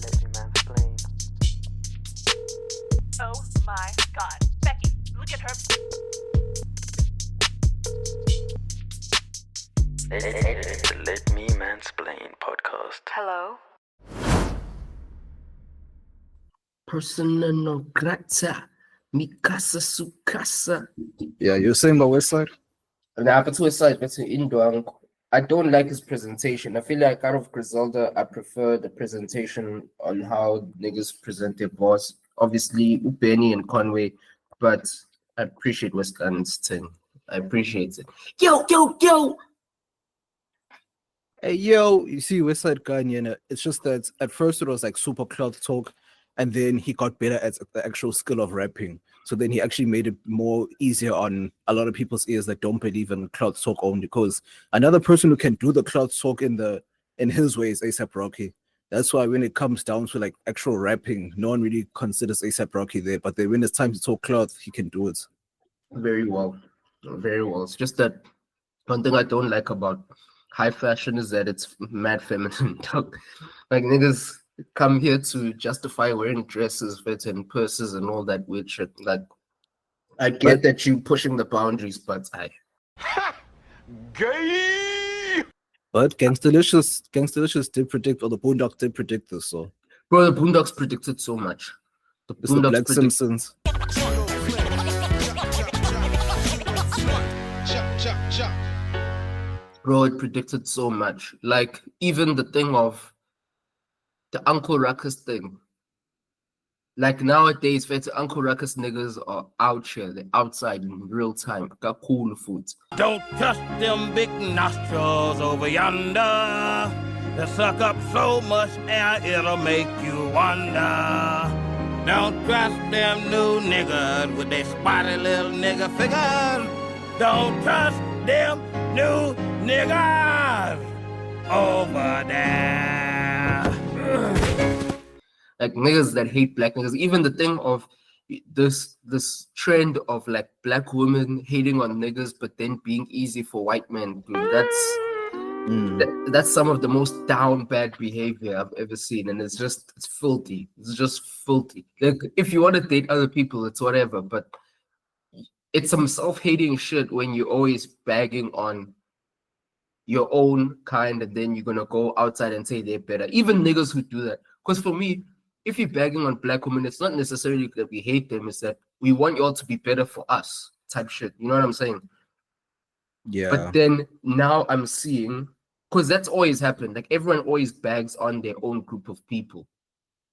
Let me mansplain. Oh my god. Becky, look at her. It's the Let Me Mansplain Podcast. Hello? Persona non grata, mi casa su casa. Yeah, you're saying about West Side? Nah, but to a side, but to Indwang, I don't like his presentation. I feel like out of Griselda, I prefer the presentation on how niggas present their boss. Obviously, Benny and Conway, but I appreciate West Sund's thing. I appreciate it. Yo! Hey, yo, you see West Side Gun, it's just that at first it was like super cloth talk, and then he got better at the actual skill of rapping. So then he actually made it more easier on a lot of people's ears that don't believe in cloth talk only. Because another person who can do the cloth talk in his way is A$AP Rocky. That's why when it comes down to like actual rapping, no one really considers A$AP Rocky there. But then when it's time to talk cloth, he can do it. Very well. Very well. It's just that one thing I don't like about high fashion is that it's mad feminine. Dog. Like niggas come here to justify wearing dresses, fit and purses and all that weird shit. Like I get that you pushing the boundaries, but But Gangstalicious did predict, or the Boondocks did predict this, so bro, the Boondocks predicted so much. it's the Black Simpsons. Bro, it predicted so much. Like even the thing of the Uncle Ruckus thing. Like nowadays, the Uncle Ruckus niggas are out here, they're outside in real time. Got cool food. Don't trust them big nostrils over yonder. They suck up so much air, it'll make you wonder. Don't trust them new niggas with their spotty little nigga figures. Don't trust them new niggas over there. Like niggas that hate black niggas. Even the thing of this trend of like black women hating on niggas but then being easy for white men, dude, that's some of the most down bad behavior I've ever seen, and it's filthy. It's just filthy. Like if you want to date other people, it's whatever, but it's some self-hating shit when you're always bagging on your own kind and then you're gonna go outside and say they're better. Even niggas who do that. Because for me, if you're bagging on black women, it's not necessarily that we hate them, it's that we want y'all to be better for us type shit. You know what I'm saying? Yeah. But then now I'm seeing, because that's always happened, like everyone always bags on their own group of people,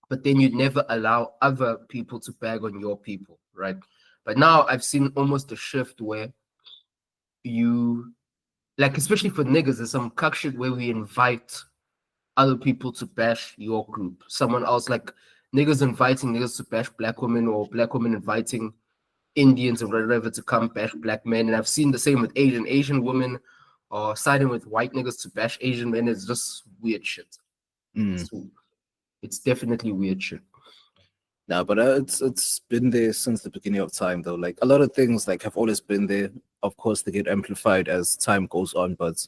but then you'd never allow other people to bag on your people, right? But now I've seen almost a shift where you, like especially for niggas, there's some cuck shit where we invite other people to bash your group. Someone else, like niggas inviting niggas to bash black women, or black women inviting Indians or whatever to come bash black men. And I've seen the same with Asian women or siding with white niggas to bash Asian men. It's just weird shit. It's definitely weird shit. No, but it's been there since the beginning of time, though. Like a lot of things like have always been there. Of course, they get amplified as time goes on, but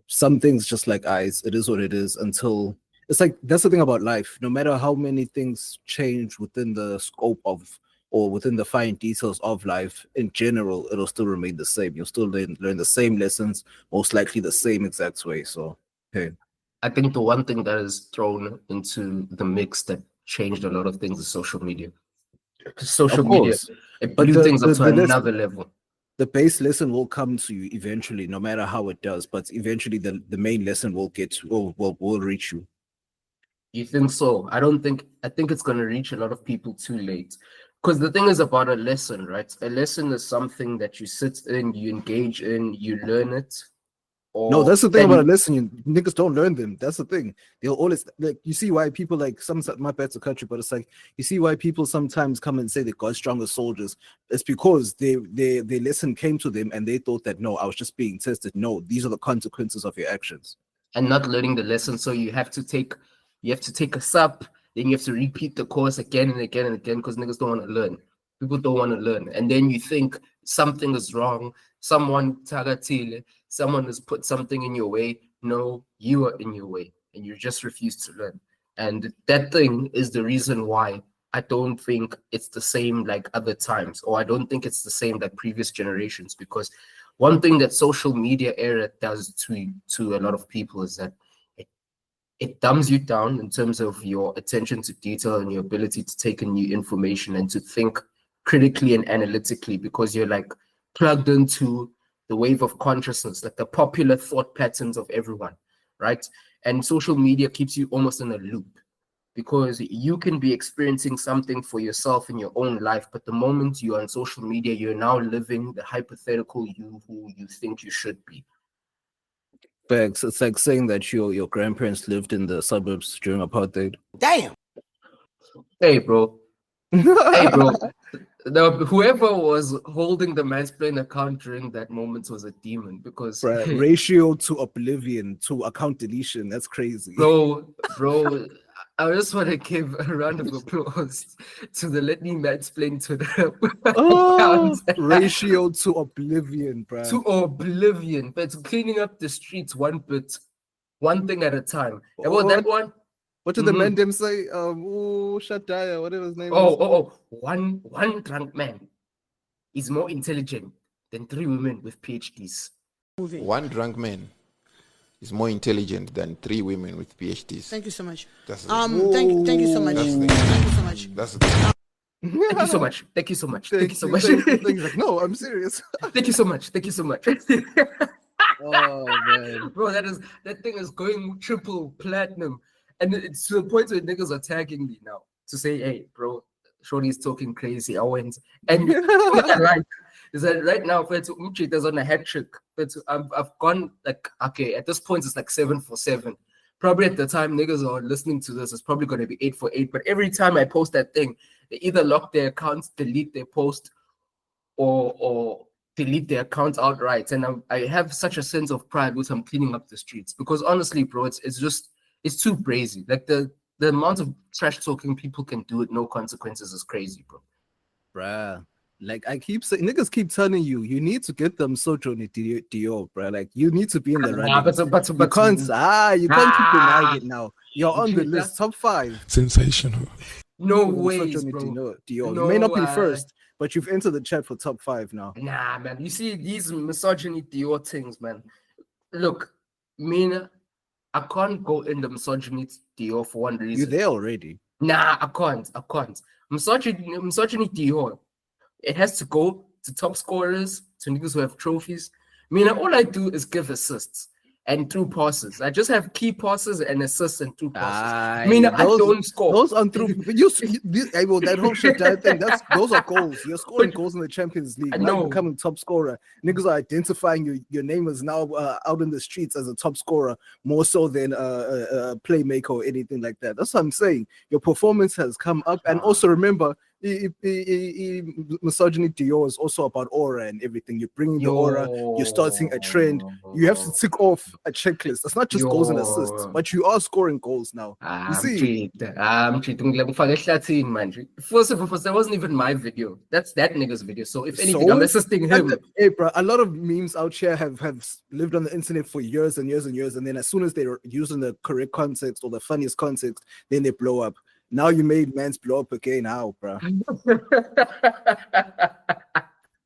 some things just like ice, it is what it is. Until it's like that's the thing about life. No matter how many things change within the scope of or within the fine details of life, in general, it'll still remain the same. You'll still learn the same lessons, most likely the same exact way. So, hey. I think the one thing that is thrown into the mix that changed a lot of things is social media. Social media, it blew things up to another level. The base lesson will come to you eventually, no matter how it does. But eventually, the main lesson will reach you. You think so? I think it's gonna reach a lot of people too late. Because the thing is about a lesson, right? A lesson is something that you sit in, you engage in, you learn it. No, that's the thing about a lesson. Niggas don't learn them. That's the thing. They'll always like. You see why people like some. My bad to cut you, but it's like you see why people sometimes come and say they got stronger soldiers. It's because their lesson came to them and they thought that no, I was just being tested. No, these are the consequences of your actions. And not learning the lesson, so you have to take a sub, then you have to repeat the course again and again and again because niggas don't want to learn. People don't want to learn, and then you think something is wrong. Someone has put something in your way. No, you are in your way. and you just refuse to learn. And that thing is the reason why I don't think it's the same like other times, or I don't think it's the same like previous generations. Because one thing that social media era does to a lot of people is that it dumbs you down in terms of your attention to detail and your ability to take in new information and to think critically and analytically, because you're like plugged into the wave of consciousness, like the popular thought patterns of everyone, right? And social media keeps you almost in a loop, because you can be experiencing something for yourself in your own life, but the moment you're on social media, you're now living the hypothetical you who you think you should be. Facts. It's like saying that your grandparents lived in the suburbs during apartheid. Damn. Hey, bro. Hey, bro. Now, whoever was holding the mansplain account during that moment was a demon, because Bruh, ratio to oblivion to account deletion. That's crazy. bro, I just want to give a round of applause to the Let Me Mansplain to the Oh, ratio to oblivion, bruh. to oblivion, but cleaning up the streets one thing at a time. And well, that one. What did the man them say? Shaddai, whatever his name is. One drunk man is more intelligent than 3 women with PhDs. One drunk man is more intelligent than 3 women with PhDs. Thank you so much. That's Thank you so much. That's the- Thank you so much. That's the Thank you so much. Thank you so much. Thank you so much. He's like, no, I'm serious. Thank you so much. Thank you so much. Oh man, Bro, that thing is going triple platinum. And it's to the point where niggas are tagging me now to say, hey, bro, Shorty's talking crazy. I went. And what I like is that right now, there's on a hat trick. But I've gone like, okay, at this point, it's like 7 for 7. Probably at the time niggas are listening to this, it's probably going to be 8 for 8. But every time I post that thing, they either lock their accounts, delete their post, or delete their account outright. And I have such a sense of pride with I'm cleaning up the streets. Because honestly, bro, it's too crazy. Like the amount of trash talking people can do with no consequences is crazy, bro. bruh. Like I keep saying, niggas keep telling you, you need to get them Msojoni Dior, bruh. Like you need to be in the running. But you can't keep denying it now. You're on the list, top 5. Sensational. No Msojoni ways, bro. Dior. No, You may not be first, but you've entered the chat for top 5 now. Nah, man. You see these misogyny Dior things, man. Look, Mina, I can't go in the misogyny Dior for one reason. You're there already. Nah, I can't. Misogyny Dior, it has to go to top scorers, to niggas who have trophies. All I do is give assists and through passes. I just have key passes and assists and through passes. I don't score. Those on through. That whole shit thing. Those are goals. You're scoring goals in the Champions League. I Now know. you're becoming top scorer. Niggas are identifying your name is now out in the streets as a top scorer more so than a playmaker or anything like that. That's what I'm saying. Your performance has come up, and also remember. Misogyny Dior is also about aura and everything. You're bringing the aura, you're starting a trend. You have to tick off a checklist. It's not just goals and assists, but you are scoring goals now. You see? I'm cheating. First of all, that wasn't even my video. That's that nigga's video. So if anything, I'm assisting him. Hey, bro, a lot of memes out here have lived on the internet for years and years and years, and then as soon as they're using the correct context or the funniest context, then they blow up. Now you made man's blow up again. How, bro?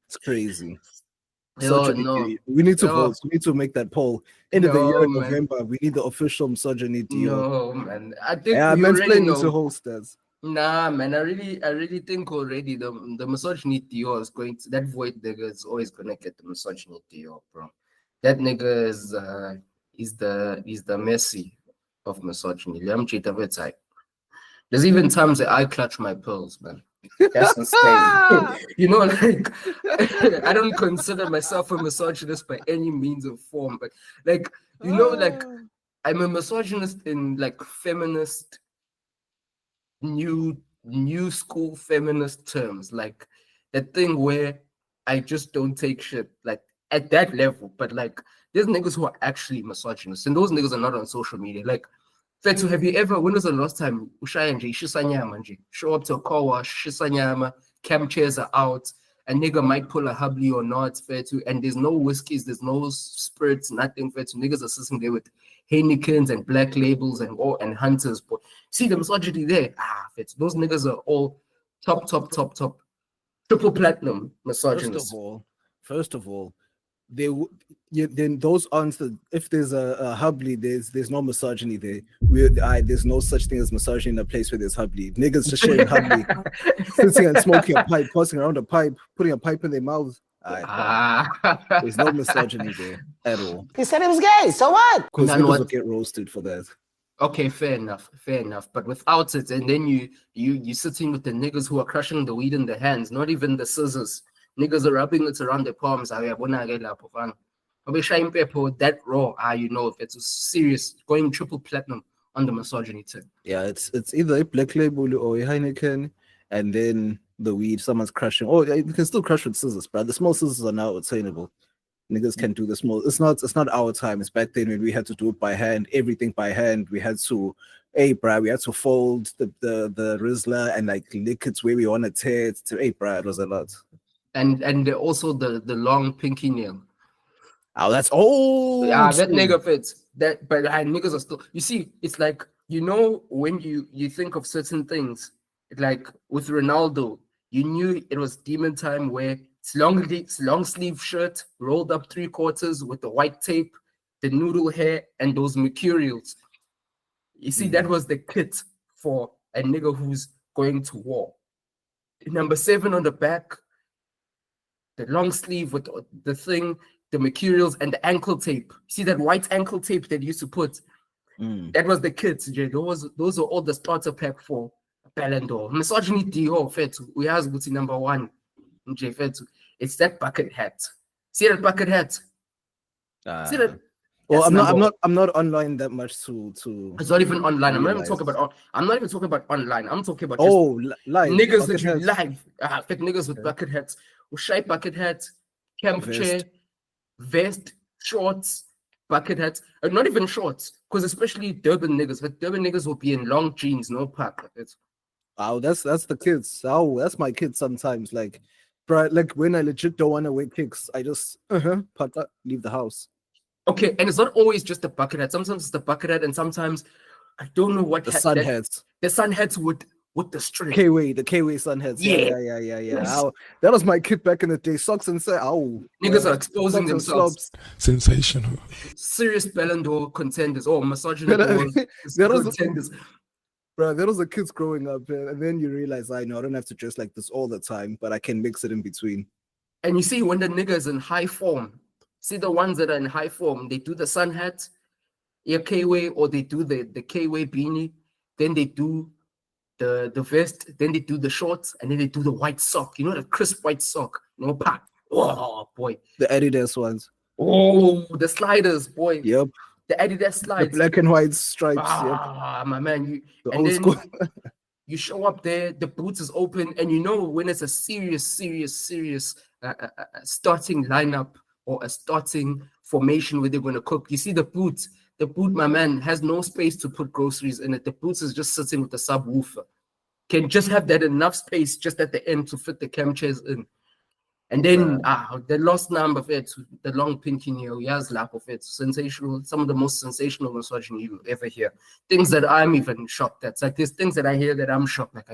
It's crazy. No. We need to vote. We need to make that poll. End of the year in man. November. We need the official misogyny deal. No, man. I think Mansplain needs to host us. Nah, man. I really think already the misogyny Dior is going to, that void nigga is always gonna get the misogyny Dior, bro. That nigga is the Messi of misogyny. There's even times that I clutch my pearls, man. That's insane. Like I don't consider myself a misogynist by any means or form, but like I'm a misogynist in like feminist, new school feminist terms, like that thing where I just don't take shit, like at that level. But like there's niggas who are actually misogynists, and those niggas are not on social media. Like, Fetu, have you ever, when was the last time show up to a car wash, shisanyama, cam chairs are out, a nigga might pull a hubly or not, fair to, and there's no whiskeys, there's no spirits, nothing, fair to. Niggas are sitting there with Heinekens and black labels and Hunters. But see the misogyny there. Fair to. Those niggas are all top, triple platinum misogynists. First of all, then those answers. If there's a hubly, there's no misogyny there. There's no such thing as misogyny in a place where there's hubly. Niggas just sharing hubly, sitting and smoking a pipe, passing around a pipe, putting a pipe in their mouths. There's no misogyny there at all. He said it was gay. So what? Because niggas will get roasted for that. Okay, fair enough. But without it, and then you sitting with the niggas who are crushing the weed in their hands, not even the scissors. Niggas are rubbing it around their palms. That raw. You know, if it's a serious, going triple platinum on the misogyny tip. Yeah, it's either a black label or a Heineken, and then the weed someone's crushing. Oh, you can still crush with scissors, but the small scissors are now attainable. Niggas can do the small. It's not our time. It's back then when we had to do it by hand, everything by hand. We had to, we had to fold the Rizzler and like lick it where we want to tear it to, it was a lot. And also the long pinky nail. Oh, that's old. Yeah, that nigga fits. But niggas are still. You see, it's like, you know, when you think of certain things, like with Ronaldo, you knew it was demon time where it's long sleeve shirt rolled up 3/4 with the white tape, the noodle hair, and those mercurials. You see, that was the kit for a nigga who's going to war. Number 7 on the back. The long sleeve with the thing, the mercurials, and the ankle tape. See that white ankle tape that you used to put? That was the kits, Jay. Those are all the starter pack for Ballon d'Or. Misogyny Dio, Fetu. We have Gucci number 1. Jay Fetu. It's that bucket hat. See that bucket hat? See that? Well, I'm not online that much to. It's not even online. I'm not even talking about online. I'm talking about live niggas that you live. Fake niggas with bucket hats. Shy bucket hats, camp chair, vest, shorts, bucket hats, and not even shorts, because especially Durban niggas. But Durban niggas will be in long jeans, no pack. That's the kids. That's my kids sometimes. Like, bro, like when I legit don't want to wear kicks, I just leave the house. Okay, and it's not always just the bucket hat. Sometimes it's the bucket hat, and sometimes I don't know what the sun hats. The sun hats with the string. The K-Way sun hats. Yeah. Yes. That was my kid back in the day. Socks and say, niggas are exposing themselves. Sensational. Serious Ballon d'Or contenders. Misogyny contenders. Bro, there was the kids growing up, and then you realize, I know I don't have to dress like this all the time, but I can mix it in between. And you see, when the niggas in high form, see the ones that are in high form, they do the sun hat, K-Way, or they do the K-Way beanie, then they do the vest, then they do the shorts, and then they do the white sock. You know, the crisp white sock. No pack. Oh boy. The Adidas ones. Oh, the sliders, boy. Yep. The Adidas slides. The black and white stripes. My man. You show up there, the boots is open, and you know when it's a serious starting lineup or a starting formation where they're going to cook. You see the boot, my man, has no space to put groceries in it. The boots is just sitting with the subwoofer. Can just have that enough space just at the end to fit the cam chairs in. And then the last number of it, the long pinky nail, yes, lap of it, sensational, some of the most sensational misogyny you ever hear. Things that I'm even shocked at. It's like there's things that I hear that I'm shocked, like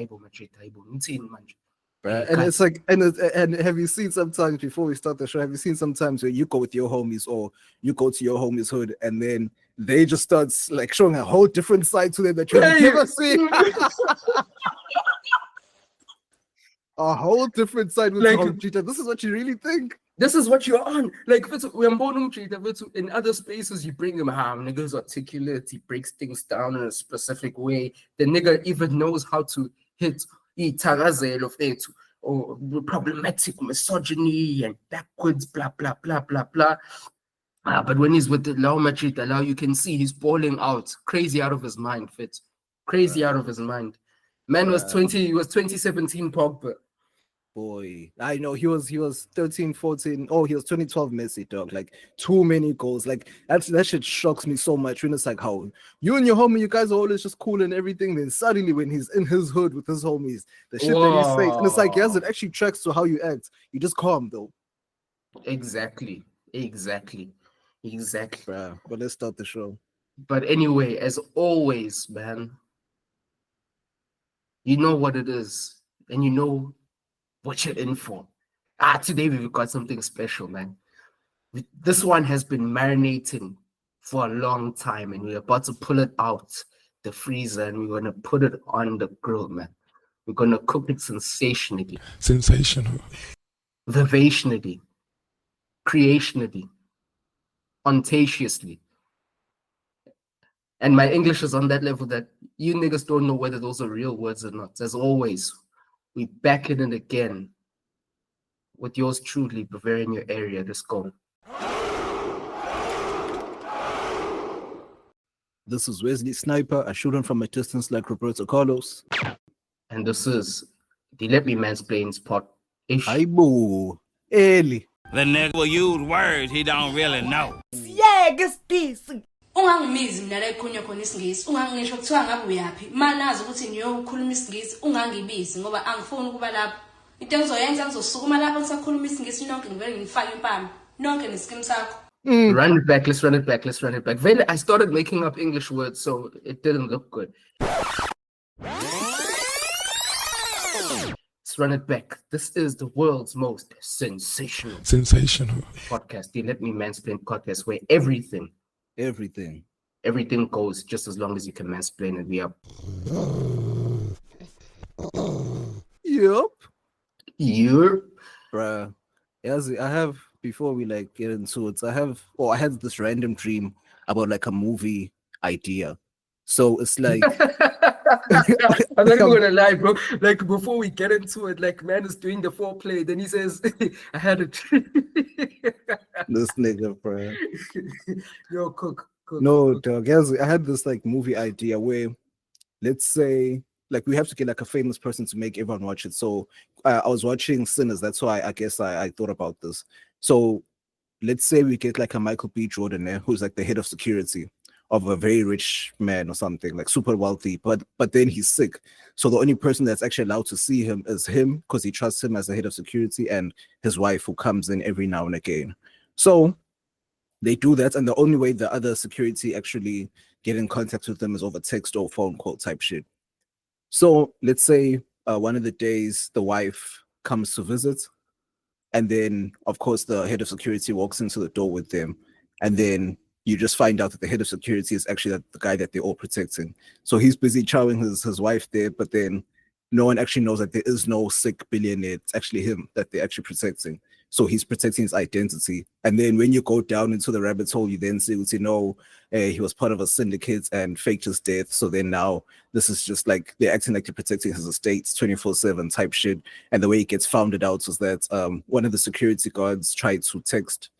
and it's like, and have you seen sometimes before we start the show? Have you seen sometimes where you go with your homies or you go to your homie's hood and then they just start like showing a whole different side to them that you've never seen? A whole different side with like, this is what you really think. This is what you're on. Like in other spaces, you bring him niggas articulate, he breaks things down in a specific way. The nigga even knows how to hit or problematic misogyny and backwards, blah blah blah blah blah. But when he's with the Lao, you can see he's balling out, crazy out of his mind, out of his mind. Man was 20, he was 2017 Pogba. Boy, I know he was 13, 14. Oh, he was 2012 Messi, dog. Like too many goals. Like that shit shocks me so much when it's like how you and your homie, you guys are always just cool and everything. Then suddenly when he's in his hood with his homies, the shit that he says, and it's like yes, it actually tracks to how you act. You just calm though. Exactly. Bruh, but let's start the show. But anyway, as always, man, you know what it is, and you know what you're in for. Today we've got something special, man. This one has been marinating for a long time, and we're about to pull it out the freezer, and we're gonna put it on the grill, man. We're gonna cook it sensationally, vivationally, creationally, audaciously. And my English is on that level that you niggas don't know whether those are real words or not. As always, we back in it again with yours truly, Bavaria in your area. Let's go. This is Wesley Sniper. I shoot him from a distance like Roberto Carlos. And this is the Let Me Mansplain Podcast. Aibo, Eli. The nigga will use words he don't really know. Ungangimizi mina la ikhulunywa khona isingisi, ungangisho kuthiwa ngabe uyaphi. Manazi ukuthi niyokhuluma isingisi, ungangibisi ngoba angifuni ukuba lapho. Into engizoyenza ngizosukuma lapho ngisakhuluma isingisi nonke ngivele ngifake impama. Nonke neskim sakho. Run it back, let's run it back. Vele, I started making up English words, so it didn't look good. Let's run it back. This is the world's most sensational podcast, the Let Me Mansplain Podcast, where everything goes just as long as you can mansplain it. We are. Yep. Bruh. Yes, I have, before we like get into it, I had this random dream about like a movie idea. So it's like I'm not even gonna lie, bro. Like before we get into it, like man is doing the foreplay, then he says, I had a dream. This nigga, bro. Yo, cook. No, dog. Yes, I had this like movie idea where, let's say, like we have to get like a famous person to make everyone watch it. So I was watching Sinners. That's why I guess I thought about this. So let's say we get like a Michael B. Jordan there, who's like the head of security of a very rich man or something, like super wealthy, but then he's sick. So the only person that's actually allowed to see him is him, because he trusts him as the head of security, and his wife, who comes in every now and again. So they do that, and the only way the other security actually get in contact with them is over text or phone call type shit. So let's say one of the days the wife comes to visit, and then of course the head of security walks into the door with them, and then you just find out that the head of security is actually the guy that they're all protecting. So he's busy chowing his wife there, but then no one actually knows that there is no sick billionaire. It's actually him that they're actually protecting. So he's protecting his identity. And then when you go down into the rabbit hole, you then see, he was part of a syndicate and faked his death. So then now this is just like they're acting like they're protecting his estates 24/7 type shit. And the way it gets founded out was that one of the security guards tried to text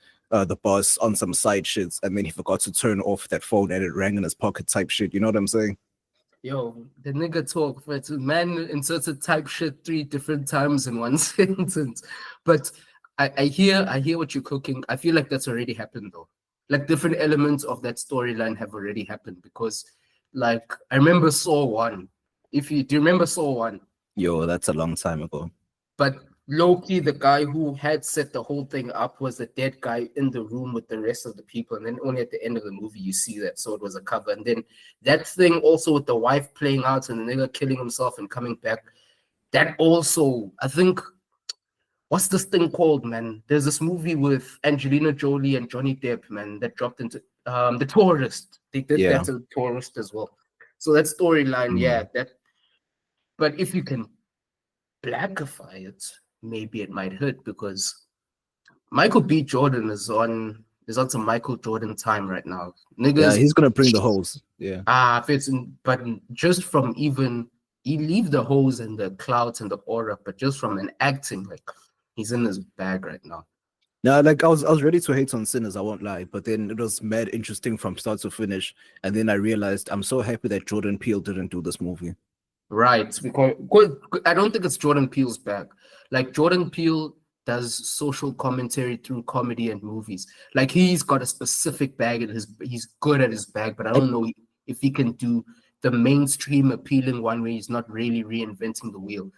the boss on some side shits, and then he forgot to turn off that phone and it rang in his pocket type shit. You know what I'm saying? Yo, the nigga talk, but man inserted type shit 3 different times in one sentence. But I hear what you're cooking. I feel like that's already happened though. Like different elements of that storyline have already happened, because like I remember Saw 1. Do you remember Saw 1? Yo, that's a long time ago. But Loki, the guy who had set the whole thing up, was the dead guy in the room with the rest of the people. And then only at the end of the movie, you see that. So it was a cover. And then that thing also with the wife playing out and the nigga killing himself and coming back. That also, I think, what's this thing called, man? There's this movie with Angelina Jolie and Johnny Depp, man, that dropped into The Tourist. They did that to The Tourist as well. So that storyline, but if you can blackify it, maybe it might hurt, because Michael B. Jordan is on some Michael Jordan time right now. Niggas, yeah, he's gonna bring the hoes. Yeah. But just from even he leave the hoes and the clouds and the aura, but just from an acting, like he's in his bag right now. Now, like I was ready to hate on Sinners, I won't lie, but then it was mad interesting from start to finish, and then I realized I'm so happy that Jordan Peele didn't do this movie. Right, because I don't think it's Jordan Peele's bag. Like Jordan Peele does social commentary through comedy and movies. Like he's got a specific bag and he's good at his bag, but I don't know if he can do the mainstream appealing one where he's not really reinventing the wheel.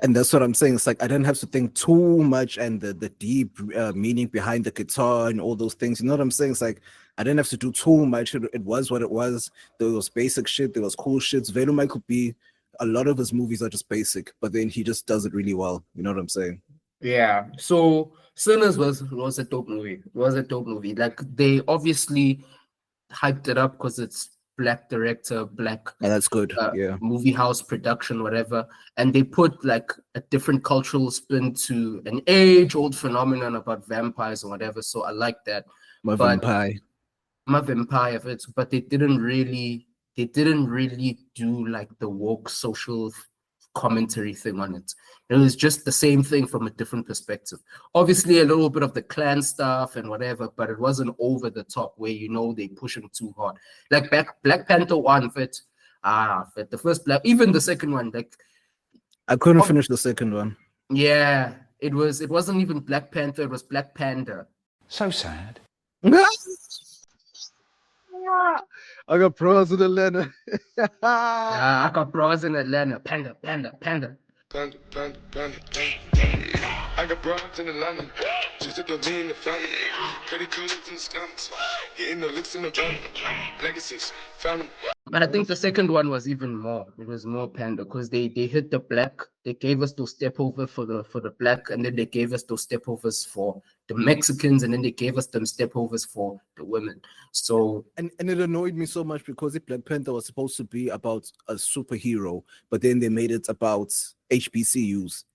And that's what I'm saying. It's like I don't have to think too much and the deep meaning behind the guitar and all those things. You know what I'm saying? It's like I didn't have to do too much. It was what it was. There was basic shit. There was cool shit. Velo Michael B. A lot of his movies are just basic, but then he just does it really well. You know what I'm saying? Yeah. So Sinners was a dope movie. It was a dope movie. Like they obviously hyped it up because it's black director, black And that's good. Yeah. movie house production, whatever. And they put like a different cultural spin to an age-old phenomenon about vampires or whatever. So I like that. My But vampire. my vampire of it, but they didn't really do like the woke social commentary thing on it. It was just the same thing from a different perspective. Obviously a little bit of the clan stuff and whatever, but it wasn't over the top where they pushing too hard. Like Black Panther 1 fit. The first even the second one, like I couldn't finish the second one. yeah, it wasn't even Black Panther, it was Black Panda. So sad. I got pros in Atlanta. I got bros in Atlanta. Panda. Panda. I got broads in Atlanta. Just at the me in the family. Credit cards and scams. Hitting the licks in the van. Legacies. Family. But I think the second one was even more. It was more Panda because they hit the black. They gave us those step over for the black, and then they gave us those step overs for the Mexicans, and then they gave us them step overs for the women. So and it annoyed me so much because Black Panther was supposed to be about a superhero, but then they made it about HBCUs.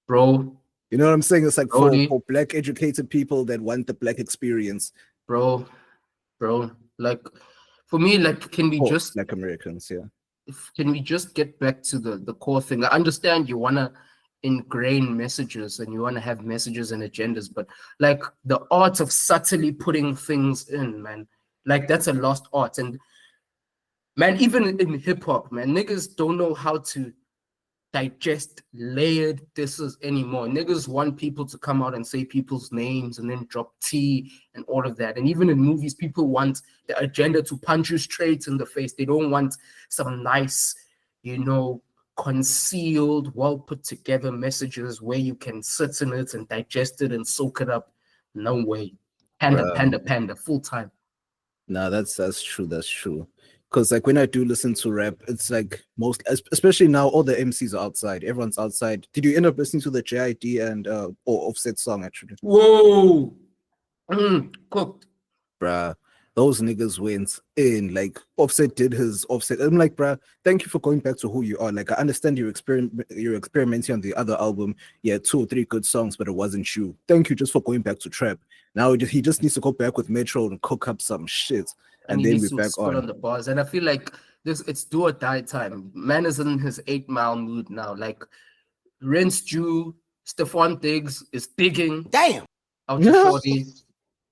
Bro, you know what I'm saying? It's like Brody, for black educated people that want the black experience. Bro, like for me, like can we just Black Americans, yeah. Can we just get back to the core thing? I understand you want to ingrain messages and you want to have messages and agendas, but like the art of subtly putting things in, man, like that's a lost art. And man, even in hip-hop, man, niggas don't know how to digest layered disses anymore. Niggas want people to come out and say people's names and then drop T and all of that. And even in movies, people want the agenda to punch you straight in the face. They don't want some nice, concealed, well put together messages where you can sit in it and digest it and soak it up. No way. Panda, full time. No, that's true. That's true. Because like when I do listen to rap, it's like especially now, all the MCs are outside. Everyone's outside. Did you end up listening to the JID and or Offset song actually? Whoa, cooked, bruh. Those niggas went in. Like Offset did his Offset. I'm like, bruh, thank you for going back to who you are. Like I understand you're experimenting on the other album. Yeah, 2 or 3 good songs, but it wasn't you. Thank you just for going back to trap. Now he just needs to go back with Metro and cook up some shit. And then we're back on the bars. And I feel like it's do or die time. Man is in his 8 Mile mood now. Like Rinse Jew, Stephon Diggs is digging. Damn. Out your shorty.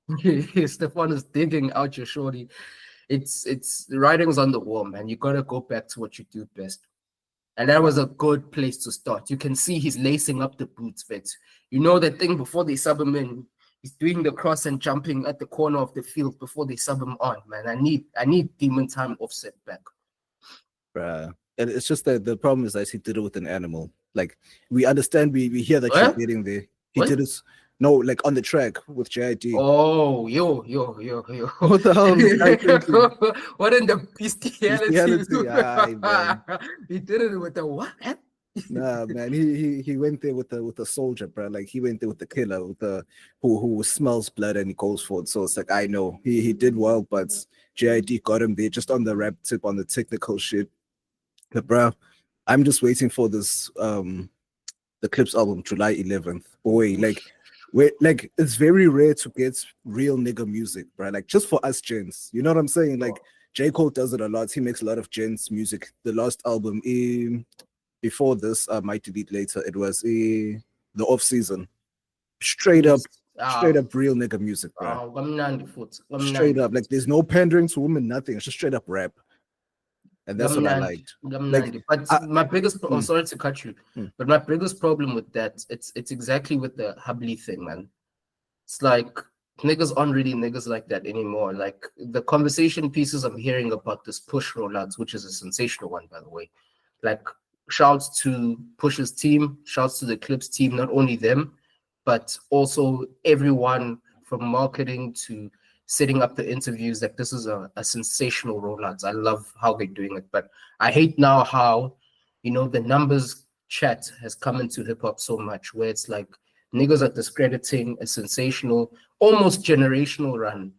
Stephon is digging out your shorty. It's the writing's on the wall, man. You gotta go back to what you do best. And that was a good place to start. You can see he's lacing up the boots, Vets. You know that thing before they sub him in. He's doing the cross and jumping at the corner of the field before they sub him on, man. I need Demon Time Offset back. Bruh. And it's just that the problem is that he did it with an animal. Like we understand, we hear that you're getting there. He did it. No, like on the track with JID. Oh, yo. What the hell? What in the bestiality? Aye, he did it with the what? Nah, man, he went there with the soldier, bro. Like he went there with the killer, with the who smells blood and he goes for it. So it's like I know he did well, but JID got him there just on the rap tip, on the technical shit. But bro, I'm just waiting for this the Clips album, July 11th. Boy, like it's very rare to get real nigga music, bro. Like just for us gents, you know what I'm saying? Like J. Cole does it a lot. He makes a lot of gents music. The last album, before this, might delete later. It was the off season. Straight up real nigga music, bro. Straight up, like there's no pandering to women, nothing. It's just straight up rap. And that's what I liked. Like, But my biggest sorry to cut you, but my biggest problem with that, it's exactly with the Hubley thing, man. It's like niggas aren't really niggas like that anymore. Like the conversation pieces I'm hearing about this Push rollouts, which is a sensational one, by the way. Like shouts to Push's team, shouts to the Clips team, not only them, but also everyone from marketing to setting up the interviews. Like this is a sensational rollout. I love how they're doing it, but I hate now how, the numbers chat has come into hip hop so much, where it's like niggas are discrediting a sensational, almost generational run,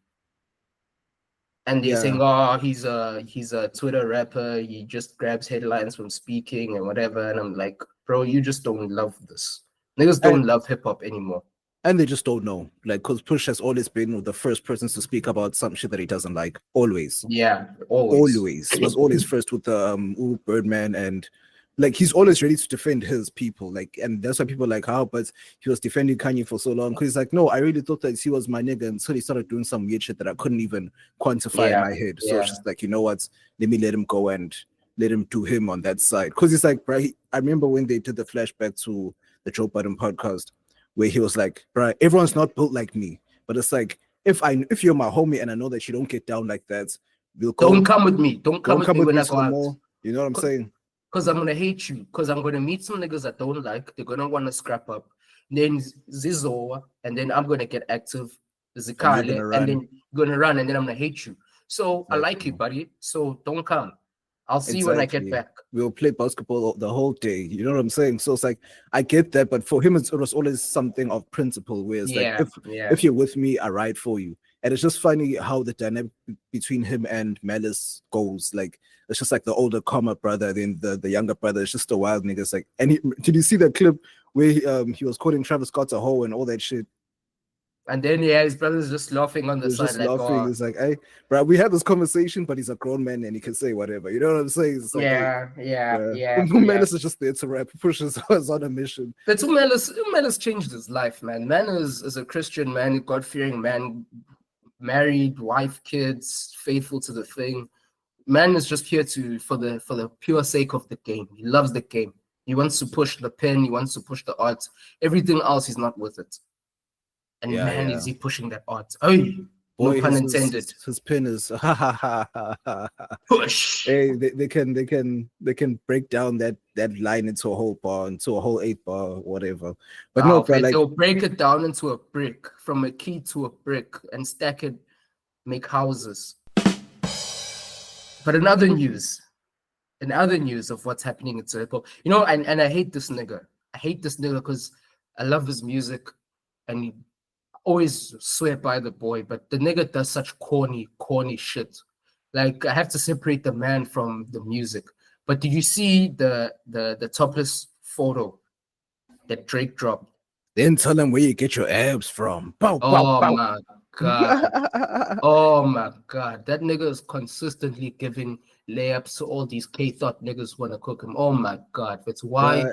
and they're saying, "Oh, he's a Twitter rapper. He just grabs headlines from speaking and whatever." And I'm like, bro, you just don't love this. Niggas don't love hip hop anymore. And they just don't know. Like, because Push has always been the first person to speak about some shit that he doesn't like. Always. Yeah, always. He was always first with the Birdman, and like he's always ready to defend his people. Like, and that's why people are like, how? But he was defending Kanye for so long. Because he's like, no, I really thought that he was my nigga until he started doing some weird shit that I couldn't even quantify in my head. So it's just like, you know what? Let me let him go and let him do him on that side. Because it's like, bro, I remember when they did the flashback to the Joe Budden podcast, where he was like, bro, everyone's not built like me. But it's like, if you're my homie and I know that you don't get down like that, don't come with me. Don't come with me when I go out. You know what I'm saying? Because I'm gonna hate you. Because I'm gonna meet some niggas I don't like. They're gonna want to scrap up. Then Zizo, and then I'm gonna get active. Zikale, and then you're gonna run, and then I'm gonna hate you. So I like you, buddy. So don't come. I'll see you when I get back. We'll play basketball the whole day. You know what I'm saying? So it's like, I get that, but for him, it was always something of principle, where it's like, if you're with me, I ride for you. And it's just funny how the dynamic between him and Malice goes. Like, it's just like the older calmer brother, then the younger brother. It's just a wild nigga. It's like, and did you see that clip where he was calling Travis Scott a hoe and all that shit? And then his brother's just laughing on the side. Just laughing. It's like, hey, bro, we had this conversation, but he's a grown man and he can say whatever. You know what I'm saying? It's like, Menace is just there to rap. Pushes us on a mission. But Menace changed his life, man. Man is a Christian man, God-fearing man, married, wife, kids, faithful to the thing. Man is just here for the pure sake of the game. He loves the game. He wants to push the pen. He wants to push the art. Everything else, he's not with it. And is he pushing that art? Oh, no pun intended. His pen is push. Hey, they can break down that line into a whole bar, into a whole 8-bar, whatever. But they'll break it down into a brick, from a key to a brick, and stack it, make houses. But in other news of what's happening in Circle, and I hate this nigga. I hate this nigga because I love his music, and he always swear by the boy, but the nigga does such corny shit. Like, I have to separate the man from the music. But did you see the topless photo that Drake dropped? Then tell him where you get your abs from. Bow, my god. Oh my god. That nigga is consistently giving layups to all these K-thought niggas who want to cook him. Oh my god. That's why.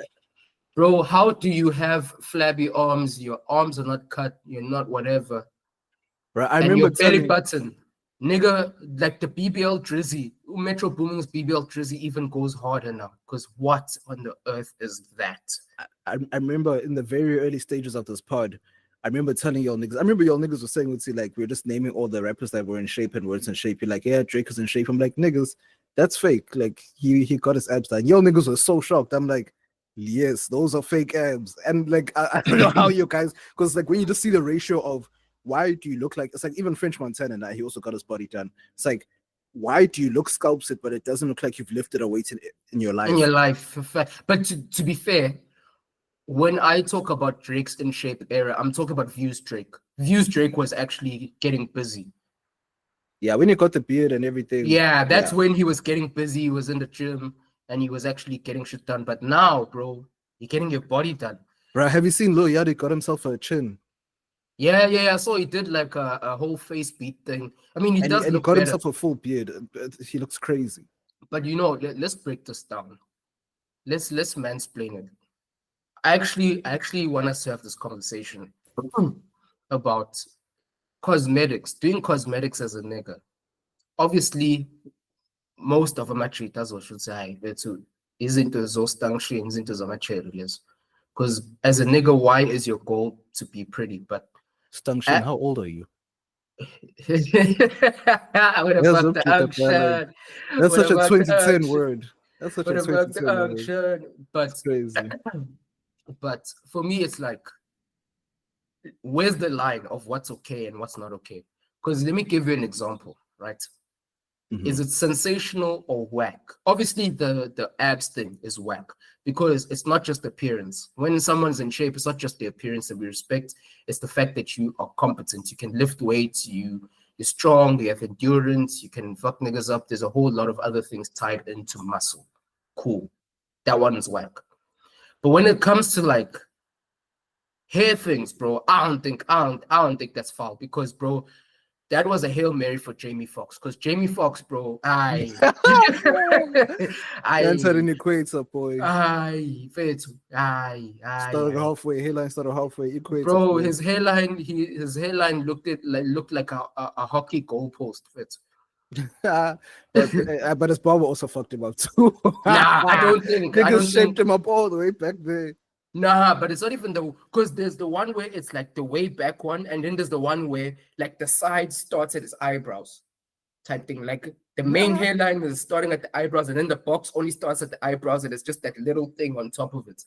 Bro, how do you have flabby arms? Your arms are not cut. You're not whatever. Bro, I remember your belly button, nigga, like the BBL Drizzy, Metro Booming's BBL Drizzy even goes harder now. Because what on the earth is that? I remember in the very early stages of this pod, I remember telling y'all niggas. I remember y'all niggas were saying, like, we're just naming all the rappers that were in shape and weren't in shape. You're like, yeah, Drake is in shape. I'm like, niggas, that's fake. Like, he got his abs done. Y'all niggas were so shocked. I'm like, yes, those are fake abs. And like, I don't know how you guys, because like when you just see the ratio of why do you look like, it's like even French Montana now, he also got his body done. It's like, why do you look sculpted, but it doesn't look like you've lifted a weight in your life? In your life. But to be fair, when I talk about Drake's in shape era, I'm talking about Views Drake. Views Drake was actually getting busy. Yeah, when he got the beard and everything. Yeah, that's when he was getting busy. He was in the gym and he was actually getting shit done. But now, bro, you're getting your body done. Bro, have you seen Lil Yachty got himself a chin? Yeah. I saw he did like a whole face beat thing. I mean, he does look got better. Himself a full beard. He looks crazy. But let's break this down. Let's mansplain it. I actually want us to have this conversation about cosmetics, doing cosmetics as a nigga. Obviously, most of ama-cheaters should say bethu izinto zostangshini, izinto zamachelo lezo. Because as a nigga, why is your goal to be pretty? But Stangshin, how old are you? I would have Yes, fucked the update that, man, action. That's such a Would have fucked the 2010 action. word. That's such a Would have fucked 2010 the word. action. But It's crazy. but for me, it's like, where's the line of what's okay and what's not okay? Because let me give you an example, right? Is it sensational or whack? Obviously, the abs thing is whack because it's not just appearance. When someone's in shape, it's not just the appearance that we respect. It's the fact that you are competent. You can lift weights. You're strong. You have endurance. You can fuck niggas up. There's a whole lot of other things tied into muscle. Cool. That one is whack. But when it comes to like hair things, bro, I don't think that's foul because, bro, that was a Hail Mary for Jamie Foxx. Because Jamie Foxx, bro, Answer an equator, boy. Started halfway, hairline started halfway, equator. Bro, boy. his hairline looked like a hockey goalpost. Fit. but his barber also fucked him up too. Nah, I don't think. Niggas shaped him up all the way back there. Nah, but it's not even because there's the one where it's like the way back one, and then there's the one where like the side starts at his eyebrows type thing. Like the main hairline is starting at the eyebrows, and then the box only starts at the eyebrows, and it's just that little thing on top of it.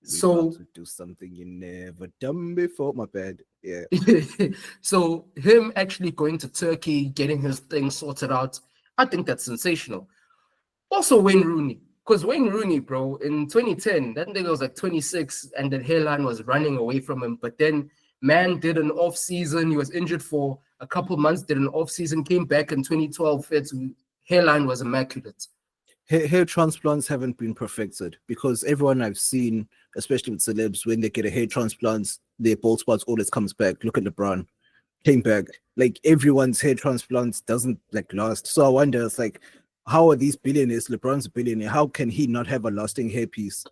So to do something you never done before. My bad. Yeah. So him actually going to Turkey, getting his thing sorted out, I think that's sensational. Also Wayne Rooney. Because Wayne Rooney, bro, in 2010, that nigga was like 26 and the hairline was running away from him. But then man did an off season. He was injured for a couple months, did an off season, came back in 2012. Hairline was immaculate. Hair transplants haven't been perfected because everyone I've seen, especially with celebs, when they get a hair transplant, their bald spots always comes back. Look at LeBron, came back. Like everyone's hair transplants doesn't like last. So I wonder, it's like, how are these billionaires? LeBron's a billionaire. How can he not have a lasting hairpiece?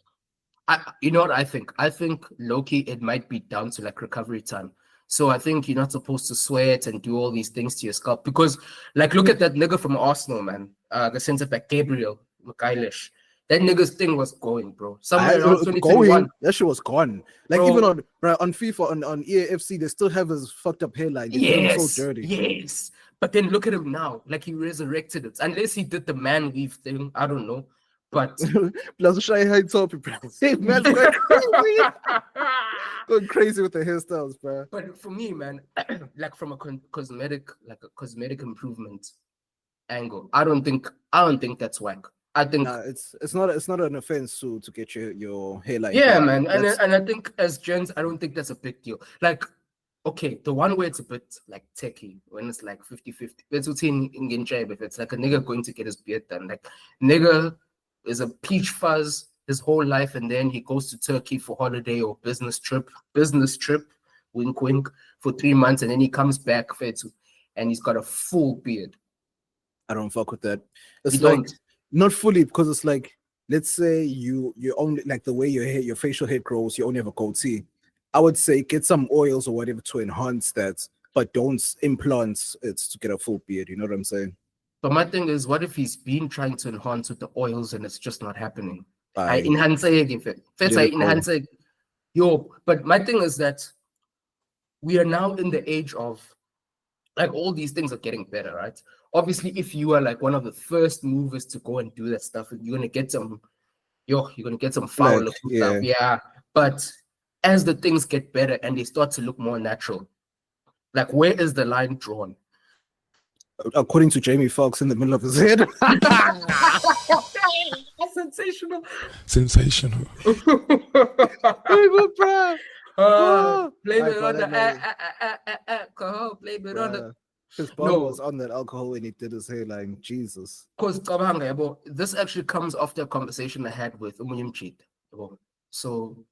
You know what I think? I think low-key it might be down to like recovery time. So I think you're not supposed to sweat and do all these things to your scalp because, like, look at that nigga from Arsenal, man. The centre back Gabriel McEilish. That nigga's thing was going, bro. Somewhere around 2021. That shit was gone. Like, bro, even on FIFA, on EAFC, they still have his fucked up hairline. They do him so dirty. Yes. But then look at him now. Like, he resurrected it. Unless he did the man weave thing. I don't know. But going crazy with the hairstyles, bro. But for me, man, like from a cosmetic improvement angle, I don't think that's whack. I think it's not an offense to get your hairline. Yeah, man, and I think as gents, I don't think that's a big deal. Like, okay, the one where it's a bit like techie when it's like 50-50. It's routine in shape. If it's like a nigga going to get his beard done, like nigga is a peach fuzz his whole life, and then he goes to Turkey for holiday or business trip, wink wink, for 3 months, and then he comes back and he's got a full beard. I don't fuck with that. It's like not fully, because it's like, let's say you only like the way your facial hair grows, you only have a goatee. I would say get some oils or whatever to enhance that, but don't implant it to get a full beard. You know what I'm saying? But my thing is, what if he's been trying to enhance with the oils and it's just not happening? I enhance it. But my thing is that we are now in the age of, like, all these things are getting better, right? Obviously, if you are like one of the first movers to go and do that stuff, you're gonna get some foul looking stuff. Yeah. But as the things get better and they start to look more natural, like, where is the line drawn? According to Jamie Foxx, in the middle of his head. Sensational. Blame it on the alcohol. Blame it on the. His bottle was on that alcohol when he did his hairline. Jesus. Because this actually comes after a conversation I had with Umunyimchit. So,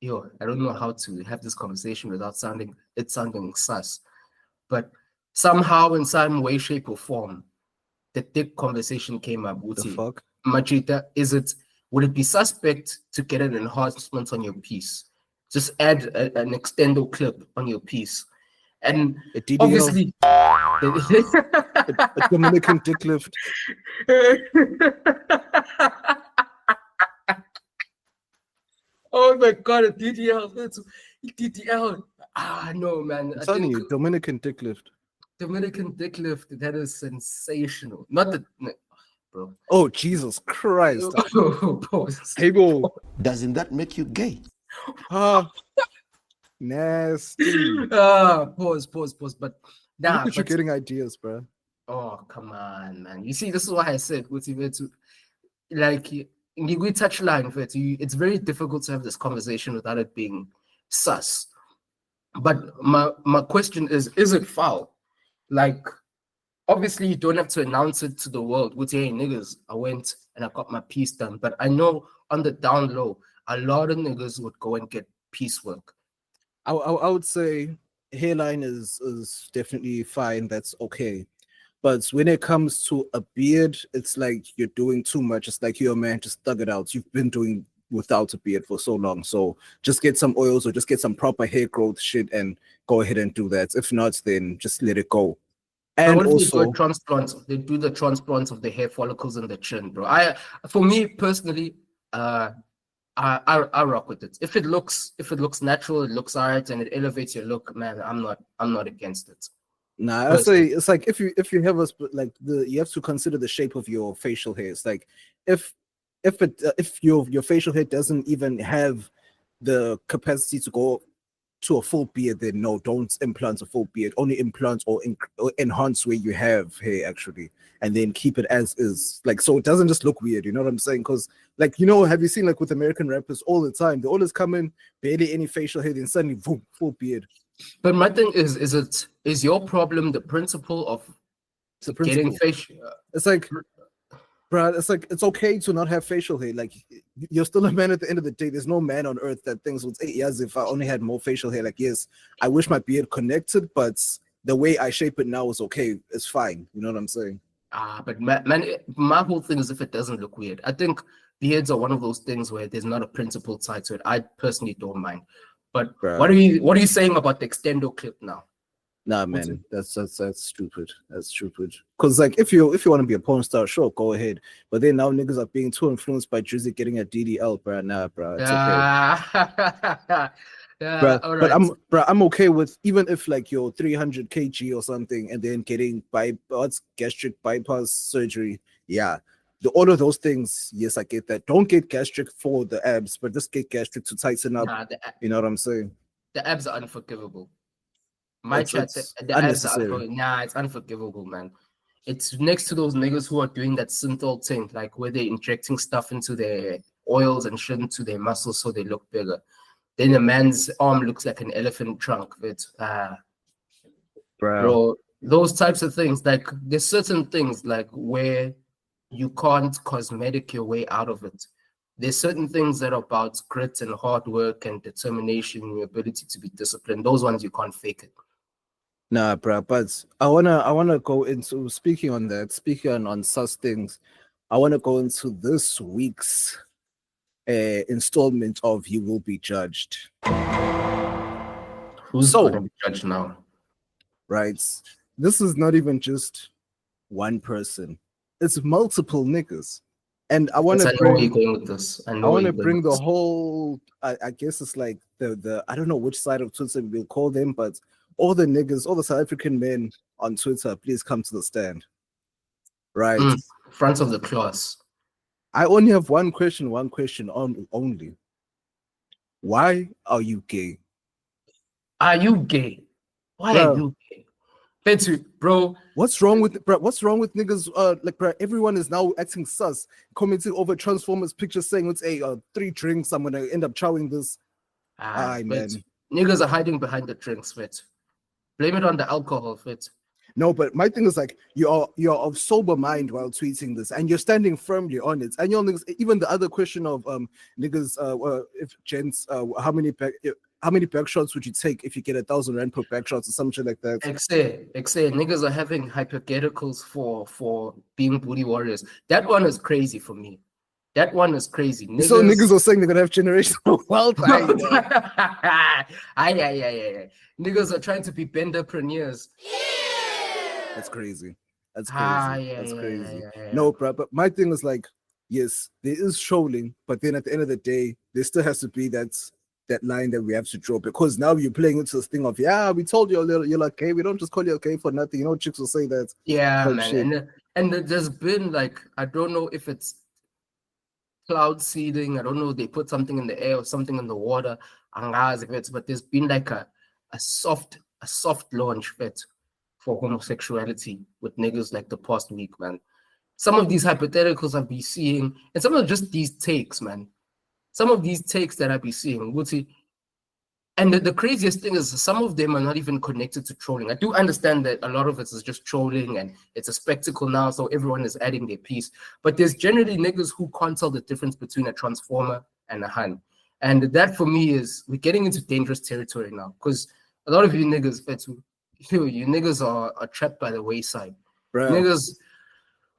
I don't know how to have this conversation without sounding sus. But somehow, in some way, shape, or form, the dick conversation came up. The fuck? Machita, would it be suspect to get an enhancement on your piece? Just add an extendo clip on your piece. And obviously, A Dominican Dick Lift. Oh my god, a DDL. It's DDL. No, man. I'm I telling think you, Dominican Dick Lift. Dominican Dick Lift, that is sensational. Not the bro. Oh, Jesus Christ. Pause. Hey, go. Doesn't that make you gay? Ah, nasty. Pause. But nah, Look at you but, getting ideas, bro. oh come on, man. You see, this is why I said with you to like we touch line for it. It's very difficult to have this conversation without it being sus. But my question is it foul? Like, obviously, you don't have to announce it to the world with, hey, niggas, I went and I got my piece done. But I know on the down low, a lot of niggas would go and get piecework. I would say hairline is definitely fine. That's okay. But when it comes to a beard, it's like you're doing too much. It's like, yo, man, just thug it out. You've been doing without a beard for so long. So just get some oils or just get some proper hair growth shit and go ahead and do that. If not, then just let it go. And what if also, they do transplants? They do the transplants of the hair follicles and the chin, bro. For me personally, I rock with it. If it looks natural, it looks alright, and it elevates your look, man. I'm not against it. nah, I say it's like if you have you have to consider the shape of your facial hair. It's like if your facial hair doesn't even have the capacity to go to a full beard, then no, don't implant a full beard. Only implant or enhance where you have hair actually, and then keep it as is. Like, so it doesn't just look weird. You know what I'm saying? Because like, you know, have you seen like with American rappers all the time? They always come in barely any facial hair, then suddenly boom, full beard. But my thing is your problem the principle of getting facial? It's like, bro, it's like it's okay to not have facial hair. Like, you're still a man at the end of the day. There's no man on earth that thinks with 8 years if I only had more facial hair. Like, yes, I wish my beard connected, but the way I shape it now is okay. It's fine. You know what I'm saying? But man, my whole thing is if it doesn't look weird. I think beards are one of those things where there's not a principle tied to it. I personally don't mind. But Bruh. what are you saying about the extendo clip now? Nah, man, that's stupid. That's stupid. Cause like if you want to be a porn star, sure, go ahead. But then now niggas are being too influenced by Drizzy getting a DDL, bro. Nah, bro, it's okay. Yeah, all right. But I'm okay with even if like you're 300 kg or something and then getting gastric bypass surgery. Yeah, all of those things. Yes, I get that. Don't get gastric for the abs, but just get gastric to tighten up. You know what I'm saying? The abs are unforgivable. The abs are it's unforgivable, man. It's next to those niggas who are doing that synthol thing, like where they're injecting stuff into their oils and shit into their muscles so they look bigger. Then a man's arm looks like an elephant trunk. Bro, those types of things, like there's certain things like where you can't cosmetic your way out of it. There's certain things that are about grit and hard work and determination and your ability to be disciplined. Those ones you can't fake it. Nah, bro, but I wanna go into speaking on such things. I wanna go into this week's installment of You Will Be Judged. Who's gonna be judged now? Right. This is not even just one person. It's multiple niggas. And I want to bring the whole I guess it's like the I don't know which side of Twitter we'll call them, but all the niggas, all the South African men on Twitter, please come to the stand. Right. Front of the class. I only have one question only. Why are you gay? Are you gay? Why are you gay? Betty, bro. What's wrong with niggas? Bro, everyone is now acting sus, commenting over Transformers pictures saying it's 3 drinks. I'm gonna end up chowing this. Man. Niggas are hiding behind the drinks, fit. Blame it on the alcohol, fit. No, but my thing is like you're of sober mind while tweeting this, and you're standing firmly on it. And you're even the other question of niggas, if gents, how many back shots would you take if you get 1,000 rand per back shots or something like that? Niggas are having hypotheticals for being booty warriors. That one is crazy for me. That one is crazy. So niggas are saying they're gonna have generational wealth. Niggas are trying to be benderpreneurs. That's crazy. That's Ah, crazy. yeah, That's yeah, yeah, crazy. yeah, yeah. No, bro. But my thing is like, yes, there is trolling, but then at the end of the day, there still has to be that line that we have to draw, because now you're playing into this thing of, yeah, we told you you're like gay. We don't just call you gay for nothing. You know, chicks will say that. Yeah, Type man. shit. And there's been like, I don't know if it's cloud seeding. I don't know. They put something in the air or something in the water. But there's been like a soft launch fit for homosexuality with niggas like the past week, man. Some of these hypotheticals I've been seeing, and some of just these takes, man. Some of these takes that I've been seeing, Boity. And the craziest thing is some of them are not even connected to trolling. I do understand that a lot of it is just trolling and it's a spectacle now, so everyone is adding their piece. But there's generally niggas who can't tell the difference between a transformer and a hun. And that for me is, we're getting into dangerous territory now, because a lot of you niggas, you niggas are trapped by the wayside. Bruh. Niggas,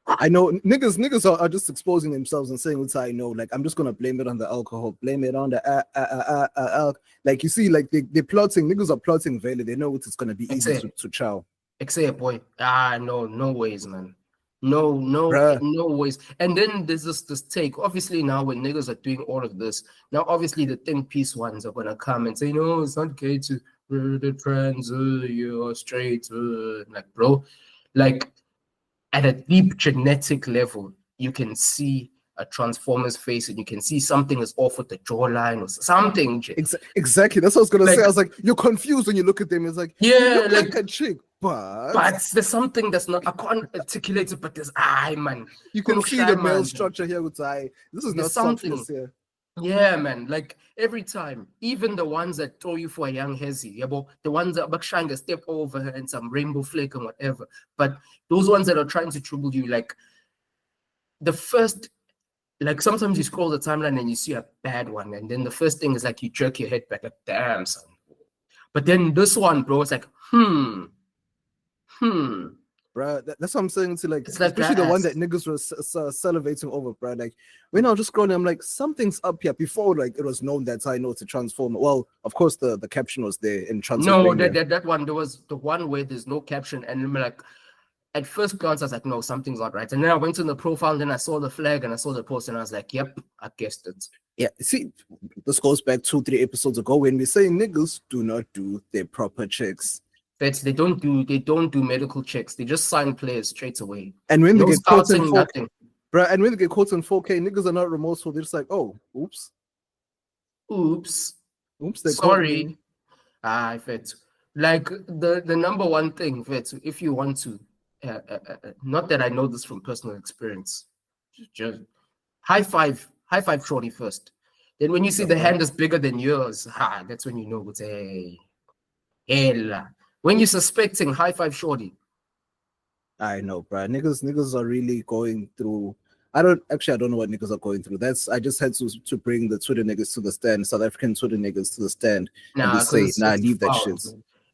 I know niggas are just exposing themselves and saying what I know. Like, I'm just gonna blame it on the alcohol, blame it on the like, you see, like they're plotting, niggas are plotting Vele. They know it's gonna be easy to chow. Except boy. No ways, man. No Bruh. ways. And then there's this take. Obviously, now when niggas are doing all of this, now obviously the think peace ones are gonna come and say, no, it's not gay to the trans, you're straight, like, bro, like, at a deep genetic level, you can see a transformer's face and you can see something is off with the jawline or something. Exactly. That's what I was gonna Like, say. I was like, you're confused when you look at them. It's like, yeah, you look like like a chick, but there's something that's not, I can't articulate it, but there's man. you can see the male Man. structure here with eye. This is There's not something. softness here. Yeah, man. Like every time, even the ones that throw you for a young hezzy, yeah, but the ones that trying to step over her and some rainbow flake and whatever. But those ones that are trying to trouble you, like the first, like sometimes you scroll the timeline and you see a bad one, and then the first thing is like you jerk your head back, like, damn, son. But then this one, bro, it's like, Bro, that's what I'm saying to, like, it's like especially the one that niggas were salivating over, bro. Like, when I was just scrolling, I'm like, something's up here. Before, like, it was known that I know to transform. Well, of course, the caption was there in Transylvania. No, that one, there was the one where there's no caption, and I'm like, at first glance, I was like, no, something's not right. And then I went to the profile, and then I saw the flag, and I saw the post, and I was like, yep, I guessed it. Yeah, see, this goes back 2-3 episodes ago when we say niggas do not do their proper checks. They don't do medical checks. They just sign players straight away. And when they get caught in 4K, nothing. Bro, and when they get caught in 4K, niggas are not remorseful. They're just like, oh, oops, they sorry. Fit. Like the number one thing, Fit, if you want to, not that I know this from personal experience, just high five shorty first. Then when you see the hand is bigger than yours, that's when you know it's a hell. When you're suspecting, high five shorty. I know, bro. Niggas are really going through. I don't know what niggas are going through. I just had to bring the Twitter niggas to the stand, South African Twitter niggas to the stand, and just say, leave that shit.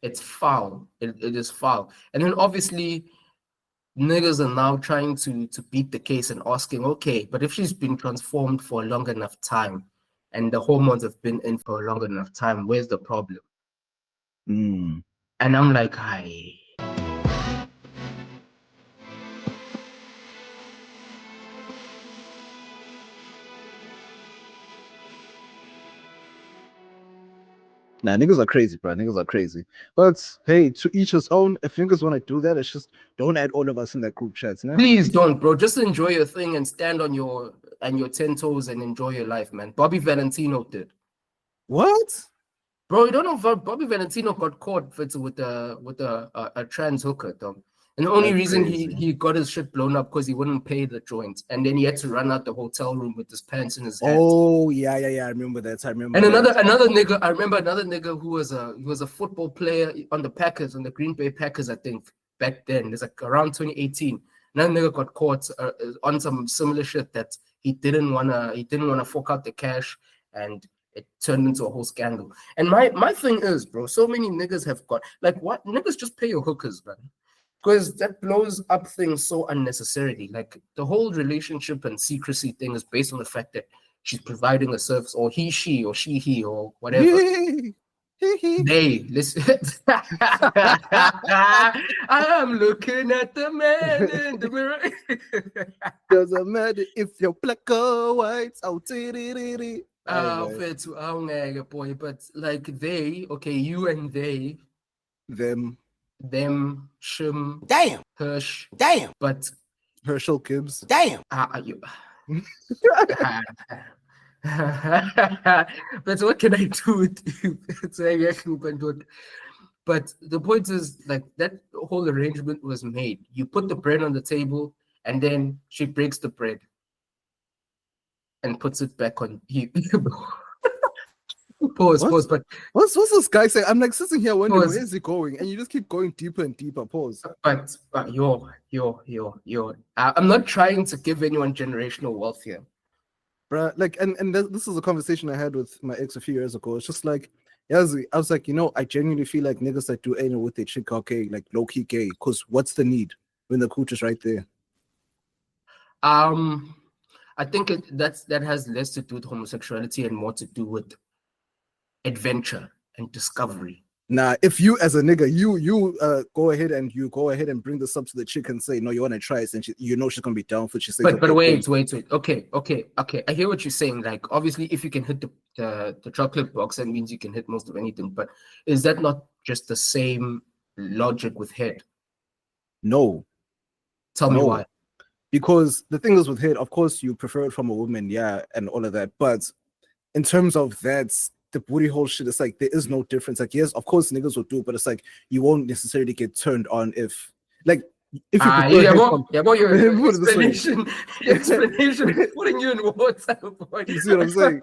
It's foul. It is foul. And then obviously, niggas are now trying to beat the case and asking, okay, but if she's been transformed for a long enough time, and the hormones have been in for a long enough time, where's the problem? And I'm like, hi. Nah, niggas are crazy, bro. Niggas are crazy. But hey, to each his own. If niggas want to do that, it's just don't add all of us in that group chat. You know? Please don't, bro. Just enjoy your thing and stand on your 10 toes and enjoy your life, man. Bobby Valentino did. What? Bro, you don't know if Bobby Valentino got caught with a trans hooker, dog. And the only reason he got his shit blown up because he wouldn't pay the joint, and then he had to run out the hotel room with his pants in his hand. Oh yeah. I remember that. And another nigga. I remember another nigga who was a football player on the Packers, on the Green Bay Packers, I think back then. It's like around 2018. Another nigga got caught on some similar shit that he didn't wanna fork out the cash, and it turned into a whole scandal. And my thing is, bro, so many niggas have got, like, what? Niggas just pay your hookers, man. Because that blows up things so unnecessarily. Like, the whole relationship and secrecy thing is based on the fact that she's providing a service, or he, she, or she, he, or whatever. They listen. I'm looking at the man in the mirror. Doesn't matter if you're black or white. Oh, Fair to boy, but like they, okay, you and they, them, shim, Damn. Hirsch, Damn. but Herschel Gibbs. Damn. you. But what can I do with you? But the point is, like, that whole arrangement was made. You put the bread on the table, and then she breaks the bread and puts it back on you. Pause. But what's this guy saying? I'm like sitting here wondering Pause. where is he going, and you just keep going deeper and deeper. Pause. But I'm not trying to give anyone generational wealth here. Bruh, like, and this is a conversation I had with my ex a few years ago. It's just like, I was like, I genuinely feel like niggas that do anal with their chick are gay, like low key gay. Because what's the need when the cooch is right there? I think that has less to do with homosexuality and more to do with adventure and discovery. Nah, if you as a nigga, you go ahead and bring this up to the chick and say, no, you want to try it, and she's gonna be down for it. She says, but wait. Okay. I hear what you're saying. Like, obviously, if you can hit the chocolate box, that means you can hit most of anything. But is that not just the same logic with head? No. Tell me why. Because the thing is with head, of course, you prefer it from a woman, yeah, and all of that. But in terms of that, the booty hole shit, it's like there is no difference. Like, yes, of course niggas will do it, but it's like you won't necessarily get turned on if you your explanation putting you in water, boy. You see what I'm saying?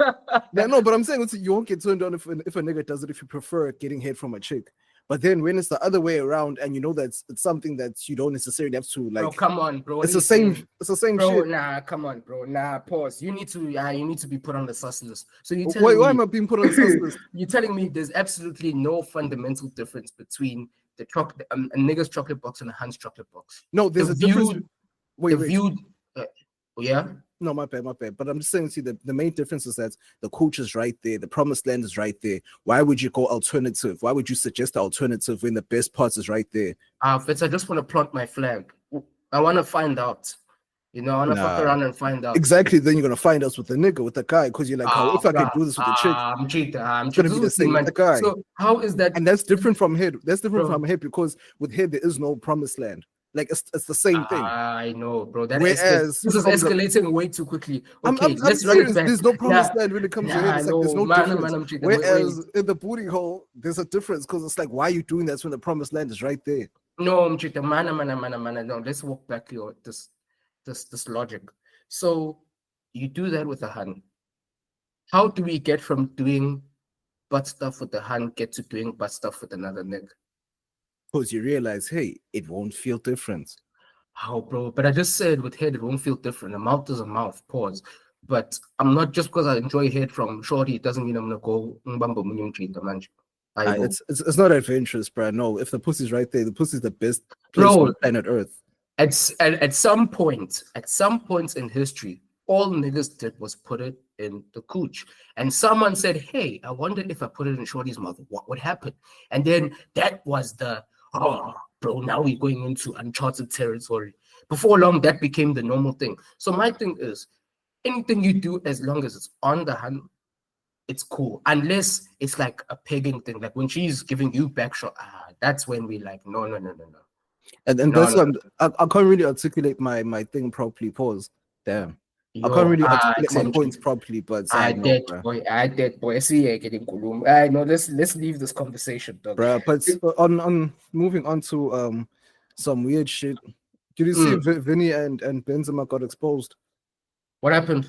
Yeah, no, but I'm saying you won't get turned on if a nigga does it if you prefer getting head from a chick. But then when it's the other way around, and you know that it's something that you don't necessarily have to like. Bro, come on, bro. It's the same. It's the same bro, shit. Nah, come on, bro. Nah, pause. You need to be put on the sus list. So you why am I being put on the sus list? You're telling me there's absolutely no fundamental difference between the chocolate, a nigga's chocolate box and a Hans chocolate box. No, there's a difference. Wait. Yeah. No, my bad. But I'm just saying, see, the main difference is that the coach is right there, the promised land is right there. Why would you go alternative? Why would you suggest the alternative when the best part is right there? Fitz, I just want to plant my flag. I want to find out. I want to fuck around and find out. Exactly. Then you're gonna find us with the nigga, with the guy, because you're like, if I can do this with the chick, I'm cheating. It's gonna be the same with the guy. So how is that? And that's different from head. That's different from head because with head there is no promised land. Like it's the same thing. I know, bro. Whereas this is escalating way too quickly. Okay, let's run it back. There's no promised land when it comes to head. It's like there's no difference. Whereas in the booty hole, there's a difference because it's like, why are you doing that when the promised land is right there? No, I'm cheating. Man. No, let's walk back here. This logic. So you do that with a hun. How do we get from doing butt stuff with the hun get to doing butt stuff with another nigga? Because you realize, hey, it won't feel different. How, bro? But I just said with head, it won't feel different. A mouth is a mouth, pause. But I'm not just because I enjoy head from shorty, it doesn't mean I'm gonna go it's not adventurous, bro. No, if the pussy's right there, the pussy's the best place bro, on planet Earth. At some point in history, all niggas did was put it in the cooch. And someone said, hey, I wonder if I put it in shorty's mouth, what would happen? And then that was bro, now we're going into uncharted territory. Before long, that became the normal thing. So my thing is, anything you do, as long as it's on the hand, it's cool. Unless it's like a pegging thing, like when she's giving you back shot, that's when we like, no. And that's what I can't really articulate my thing properly. Pause. Damn. I can't really articulate my points properly, but I did, boy. See, getting cool. I know. Let's leave this conversation, dog. Bruh, but on moving on to some weird shit. Did you see Vinny and Benzema got exposed? What happened?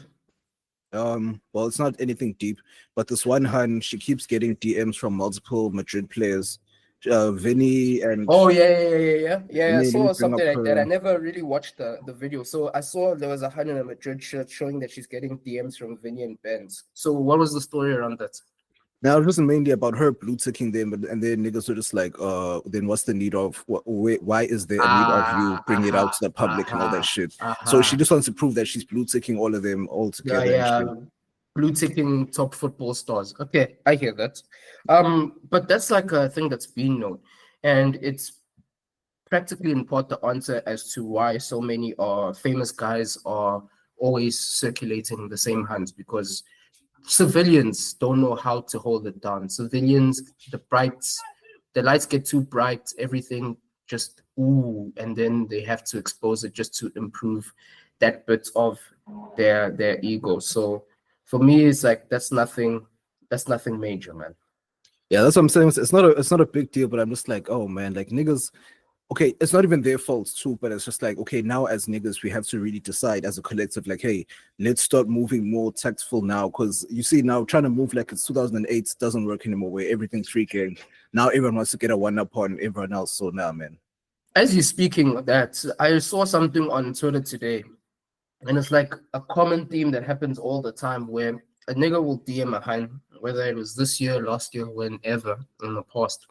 Well, it's not anything deep, but this one hun, she keeps getting DMs from multiple Madrid players. Vinny and I saw something like that. I never really watched the video, so I saw there was a hun in a Madrid shirt showing that she's getting DMs from Vinny and Benz. So what was the story around that? Now it wasn't mainly about her blue ticking them, and then niggas were just like, then what's the need of why is there a need of you bring it out to the public and all that shit? So she just wants to prove that she's blue ticking all of them all together. blue ticking top football stars. Okay, I hear that. But that's like a thing that's been known, and it's practically in part the answer as to why so many famous guys are always circulating the same hands, because civilians don't know how to hold it down. Civilians, the lights get too bright, everything just ooh, and then they have to expose it just to improve that bit of their ego. So for me, it's like that's nothing major, man. Yeah, that's what I'm saying. It's not a big deal, but I'm just like, oh man, like niggas. Okay, it's not even their fault too, but it's just like, okay, now as niggas, we have to really decide as a collective, like, hey, let's start moving more tactful now, because you see now trying to move like it's 2008 doesn't work anymore, where everything's free game. Now everyone wants to get a one up on everyone else. So now, man. As you're speaking of that, I saw something on Twitter today, and it's like a common theme that happens all the time where a nigga will DM a hun, whether it was this year, last year, whenever in the past.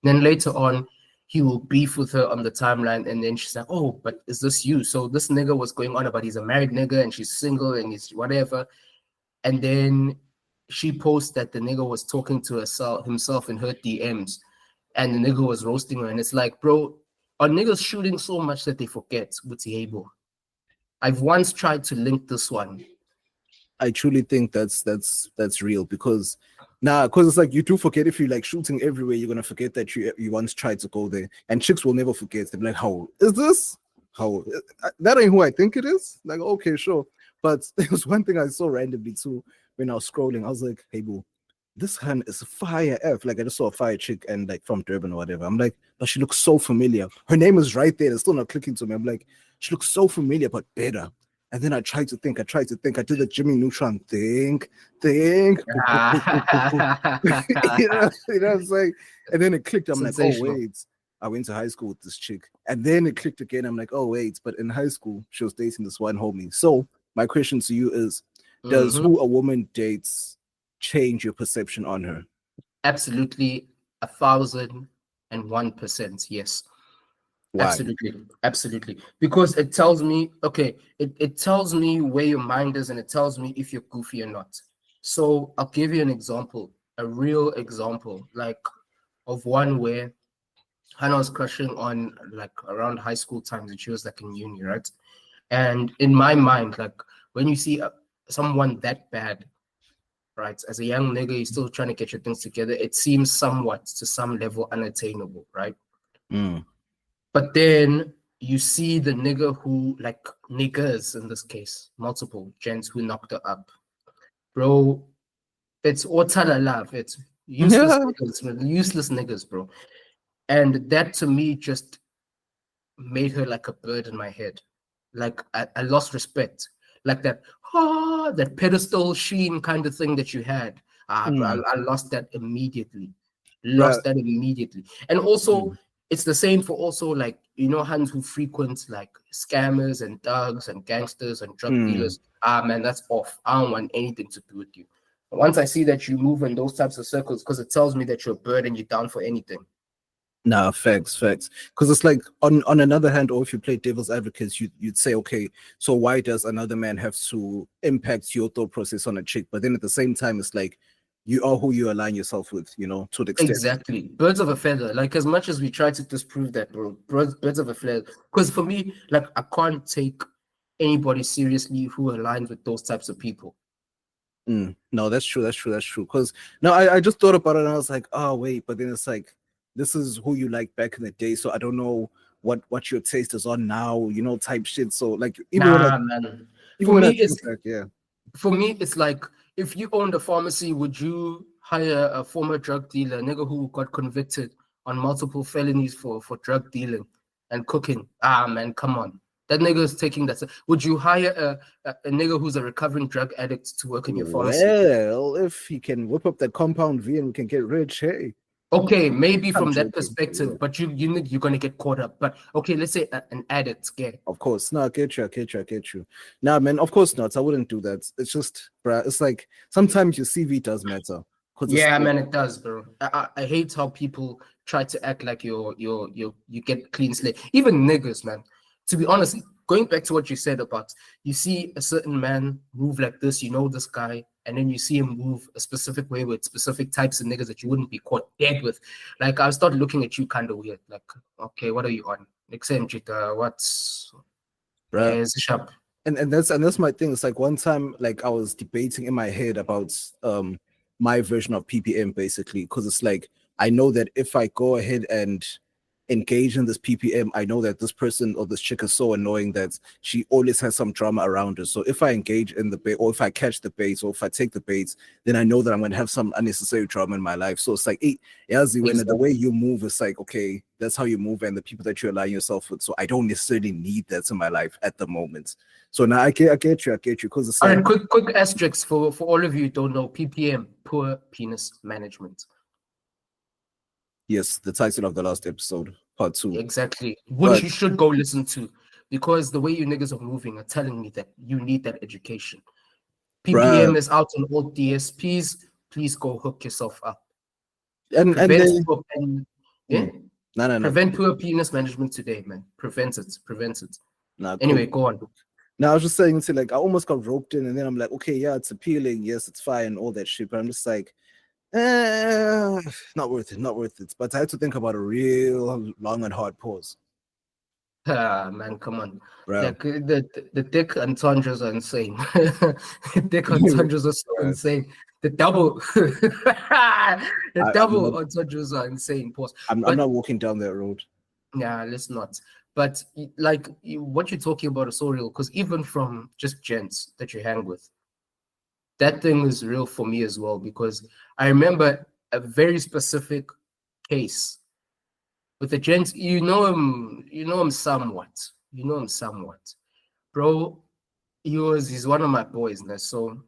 Then later on, he will beef with her on the timeline, and then she's like, "Oh, but is this you?" So this nigga was going on about he's a married nigga and she's single and he's whatever, and then she posts that the nigga was talking to himself in her DMs, and the nigga was roasting her, and it's like, bro, are niggas shooting so much that they forget what's able? I've once tried to link this one. I truly think that's real, because because it's like you do forget. If you like shooting everywhere, you're gonna forget that you once tried to go there, and chicks will never forget. They'll be like, how is this? How that ain't who I think it is? Like, okay, sure. But there was one thing I saw randomly too when I was scrolling. I was like, hey boo, this hand is fire F. Like I just saw a fire chick and like from Durban or whatever. I'm like, but she looks so familiar. Her name is right there. It's still not clicking to me. I'm like, she looks so familiar, but better. And then I tried to think. I did the Jimmy Neutron think. You know what I'm saying? And then it clicked. I'm like, oh, wait. I went to high school with this chick. And then it clicked again. I'm like, oh, wait. But in high school, she was dating this one homie. So my question to you is, does who a woman dates change your perception on her? Absolutely, 1,001%, yes. Why? Absolutely. Because it tells me, okay, it tells me where your mind is, and it tells me if you're goofy or not. So I'll give you an example, a real example, like of one where Hannah was crushing on like around high school times, and she was like in uni, right? And in my mind, like when you see someone that bad, right, as a young nigga, you're still trying to get your things together, it seems somewhat to some level unattainable, right? But then you see the nigga who, like niggas in this case, multiple gents who knocked her up. Bro, it's otala love. It's useless niggas, bro. And that to me just made her like a bird in my head. Like I lost respect. Like that pedestal sheen kind of thing that you had. I lost that immediately. And also, it's the same for also like, you know, hands who frequent like scammers and thugs and gangsters and drug dealers. Man, that's off. I don't want anything to do with you. Once I see that you move in those types of circles, because it tells me that you're a bird and you're down for anything. Nah, facts. Because it's like on another hand, or if you play devil's advocates, you'd say, okay, so why does another man have to impact your thought process on a chick? But then at the same time, it's like you are who you align yourself with, you know, to the extent. Exactly. Birds of a feather. Like as much as we try to disprove that, bro, birds of a feather. Because for me, like I can't take anybody seriously who aligns with those types of people. No, that's true. Because no, I just thought about it and I was like, oh wait, but then it's like, this is who you like back in the day, so I don't know what your taste is on now, you know, type shit. So like, for me, it's like if you owned a pharmacy, would you hire a former drug dealer, a nigga who got convicted on multiple felonies for drug dealing and cooking? Man, come on. That nigga is taking that. Would you hire a nigga who's a recovering drug addict to work in your pharmacy? Well, if he can whip up that compound V and we can get rich, hey. Okay, maybe from that perspective, but you're gonna get caught up. But okay, let's say an addict, Of course, no, I get you. Nah, man, of course not. I wouldn't do that. It's just, bruh, it's like sometimes your CV does matter. Yeah, man, it does, bro. I hate how people try to act like you get clean slate. Even niggas, man. To be honest, going back to what you said about, you see a certain man move like this, you know this guy, and then you see him move a specific way with specific types of niggas that you wouldn't be caught dead with. Like, I'll start looking at you kind of weird. Like, okay, what are you on? What's Bruh. sharp? And that's my thing. It's like one time, like I was debating in my head about my version of PPM basically, because it's like I know that if I go ahead and engage in this PPM, I know that this person or this chick is so annoying that she always has some drama around her. So if I engage in the bait, or if I catch the bait, or if I take the baits, then I know that I'm going to have some unnecessary drama in my life. So it's like, hey, Yazi, when the way you move, it's like, okay, that's how you move, and the people that you align yourself with. So I don't necessarily need that in my life at the moment. So now I get you, because it's all like, right, quick asterisks for all of you who don't know. PPM, poor penis management. yes, the title of the last episode, part 2. Exactly. Which you should go listen to, because the way you niggas are moving are telling me that you need that education. PPM is out on all DSPs. Please go hook yourself up. Prevent poor penis management today, man. Prevent it. Nah, anyway, cool. go on. Now I was just saying, to like, I almost got roped in, and then I'm like, okay, yeah, it's appealing, yes, it's fine, all that shit, but I'm just like, not worth it. But I had to think about a real long and hard pause. Man, come on. Bro. Like, the dick entendres are insane. The dick entendres are so insane. The double entendres are insane. Pause. I'm not walking down that road. Yeah, let's not. But like, what you're talking about is so real, because even from just gents that you hang with, that thing is real for me as well, because I remember a very specific case with a gent. You know him somewhat. Bro, he's one of my boys now. So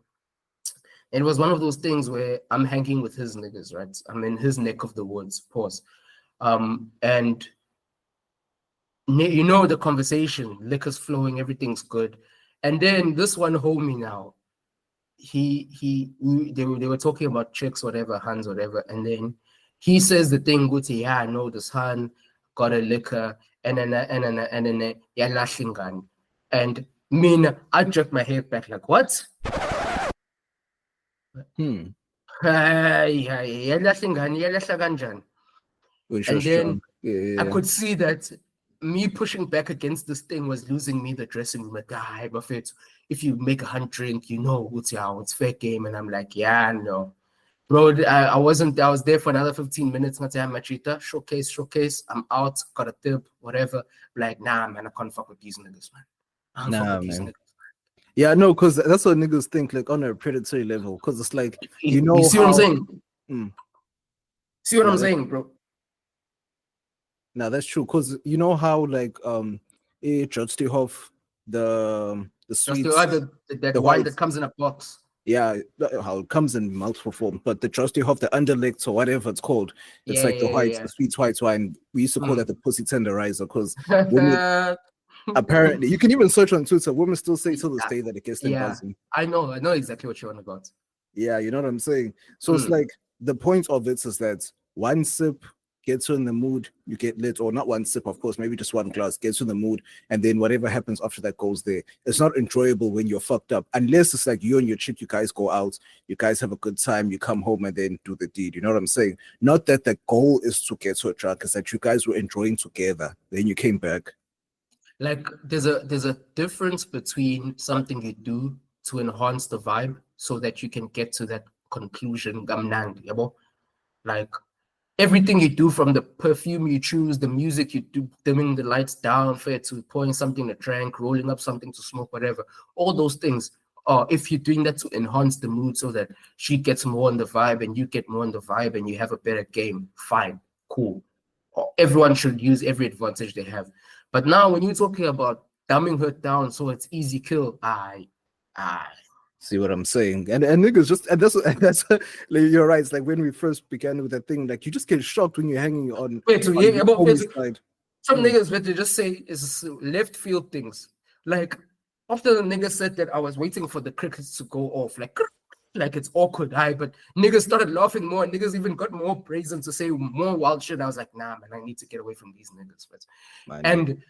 it was one of those things where I'm hanging with his niggas, right? I'm in his neck of the woods, pause. And you know the conversation, liquor's flowing, everything's good. And then this one homie now, they were talking about chicks, whatever, hands, whatever, and then he says the thing, Guti, yeah, I know this han got a liquor, and then yeah, lashingan. And I jerked my head back like, what? And then I could see that me pushing back against this thing was losing me the dressing room. Like, if you make a hand drink, it's fair game. And I'm like, yeah, no. Bro, I was there for another 15 minutes. Showcase. I'm out, got a tip, whatever. Like, nah, man, I can't fuck with these niggas, man. Man. Yeah, no, because that's what niggas think, like, on a predatory level. Because it's like, you see what I'm saying? See what I'm saying, bro? No, that's true. Because you know how, like, Jotstihoff, the sweets, the wine that comes in a box. Yeah, how it comes in multiple forms, but the Jotstihoff, the underlicked, or whatever it's called, it's the sweet white wine. We used to call that the pussy tenderizer, because apparently, you can even search on Twitter. Women still say to this day that it gets them buzzing. I know exactly what you're on about. Yeah, you know what I'm saying. So it's like, the point of it is that one sip gets you in the mood, you get lit, or not one sip, of course, maybe just one glass gets you in the mood, and then whatever happens after that goes there. It's not enjoyable when you're fucked up, unless it's like you and your chick, you guys go out, you guys have a good time, you come home and then do the deed. You know what I'm saying? Not that the goal is to get so drunk, it's that you guys were enjoying together, then you came back. Like, there's a difference between something you do to enhance the vibe so that you can get to that conclusion. Like, everything you do, from the perfume you choose, the music you do, dimming the lights down, fair to pouring something to drink, rolling up something to smoke, whatever, all those things, if you're doing that to enhance the mood so that she gets more on the vibe and you get more on the vibe and you have a better game, fine, cool. Everyone should use every advantage they have. But now when you're talking about dumbing her down so it's easy kill, see what I'm saying? And niggas just, and that's like, you're right. It's like when we first began with that thing, like, you just get shocked when you're hanging on. Some niggas that they just say is left field things. Like, after the nigga said that, I was waiting for the crickets to go off, like it's awkward, but niggas started laughing more, and niggas even got more brazen to say more wild shit. I was like, nah, man, I need to get away from these niggas. And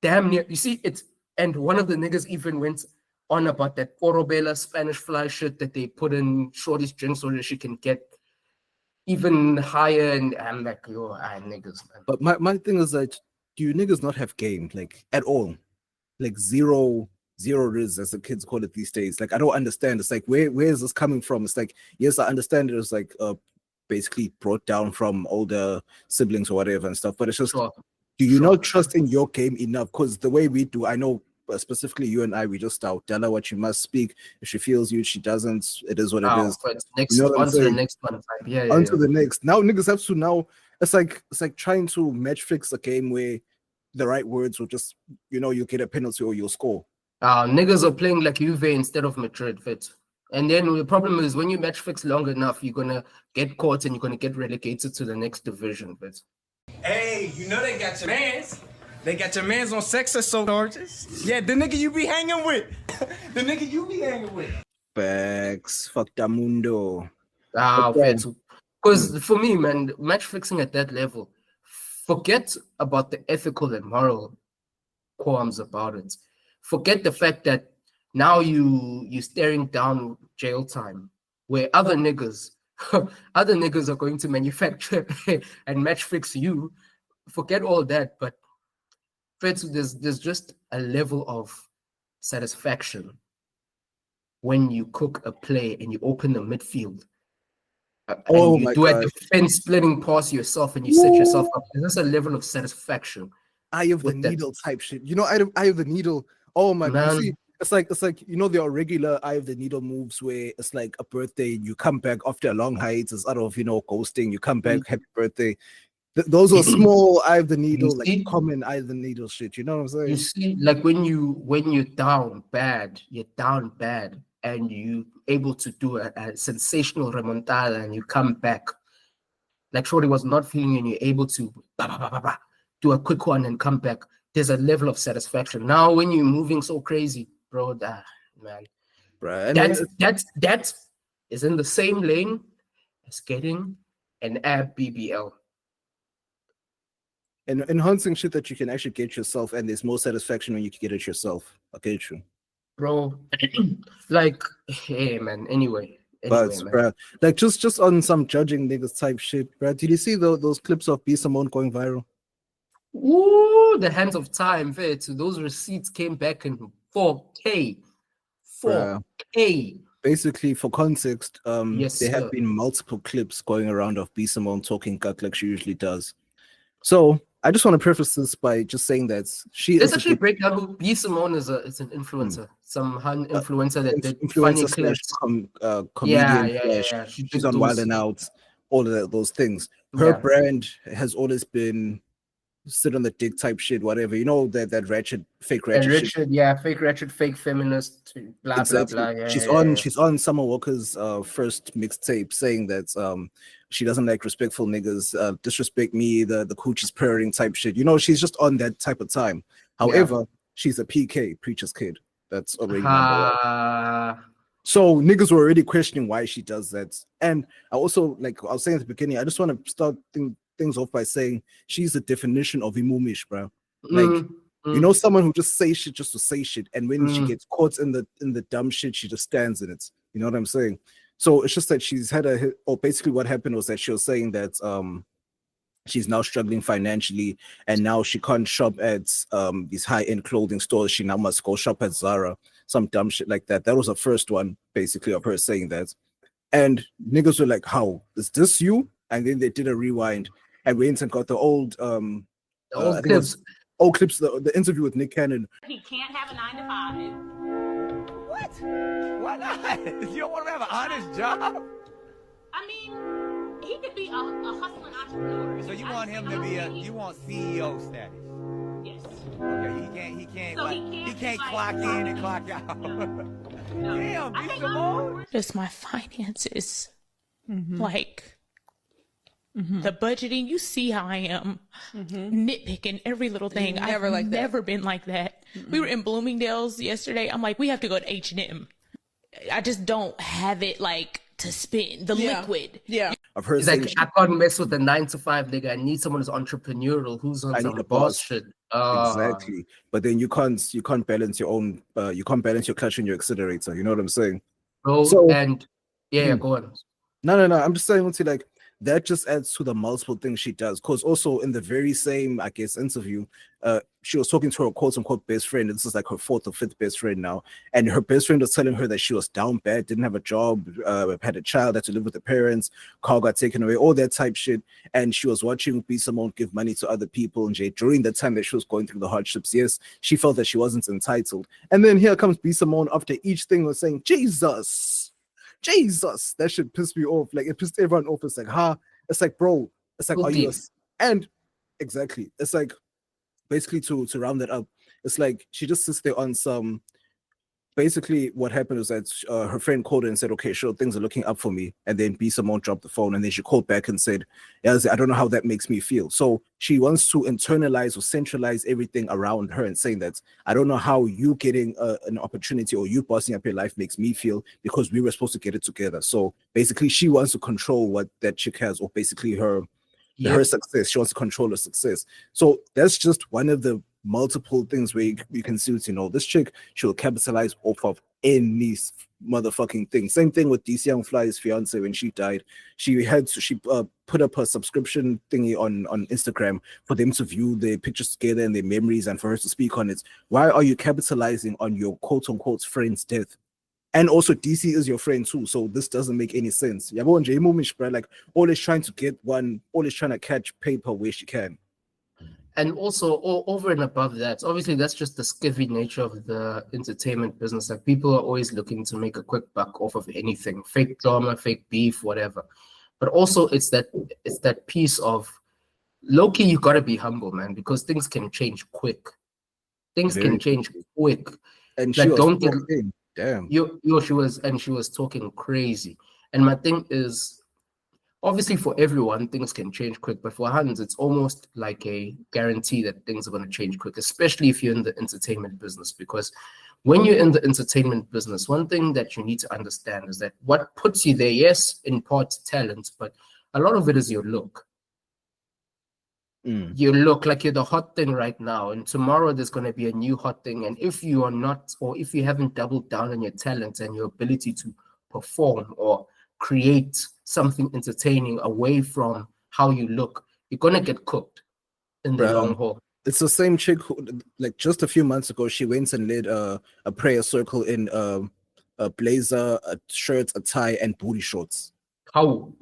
damn near, you see it. And one of the niggas even went, on about that Porobella Spanish fly shit that they put in Shorty's drink so that she can get even higher. And I'm like, yo, niggas, man. But my thing is that, do you niggas not have game, like, at all? Like, zero riz, as the kids call it these days. Like, I don't understand. It's like, where is this coming from? It's like, yes, I understand it was like basically brought down from older siblings or whatever and stuff, but it's just, do you not trust in your game enough? Because the way we do, I know specifically you and I, we just tell her what she must speak. If she feels you, she doesn't. It is what it is. Next, you know on to the next one. Yeah, on to the next. Now niggas have to now. It's like trying to match fix a game where the right words will just, you know, you get a penalty or you'll score. Niggas are playing like Juve instead of Madrid, fit. And then the problem is when you match fix long enough, you're gonna get caught and you're gonna get relegated to the next division, fit. Hey, you know they got your mans. They got your mans on sex assault charges. Yeah, the nigga you be hanging with. The nigga you be hanging with. Facts. Fuck da mundo. Because for me, man, match fixing at that level, forget about the ethical and moral qualms about it. Forget the fact that now you're staring down jail time where other niggas are going to manufacture and match fix you. Forget all that, but there's just a level of satisfaction when you cook a play and you open the midfield and you do a defense splitting pass yourself and you set yourself up. There's a level of satisfaction. Eye of the needle type shit. You know, eye of the needle. Oh my god. See, it's like you know, there are regular eye of the needle moves where it's like a birthday and you come back after a long hiatus out of, you know, ghosting, you come back, happy birthday. Those are small eye of the needle, like common eye of the needle shit. You know what I'm saying? You see, like when you're down bad, and you able to do a sensational remontada and you come back. Like Shorty was not feeling and you're able to do a quick one and come back. There's a level of satisfaction. Now when you're moving so crazy, bro, man. That is in the same lane as getting an ab BBL. And enhancing shit that you can actually get yourself, and there's more satisfaction when you can get it yourself. Okay, true. Bro, like, hey, man, anyway, But, man. bro, like, just on some judging niggas type shit, bro, did you see those clips of Simone going viral? Ooh, the hands of time, fit. Those receipts came back in 4K. 4K. Basically, for context, Yes, there sir. have been multiple clips going around of Simone talking cuck like she usually does. So I just want to preface this by just saying that she Let's is actually break down who Simone is. It's an influencer, some influencer that did funny influencer clips. comedian. Yeah. She's on Wild 'N Out, all of those things. Her brand has always been sit on the dick type shit, whatever. You know, that ratchet, fake ratchet shit. Yeah, fake ratchet, fake feminist, blah, Exactly. blah, blah. Yeah, She's on Summer Walker's first mixtape saying that she doesn't like respectful niggas, disrespect me, the coochie's purring type shit. You know, she's just on that type of time. However, she's a PK, preacher's kid. That's already number one. So niggas were already questioning why she does that. And I also, like I was saying at the beginning, I just want to start things off by saying she's the definition of moemish, bro. Like, you know, someone who just says shit just to say shit, and when she gets caught in the dumb shit, she just stands in it. You know what I'm saying? So it's just that she's had basically what happened was that she was saying that she's now struggling financially, and now she can't shop at these high-end clothing stores. She now must go shop at Zara, some dumb shit like that. That was the first one, basically, of her saying that. And niggas were like, how? Is this you? And then they did a rewind, and we got the old clips. Old clips, the interview with Nick Cannon. He can't have a 9 to 5. What? Why not? You don't want to have an honest job? I mean, he could be a hustling entrepreneur. So you want him to be you want CEO status? Yes. Okay, he can't So he can't clock in and clock out. No. Damn, be Simone. Just my finances. Like the budgeting, you see how I am nitpicking every little thing. I've never been like that. We were in Bloomingdale's yesterday. I'm like, we have to go to H&M. I just don't have it like to spend the liquid. Yeah. of her It's saying, like, I can't mess with the 9 to 5 nigga. I need someone who's entrepreneurial, who's on I some need a boss boss. shit. Exactly. But then you can't balance your own, you can't balance your clutch and your accelerator. You know what I'm saying? Bro, So, and yeah, go on. No. I'm just saying, like, that just adds to the multiple things she does. Because also in the very same, I guess, interview, she was talking to her quote unquote best friend. This is like her 4th or 5th best friend now. And her best friend was telling her that she was down bad, didn't have a job, had a child, had to live with the parents, car got taken away, all that type shit. And she was watching Simone give money to other people. And during the time that she was going through the hardships, yes, she felt that she wasn't entitled. And then here comes Simone after each thing was saying, Jesus, that shit pissed me off. Like, it pissed everyone off. It's like, it's like, bro, it's like, are you and exactly, it's like, basically to round that up, it's like she just sits there on some. Basically, what happened was that her friend called her and said, okay, sure, things are looking up for me. And then Simone dropped the phone, and then she called back and said, yeah, I don't know how that makes me feel. So she wants to internalize or centralize everything around her and saying that, I don't know how you getting an opportunity or you bossing up your life makes me feel, because we were supposed to get it together. So basically, she wants to control what that chick has, or basically her success. She wants to control her success. So that's just one of the multiple things where you can see, this chick, she'll capitalize off of any motherfucking thing. Same thing with DC Young Fly's fiance when she died. She put up her subscription thingy on Instagram for them to view their pictures together and their memories and for her to speak on it. Why are you capitalizing on your quote unquote friend's death? And also, DC is your friend too, so this doesn't make any sense. Yeah, moemish, bro. Like, always trying to catch paper where she can. And also, over and above that, obviously, that's just the skivvy nature of the entertainment business. Like, people are always looking to make a quick buck off of anything, fake drama, fake beef, whatever. But also, it's that piece of low-key, you gotta be humble, man, because things can change quick. Things can change quick. And like, she was damn. She was talking crazy. And my thing is, obviously, for everyone, things can change quick, but for Hans, it's almost like a guarantee that things are going to change quick, especially if you're in the entertainment business. Because when you're in the entertainment business, one thing that you need to understand is that what puts you there, yes, in part talent, but a lot of it is your look. You look like you're the hot thing right now, and tomorrow there's going to be a new hot thing. And if you are not, or if you haven't doubled down on your talent and your ability to perform or create something entertaining away from how you look, you're gonna get cooked in the long haul. It's the same chick who, like, just a few months ago, she went and led a prayer circle in a blazer, a shirt, a tie, and booty shorts. How?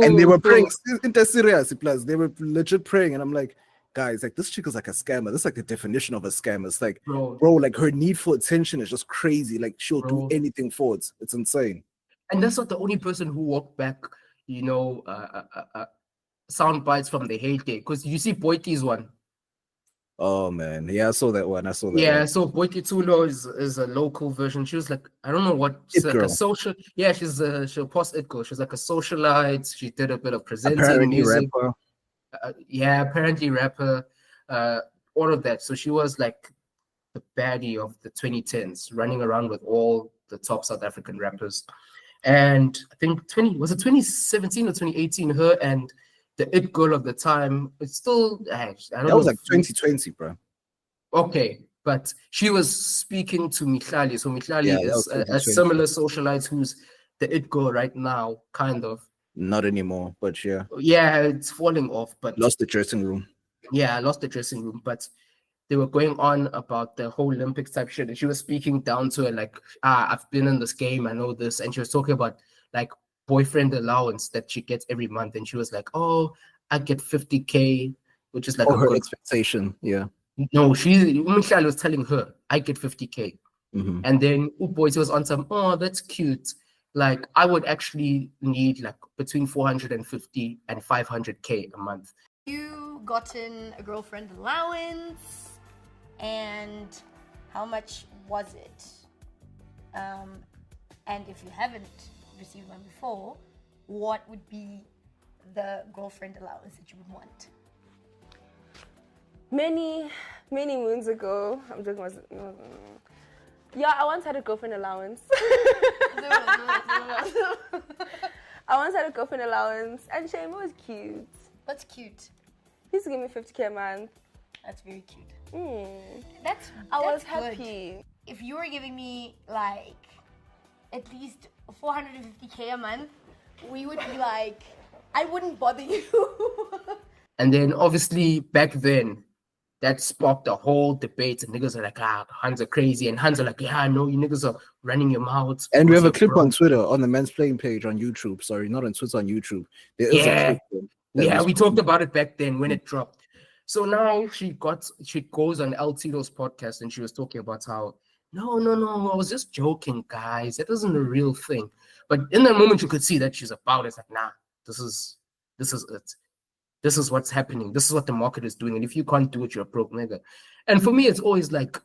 And they were praying. Serious, plus they were legit praying, and I'm like, guys, like, this chick is like a scammer. This is like the definition of a scammer. It's like, bro, like, her need for attention is just crazy. Like, she'll do anything for it. It's insane. And that's not the only person who walked back, sound bites from the heyday. Because you see Boity's one. Oh man, yeah, I saw that one. Yeah, so Boity Tulo is a local version. She was like, I don't know what, she's like a social. Yeah, she's a post it girl. She's like a socialite. She did a bit of presenting apparently music. Rapper. Apparently rapper. All of that. So she was like the baddie of the 2010s, running around with all the top South African rappers. And I think 2017 or 2018, her and the it girl of the time, it's still, I don't know. That was like 2020, bro. Okay, but she was speaking to Mihlali. So Mihlali is a similar socialite who's the it girl right now, kind of. Not anymore, but yeah. Yeah, it's falling off, but lost the dressing room. Yeah, I lost the dressing room, but they were going on about the whole Olympics type shit, and she was speaking down to it like, I've been in this game, I know this, and she was talking about like boyfriend allowance that she gets every month, and she was like, oh, I get 50K, which is like her good expectation. Yeah. No, Michelle was telling her, I get 50K. Mm-hmm. And then Boyti was on some, oh, that's cute. Like, I would actually need like between 450 and 500K a month. You gotten a girlfriend allowance? And how much was it? And if you haven't received one before, what would be the girlfriend allowance that you would want? Many moons ago, I'm joking. Yeah, I once had a girlfriend allowance. I once had a girlfriend allowance, and Shame was cute. What's cute? He used to give me 50K a month. That's very cute. I was good. happy. If you were giving me like at least 450K a month, we would be like, I wouldn't bother you. And then obviously back then, that sparked a whole debate, and niggas are like, Hans are crazy, and Hans are like, yeah, no, you niggas are running your mouths. And we have a clip on Twitter, on the Mansplain page on YouTube. Sorry, not on Twitter, on YouTube. There is a clip. Yeah, we talked about it back then when it dropped. So now she goes on El Tito's podcast, and she was talking about how, no, I was just joking, guys. That isn't a real thing. But in that moment, you could see that she's about it. It's like, nah, this is it. This is what's happening. This is what the market is doing. And if you can't do it, you're a broke nigga. And for me, it's always like,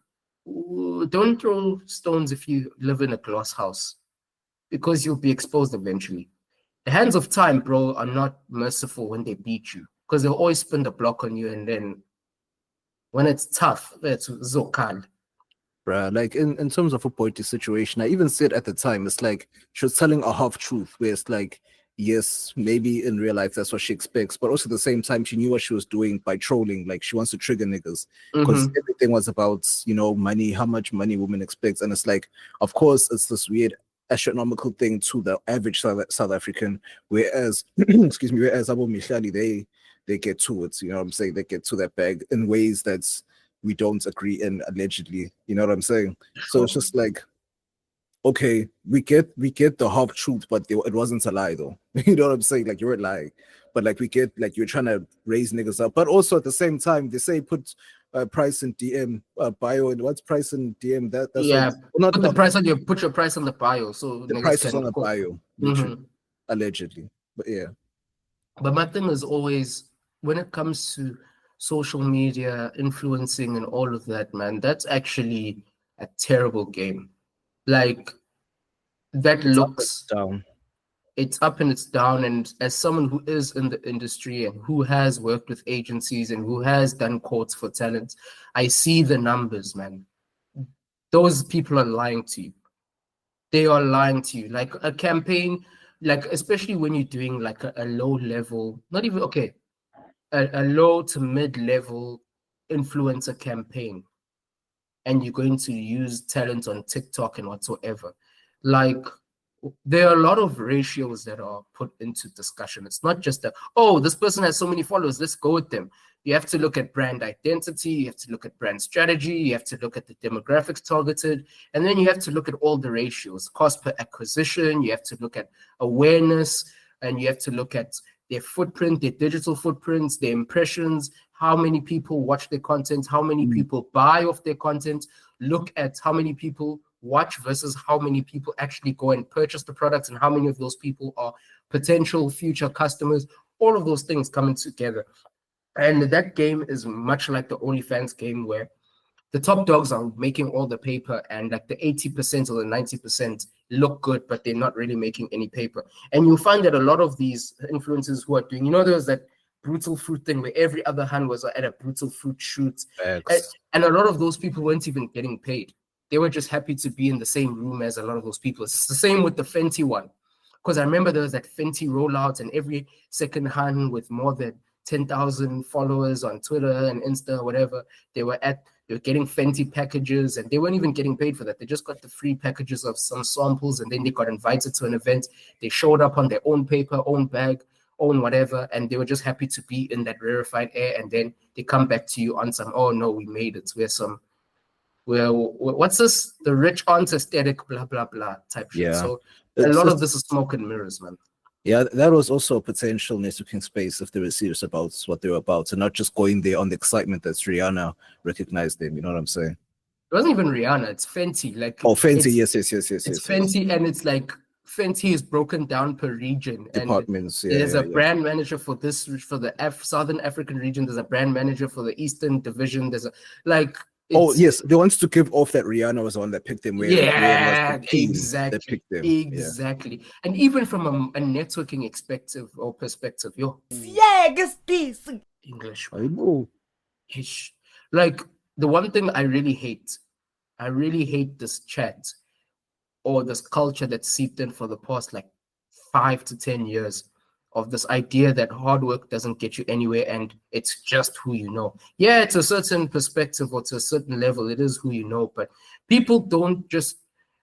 don't throw stones if you live in a glass house, because you'll be exposed eventually. The hands of time, bro, are not merciful when they beat you, because they'll always spin the block on you. And then when it's tough, it's zokal. Bruh, like in terms of a Boity situation, I even said at the time, it's like she was telling a half truth, where it's like, yes, maybe in real life that's what she expects, but also at the same time she knew what she was doing by trolling. Like, she wants to trigger niggas because everything was about, money, how much money women expect. And it's like, of course, it's this weird astronomical thing to the average South African, whereas excuse me, whereas Abo Mihlali, they get to it, you know what I'm saying? They get to that bag in ways that's we don't agree in, allegedly, you know what I'm saying? So it's just like, okay, we get the half truth, but it wasn't a lie though. You know what I'm saying? Like, you're lying, but like we get, like, you're trying to raise niggas up, but also at the same time they say put price in DM bio, and what's price in DM? That's put your price on the bio, so the price is on the bio, allegedly. But yeah. But my thing is always, when it comes to social media influencing and all of that, man, that's actually a terrible game. Like, that looks down. It's up and it's down. And as someone who is in the industry and who has worked with agencies and who has done courts for talent, I see the numbers, man. Those people are lying to you. They are lying to you. Like, a campaign, like, especially when you're doing like a low level, not even, okay, a low to mid-level influencer campaign, and you're going to use talent on TikTok and whatsoever. Like, there are a lot of ratios that are put into discussion. It's not just that, oh, this person has so many followers, let's go with them. You have to look at brand identity, you have to look at brand strategy, you have to look at the demographics targeted, and then you have to look at all the ratios, cost per acquisition, you have to look at awareness, and you have to look at their footprint, their digital footprints, their impressions, how many people watch their content, how many people buy off their content, look at how many people watch versus how many people actually go and purchase the products, and how many of those people are potential future customers. All of those things coming together. And that game is much like the OnlyFans game, where the top dogs are making all the paper, and like the 80% or the 90% look good, but they're not really making any paper. And you'll find that a lot of these influencers who are doing, there was that brutal fruit thing where every other hand was at a brutal fruit shoot. And a lot of those people weren't even getting paid. They were just happy to be in the same room as a lot of those people. It's the same with the Fenty one. Because I remember there was that Fenty rollout, and every second hand with more than 10,000 followers on Twitter and Insta, whatever, they were getting Fenty packages, and they weren't even getting paid for that. They just got the free packages of some samples, and then they got invited to an event. They showed up on their own paper, own bag, own whatever, and they were just happy to be in that rarefied air. And then they come back to you on some, oh no, we made it. What's this? The rich aunt aesthetic, blah, blah, blah type shit. Yeah. So a lot of this is smoke and mirrors, man. Yeah, that was also a potential networking space if they were serious about what they were about, and not just going there on the excitement that Rihanna recognized them. You know what I'm saying? It wasn't even Rihanna, it's Fenty. Like, Fenty, yes. It's Fenty, and it's like Fenty is broken down per region. Departments. And there's a brand manager for this, for the Southern African region. There's a brand manager for the Eastern division. There's a yes, they wanted to give off that Rihanna was the one that picked them. Exactly. That picked them. Exactly. Yeah. And even from a networking perspective, English. Like, the one thing I really hate this chat or this culture that seeped in for the past like 5 to 10 years of this idea that hard work doesn't get you anywhere and it's just who you know. Yeah, it's a certain perspective or to a certain level, it is who you know, but people don't just,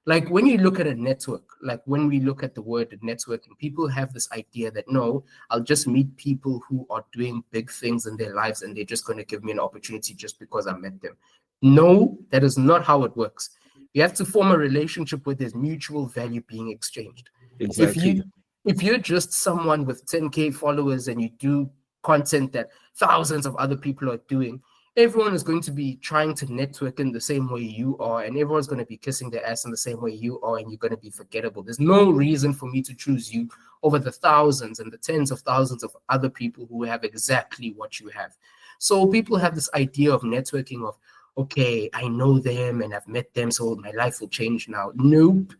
like when you look at a network, like when we look at the word networking, people have this idea that no, I'll just meet people who are doing big things in their lives and they're just going to give me an opportunity just because I met them. No, that is not how it works. You have to form a relationship where there's mutual value being exchanged. Exactly. If you're just someone with 10K followers and you do content that thousands of other people are doing, everyone is going to be trying to network in the same way you are, and everyone's going to be kissing their ass in the same way you are, and you're going to be forgettable. There's no reason for me to choose you over the thousands and the tens of thousands of other people who have exactly what you have. So people have this idea of networking of, okay, I know them and I've met them, so my life will change now. Nope.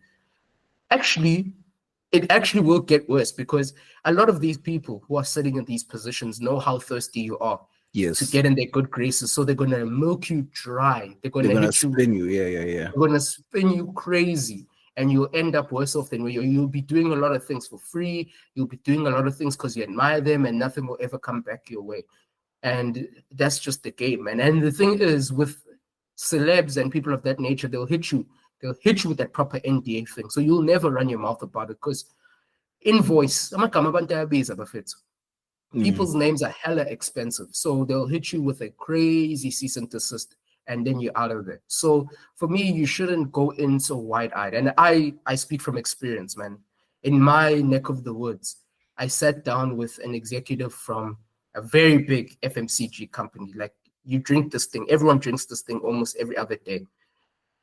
Actually, it actually will get worse because a lot of these people who are sitting in these positions know how thirsty you are to get in their good graces. So they're going to milk you dry. They're going to spin you. Yeah. They're going to spin you crazy. And you'll end up worse off than where you'll be doing a lot of things for free. You'll be doing a lot of things because you admire them and nothing will ever come back your way. And that's just the game, man. And the thing is, with celebs and people of that nature, they'll hit you with that proper NDA thing. So you'll never run your mouth about it because invoice, people's names are hella expensive. So they'll hit you with a crazy cease and desist, and then you're out of there. So for me, you shouldn't go in so wide-eyed. And I speak from experience, man. In my neck of the woods, I sat down with an executive from a very big FMCG company. Like, you drink this thing. Everyone drinks this thing almost every other day.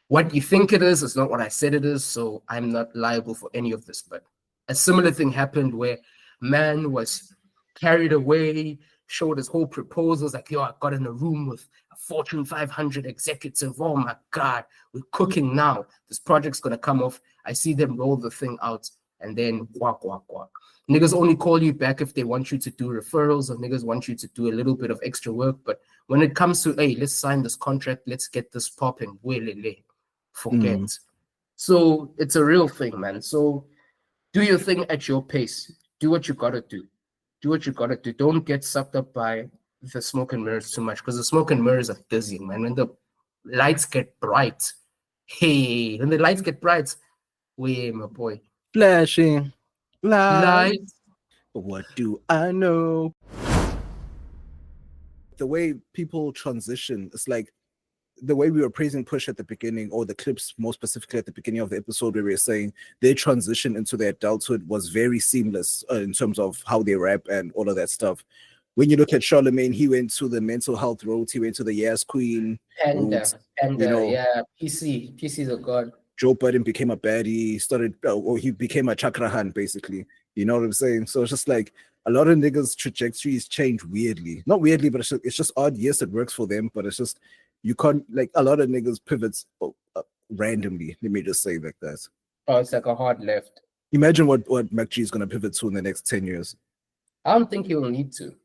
What you think it is not what I said it is, so I'm not liable for any of this. But a similar thing happened where man was carried away, showed his whole proposals, like, yo, I got in a room with a Fortune 500 executive. Oh my God, we're cooking now. This project's going to come off. I see them roll the thing out, and then quack, quack, quack. Niggas only call you back if they want you to do referrals, or niggas want you to do a little bit of extra work. But when it comes to, hey, let's sign this contract, let's get this popping, forget. So it's a real thing, man. So do your thing at your pace. Do what you gotta do. Do what you gotta do. Don't get sucked up by the smoke and mirrors too much, because the smoke and mirrors are dizzying, man. When the lights get bright, when the lights get bright, my boy. Flashing lights. What do I know? The way people transition, it's like the way we were praising Push at the beginning, or the clips more specifically at the beginning of the episode, where we were saying their transition into their adulthood was very seamless in terms of how they rap and all of that stuff. When you look at Charlemagne, he went to the mental health route, he went to the Yes Queen route, yeah, PC's a god. Joe Budden became a baddie, he became a chakrahan, basically. You know what I'm saying? So it's just like a lot of niggas' trajectories change weirdly. Not weirdly, but it's just odd. Yes, it works for them, but it's just, you can't, like, a lot of niggas pivots randomly. Let me just say like that. Oh, it's like a hard left. Imagine what MacG is going to pivot to in the next 10 years. I don't think he will need to.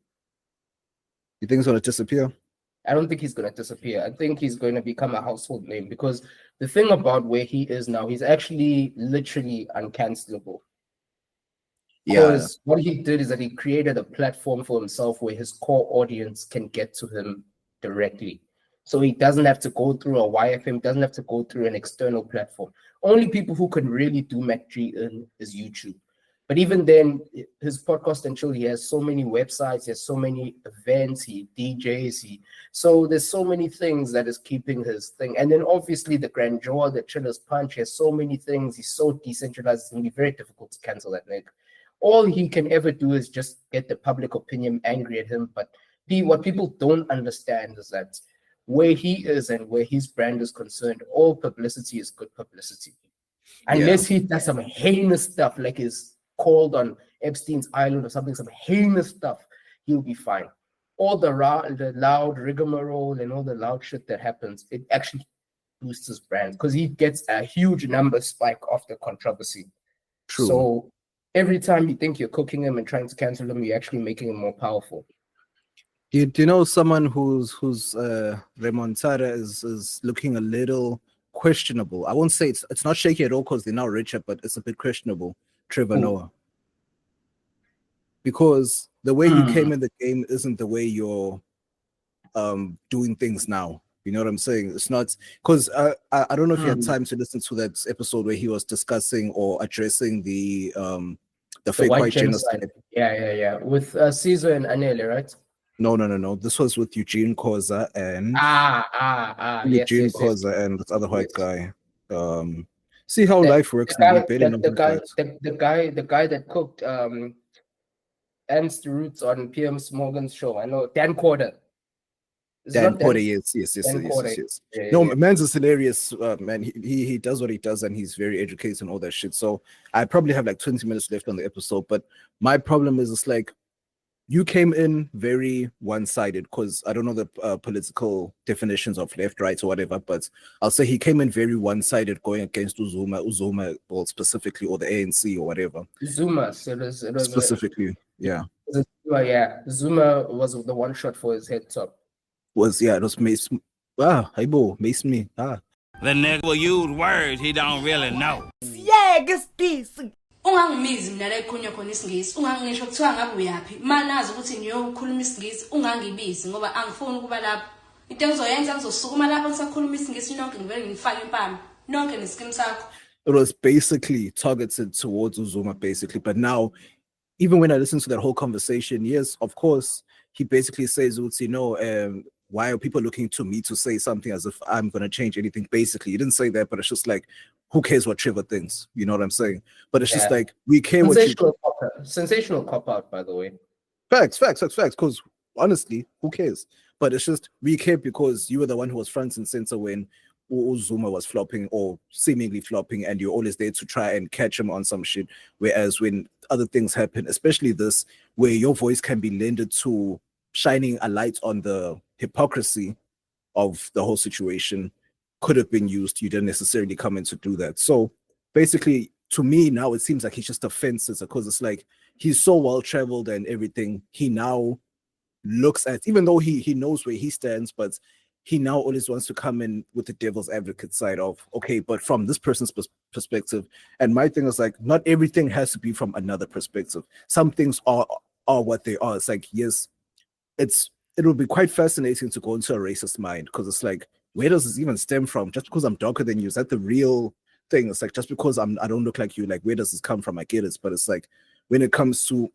You think it's going to disappear? I don't think he's going to disappear. I think he's going to become a household name, because the thing about where he is now, he's actually literally uncancelable. Because what he did is that he created a platform for himself where his core audience can get to him directly. So he doesn't have to go through a YFM, doesn't have to go through an external platform. Only people who can really do MacG in is YouTube. But even then, his podcast and chill, he has so many websites, he has so many events, he DJs, so there's so many things that is keeping his thing. And then obviously the grandeur, the chiller's punch, he has so many things, he's so decentralized, it's going to be very difficult to cancel that nigga. All he can ever do is just get the public opinion angry at him. But what people don't understand is that where he is and where his brand is concerned, all publicity is good publicity. Unless he does some heinous stuff, like is called on Epstein's Island or something, some heinous stuff, he'll be fine. All the loud rigmarole and all the loud shit that happens, it actually boosts his brand, because he gets a huge number spike after controversy. True. So every time you think you're cooking him and trying to cancel him, you're actually making him more powerful. Do you know someone whose remontada is looking a little questionable? I won't say it's not shaky at all because they're now richer, but it's a bit questionable. Trevor Noah. because the way you came in the game isn't the way you're doing things now. You know what I'm saying? It's not because I don't know if you had time to listen to that episode where he was discussing or addressing the fake white genocide. Yeah. With Caesar and Anele, right? No. This was with Eugene Koza and Eugene Koza and this other white guy. See how life works. The guy that cooked Ernst Roots on PM Morgan's show. I know Dan Corder. Dan Porter, yes. Yeah, no, man's is hilarious, man. He does what he does, and he's very educated and all that shit. So I probably have like 20 minutes left on the episode. But my problem is, it's like you came in very one-sided, because I don't know the political definitions of left, right, or whatever. But I'll say he came in very one-sided, going against Uzuma, well, specifically, or the ANC or whatever. Zuma, so it was specifically, yeah. Zuma was the one shot for his head top. It was Mace. Mace me. The nigga will use words he don't really know. Yeah, this. Ungangimizi mina la ikhulunywa khona isingisi, ungangisho kuthiwa ngabe uyapi. Manazi ukuthi ngiyokhuluma isingisi, ungangibizi ngoba angifuni ukuba lapho. Into engizoyenza ngizosukuma lapho ngisakhuluma isingisi nonke ngivele ngifake impama. Nonke neskim sakho. It was basically targeted towards Uzuma, basically. But now, even when I listen to that whole conversation, yes, of course, he basically says, why are people looking to me to say something as if I'm going to change anything? Basically, he didn't say that, but it's just like, who cares what Trevor thinks? You know what I'm saying? But it's just like, we care what you... Sensational cop-out, by the way. Facts. Because honestly, who cares? But it's just, we care because you were the one who was front and center when Uzuma was flopping or seemingly flopping, and you're always there to try and catch him on some shit. Whereas when other things happen, especially this, where your voice can be lended to shining a light on the hypocrisy of the whole situation, could have been used. You didn't necessarily come in to do that. So basically, to me now, it seems like he's just a fence sitter, because it's like he's so well traveled and everything. He now looks at, even though he knows where he stands, but he now always wants to come in with the devil's advocate side of, okay, but from this person's perspective. And my thing is like, not everything has to be from another perspective. Some things are what they are. It's like, yes, it will be quite fascinating to go into a racist mind, because it's like, where does this even stem from? Just because I'm darker than you, is that the real thing? It's like, just because I don't look like you, like, where does this come from? I get it. But it's like, when it comes to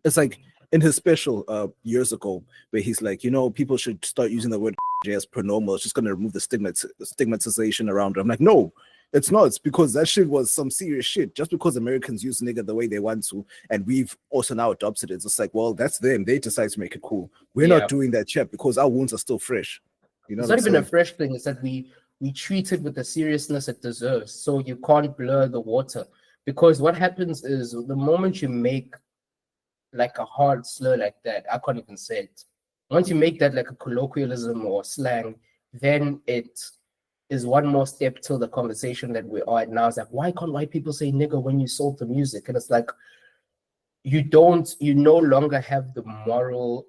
it's like in his special years ago, where he's like, people should start using the word as pronominal. It's just going to remove the stigmatization around it. I'm like, no, it's not. It's because that shit was some serious shit. Just because Americans use nigga the way they want to, and we've also now adopted it, it's like, well, that's them. They decide to make it cool. We're not doing that shit because our wounds are still fresh. It's not even a fresh thing. It's that we treat it with the seriousness it deserves. So you can't blur the water. Because what happens is, the moment you make like a hard slur like that, I can't even say it. Once you make that like a colloquialism or slang, then it is one more step till the conversation that we are at now. It's like, why can't white people say nigga when you sold the music? And it's like, you no longer have the moral,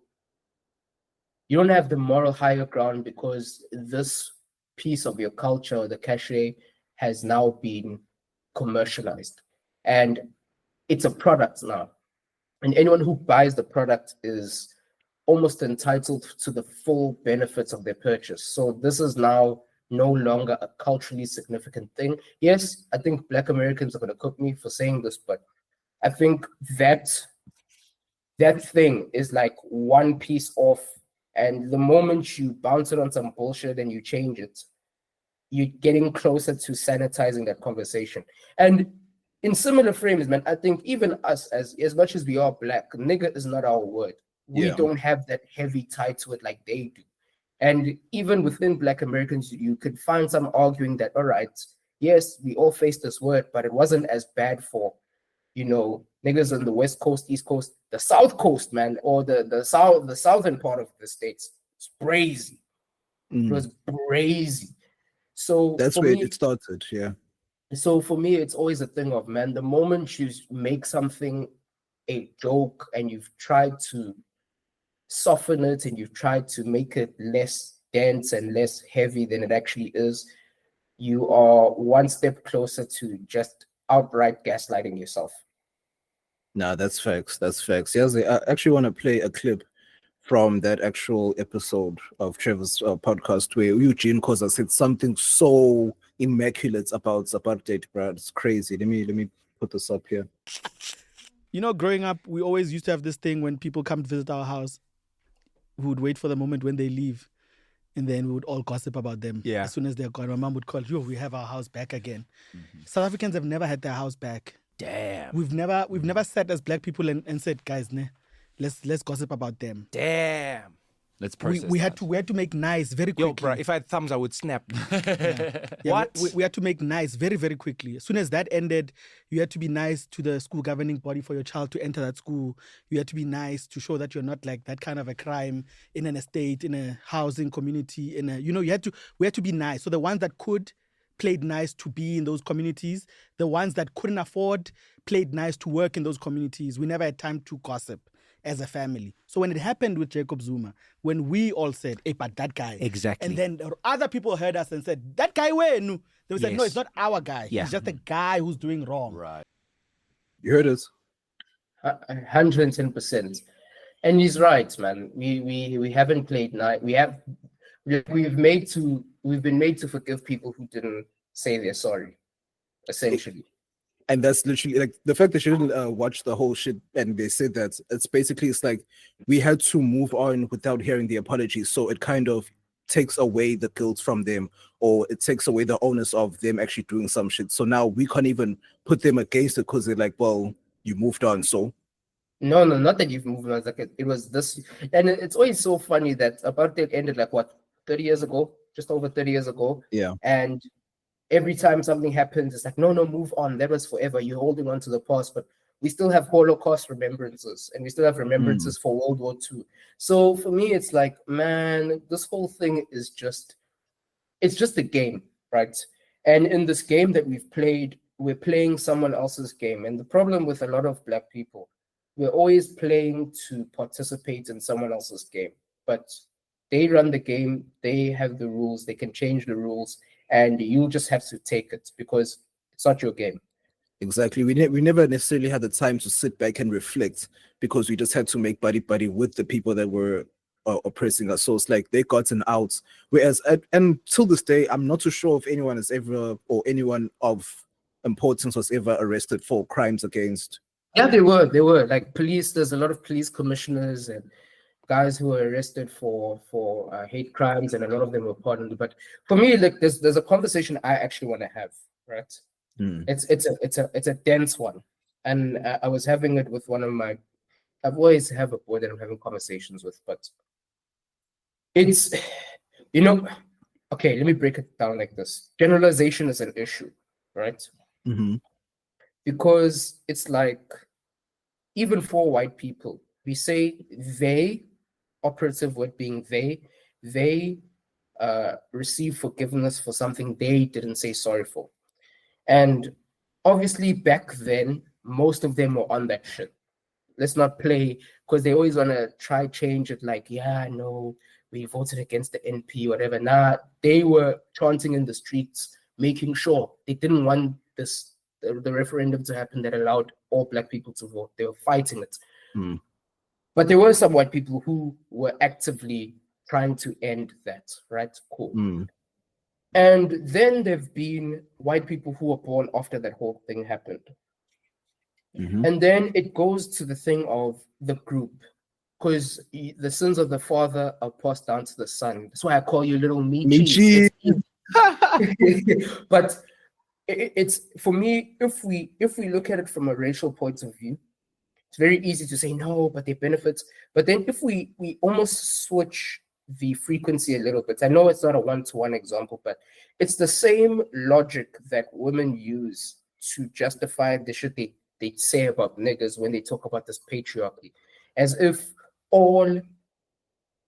you don't have the moral higher ground, because this piece of your culture, the cachet, has now been commercialized. And it's a product now. And anyone who buys the product is almost entitled to the full benefits of their purchase. So this is now no longer a culturally significant thing. Yes, I think Black Americans are going to cook me for saying this, but I think that thing is like one piece off. And the moment you bounce it on some bullshit and you change it, you're getting closer to sanitizing that conversation. And in similar frames, man, I think even us, as much as we are Black, nigga is not our word. We don't have that heavy tie to it like they do. And even within Black Americans, you could find some arguing that, all right, yes, we all face this word, but it wasn't as bad for, niggas on the West Coast, East Coast, the South Coast, man, or the southern part of the states. It's crazy. It was crazy. So that's where it started, yeah. So for me, it's always a thing of, man, the moment you make something a joke and you've tried to soften it and you've tried to make it less dense and less heavy than it actually is, you are one step closer to just outright gaslighting yourself. Nah, that's facts. That's facts. Yes, I actually want to play a clip from that actual episode of Trevor's podcast where Eugene Koza said something so immaculate about apartheid, bro. It's crazy. Let me put this up here. You know, growing up, we always used to have this thing when people come to visit our house. We would wait for the moment when they leave, and then we would all gossip about them. Yeah. As soon as they're gone, my mom would call, "Yo, we have our house back again." South Africans have never had their house back. Damn. We've never sat as black people and said, "Guys, let's gossip about them." Damn. Let's process we had to make nice very quickly. Yo, bro, if I had thumbs, I would snap. Yeah, What? we had to make nice very, very quickly. As soon as that ended, you had to be nice to the school governing body for your child to enter that school. You had to be nice to show that you're not like that kind of a crime in an estate, in a housing community, we had to be nice. So the ones that could played nice to be in those communities. The ones that couldn't afford played nice to work in those communities. We never had time to gossip as a family. So when it happened with Jacob Zuma, when we all said, hey, but that guy. Exactly. And then other people heard us and said, that guy where? No. They said, no, it's not our guy. Yeah. He's just a guy who's doing wrong. Right. You heard us. 110%. And he's right, man. We haven't played nice. We've been made to forgive people who didn't say they're sorry, essentially. And that's literally like the fact that you didn't watch the whole shit and they said that it's like we had to move on without hearing the apology. So it kind of takes away the guilt from them, or it takes away the onus of them actually doing some shit. So now we can't even put them against it because they're like, well, you moved on. So no, not that you've moved on. It's like it was this, and it's always so funny that apartheid ended like what, 30 years ago, just over 30 years ago. Yeah. And every time something happens, it's like, no, move on. That was forever. You're holding on to the past, but we still have Holocaust remembrances, and we still have remembrances for World War II. So for me, it's like, man, this whole thing is it's just a game, right? And in this game that we've played, we're playing someone else's game. And the problem with a lot of Black people, we're always playing to participate in someone else's game, but they run the game, they have the rules, they can change the rules, and you just have to take it because it's not your game. Exactly. We never necessarily had the time to sit back and reflect because we just had to make buddy with the people that were oppressing us. So it's like they gotten out. Whereas, and till this day, I'm not too sure if anyone has ever, or anyone of importance was ever arrested for crimes against. Yeah, they were like police. There's a lot of police commissioners and guys who were arrested for hate crimes, and a lot of them were pardoned. But for me, like there's a conversation I actually want to have, right? It's a dense one, and I was having it with one of my. I've always have a boy that I'm having conversations with, but it's okay. Let me break it down like this. Generalization is an issue, right? Mm-hmm. Because it's like, even for white people, we say they, operative word being they receive forgiveness for something they didn't say sorry for. And obviously back then, most of them were on that shit. Let's not play, because they always want to try change it like, yeah, no, we voted against the NP, whatever. Nah, they were chanting in the streets, making sure they didn't want the referendum to happen that allowed all Black people to vote. They were fighting it. But there were some white people who were actively trying to end that, right? Cool. And then there've been white people who were born after that whole thing happened. And then it goes to the thing of the group, because the sins of the father are passed down to the son. That's why I call you little Michi. But it's for me, if we look at it from a racial point of view, it's very easy to say no, but they benefits. But then if we almost switch the frequency a little bit, I know it's not a one-to-one example, but it's the same logic that women use to justify the shit they say about niggas when they talk about this patriarchy, as if all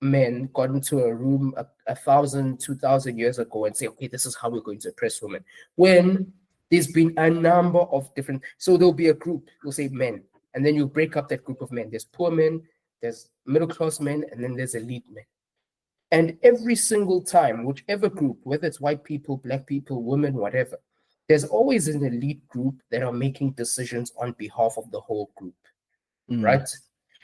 men got into a room 1,000, 2,000 years ago and say, okay, this is how we're going to oppress women. When there's been a number of different, so there'll be a group, we'll say men, and then you break up that group of men. There's poor men, there's middle-class men, and then there's elite men. And every single time, whichever group, whether it's white people, Black people, women, whatever, there's always an elite group that are making decisions on behalf of the whole group. right?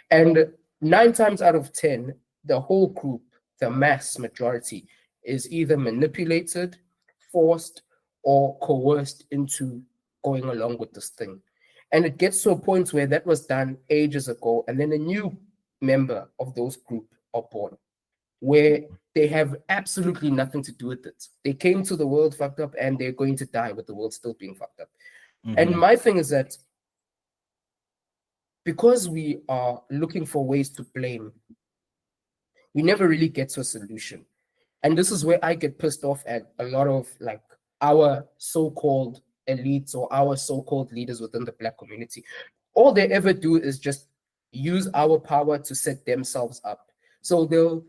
And 9 times out of 10, the whole group, the mass majority, is either manipulated, forced, or coerced into going along with this thing. And it gets to a point where that was done ages ago, and then a new member of those group are born, where they have absolutely nothing to do with it. They came to the world fucked up, and they're going to die with the world still being fucked up. And my thing is that because we are looking for ways to blame, we never really get to a solution. And this is where I get pissed off at a lot of like our so-called elites or our so-called leaders within the Black community. All they ever do is just use our power to set themselves up. So they'll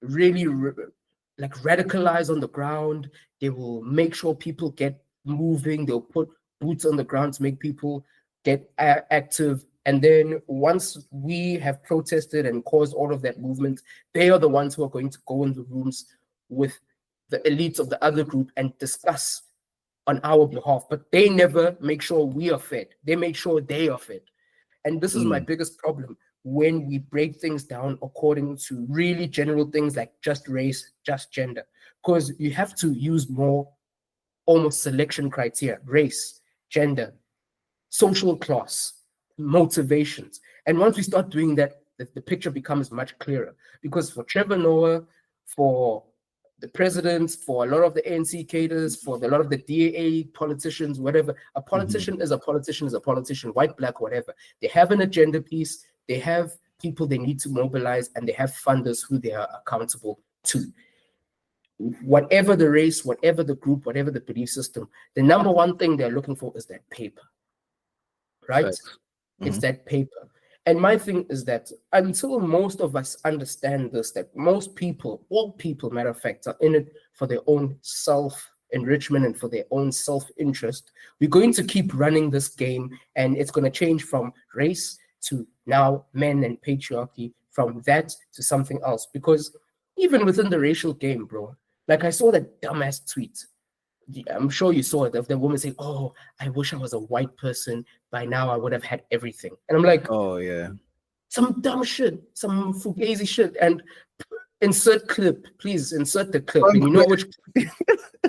really like radicalize on the ground. They will make sure people get moving. They'll put boots on the ground to make people get active. And then once we have protested and caused all of that movement, they are the ones who are going to go in the rooms with the elites of the other group and discuss on our behalf. But they never make sure we are fed. They make sure they are fed. And this is my biggest problem when we break things down according to really general things like just race, just gender. Because you have to use more almost selection criteria: race, gender, social class, motivations. And once we start doing that, the picture becomes much clearer. Because for Trevor Noah, for the presidents, for a lot of the ANC cadres, for a lot of the DAA politicians, whatever, a politician is a politician, white, black, whatever. They have an agenda piece, they have people they need to mobilize, and they have funders who they are accountable to. Whatever the race, whatever the group, whatever the belief system, the number one thing they're looking for is that paper, right? It's that paper. And my thing is that until most of us understand this, that most people, all people, matter of fact, are in it for their own self-enrichment and for their own self-interest, we're going to keep running this game, and it's going to change from race to now men and patriarchy, from that to something else. Because even within the racial game, bro, like I saw that dumbass tweet. I'm sure you saw it, of the woman saying, "Oh, I wish I was a white person. By now I would have had everything." And I'm like, oh yeah, some dumb shit, some fugazi shit. And insert clip, please insert the clip. And you know which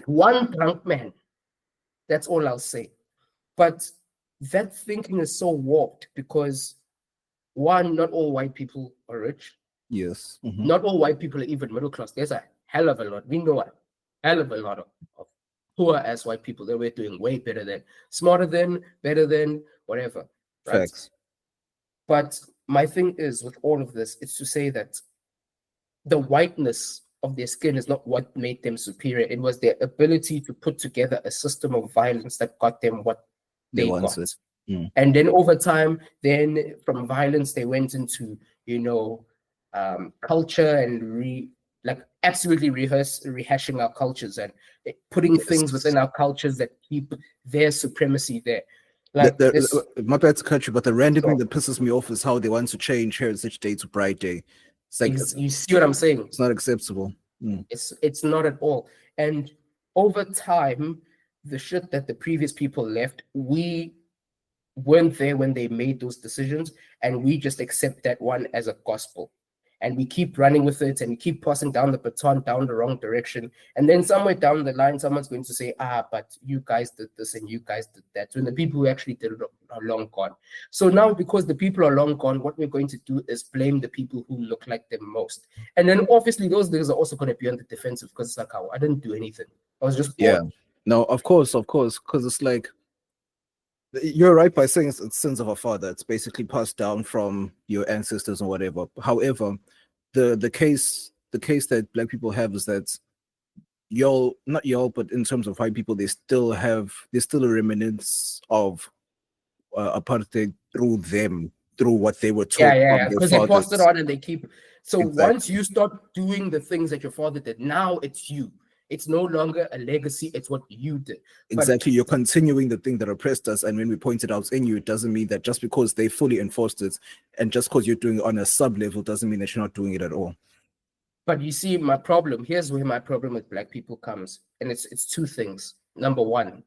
one drunk man. That's all I'll say. But that thinking is so warped because one, not all white people are rich. Yes. Not all white people are even middle class. There's a hell of a lot. We know a hell of a lot of poor as white people that we're doing way better than, smarter than, better than, whatever. Right? Facts. But my thing is with all of this, it's to say that the whiteness of their skin is not what made them superior. It was their ability to put together a system of violence that got them what they got. And then over time, then from violence, they went into, culture and absolutely rehashing our cultures and putting things within our cultures that keep their supremacy there. My bad to cut you, but the random thing that pisses me off is how they want to change Heritage Day to Pride Day. It's like, you see what I'm saying? It's not acceptable. It's not at all. And over time, the shit that the previous people left, we weren't there when they made those decisions, and we just accept that one as a gospel. And we keep running with it, and we keep passing down the baton down the wrong direction. And then somewhere down the line, someone's going to say, but you guys did this and you guys did that. When the people who actually did it are long gone. So now, because the people are long gone, what we're going to do is blame the people who look like them most. And then obviously those niggas are also going to be on the defensive because it's like, I didn't do anything. I was just bored. Yeah. No, of course, because it's like, you're right by saying it's sins of a father. It's basically passed down from your ancestors or whatever. However, the case that black people have is that not y'all, but in terms of white people, there's still a remnants of apartheid through what they were taught. Yeah, because they passed it on and they keep. So once you start doing the things that your father did, now it's you. It's no longer a legacy, it's what you did. Exactly, you're continuing the thing that oppressed us, and when we point it out in you, it doesn't mean that just because they fully enforced it, and just because you're doing it on a sub-level, doesn't mean that you're not doing it at all. But you see, here's where my problem with black people comes, and it's two things. Number one,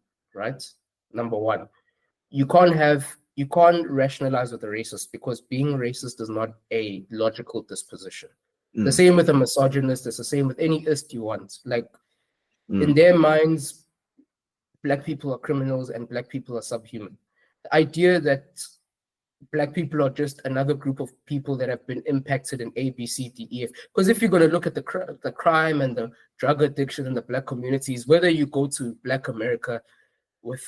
you can't have you can't rationalize with a racist because being racist is not a logical disposition. The same with a misogynist, it's the same with any ist you want. Like in their minds, Black people are criminals and Black people are subhuman. The idea that Black people are just another group of people that have been impacted in A, B, C, D, E, F. Because if you're going to look at the crime and the drug addiction in the Black communities, whether you go to Black America with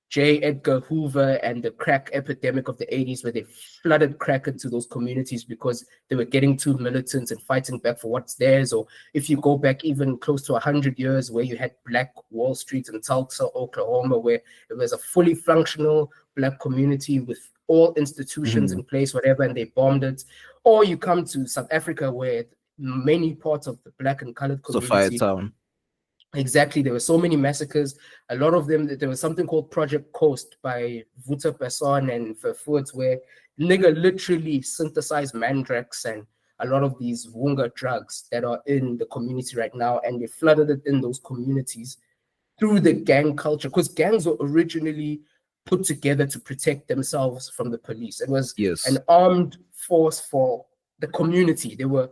J. Edgar Hoover and the crack epidemic of the 80s, where they flooded crack into those communities because they were getting too militant and fighting back for what's theirs. Or if you go back even close to 100 years, where you had Black Wall Street in Tulsa, Oklahoma, where it was a fully functional Black community with all institutions in place, whatever, and they bombed it. Or you come to South Africa, where many parts of the Black and colored community. So Firetown. Exactly. There were so many massacres. A lot of them, there was something called Project Coast by Vuta Person and Vervoort, where nigga literally synthesized mandrax and a lot of these wunga drugs that are in the community right now. And they flooded it in those communities through the gang culture, because gangs were originally put together to protect themselves from the police. It was an armed force for the community. They were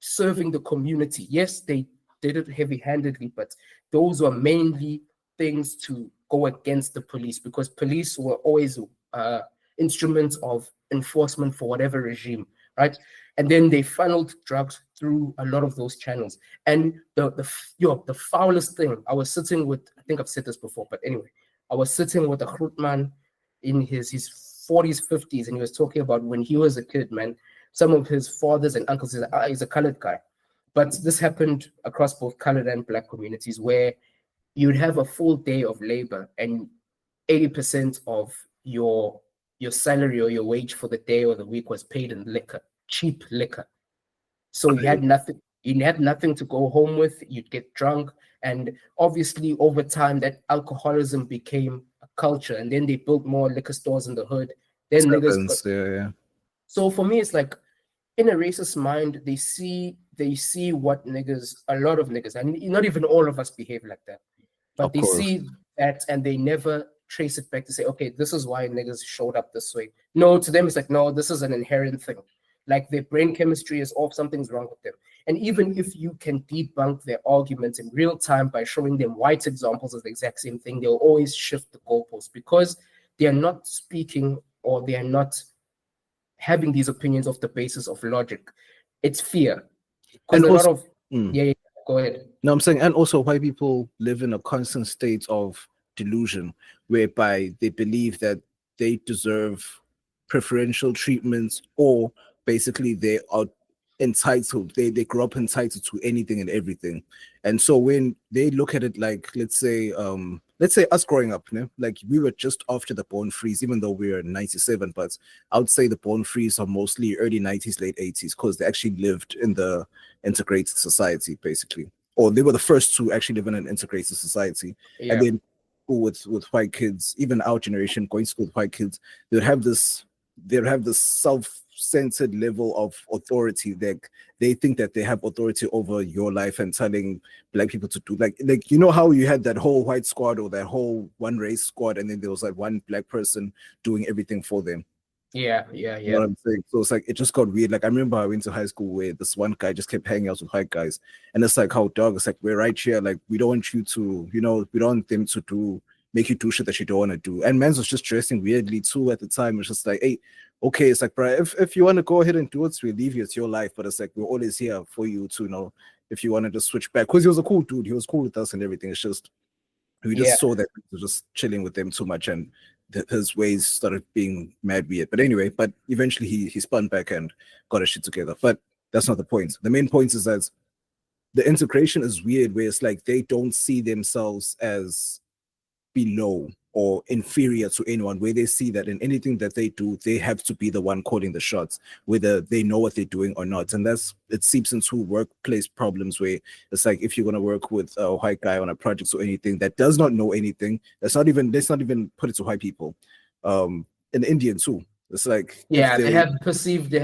serving the community. Yes, they did it heavy-handedly, but those were mainly things to go against the police, because police were always instruments of enforcement for whatever regime, right? And then they funneled drugs through a lot of those channels. And the foulest thing, I was sitting with, I think I've said this before, but anyway, I was sitting with a grootman in his 40s, 50s, and he was talking about when he was a kid, man, some of his fathers and uncles, he's a colored guy. But this happened across both colored and Black communities, where you'd have a full day of labor and 80% of your salary or your wage for the day or the week was paid in liquor, cheap liquor. So you had nothing to go home with. You'd get drunk. And obviously over time that alcoholism became a culture, and then they built more liquor stores in the hood. Then niggas So for me, it's like, in a racist mind, they see what niggas, a lot of niggas, and not even all of us behave like that, but they see that and they never trace it back to say, okay, this is why niggas showed up this way. No, to them it's like, no, this is an inherent thing. Like their brain chemistry is off, something's wrong with them. And even if you can debunk their arguments in real time by showing them white examples of the exact same thing, they'll always shift the goalposts, because they are not speaking, or they are not having these opinions off the basis of logic. It's fear. Because a lot of go ahead. No, I'm saying, and also white people live in a constant state of delusion, whereby they believe that they deserve preferential treatments, or basically they are entitled, they grew up entitled to anything and everything. And so when they look at it, like let's say us growing up, like we were just after the born freeze, even though we were 97, but I would say the born freeze are mostly early 90s, late 80s, because they actually lived in the integrated society, basically, or they were the first to actually live in an integrated society. And then with white kids, even our generation going to school with white kids, they'd have this self-centered level of authority that they think that they have authority over your life, and telling Black people to do like you know how you had that whole white squad or that whole one race squad, and then there was like one Black person doing everything for them. You know what I'm saying? So it's like, it just got weird. Like I remember I went to high school where this one guy just kept hanging out with white guys, and it's like, how dog, it's like, we're right here, like we don't want you to, we don't want them to make you do shit that you don't want to do. And Mans was just dressing weirdly too at the time. It's just like, hey, okay, it's like, bro, if you want to go ahead and do it, we'll leave you, it's your life. But it's like, we're always here for you to know if you wanted to switch back. Because he was a cool dude, he was cool with us and everything. It's just, we just saw that he was just chilling with them too much, and his ways started being mad weird. But anyway, but eventually he spun back and got his shit together. But that's not the point. The main point is that the integration is weird, where it's like they don't see themselves as below or inferior to anyone, where they see that in anything that they do, they have to be the one calling the shots, whether they know what they're doing or not. And it seeps into workplace problems, where it's like, if you're going to work with a white guy on a project or anything that does not know anything, let's not even put it to white people, in Indian too. It's like, they have perceived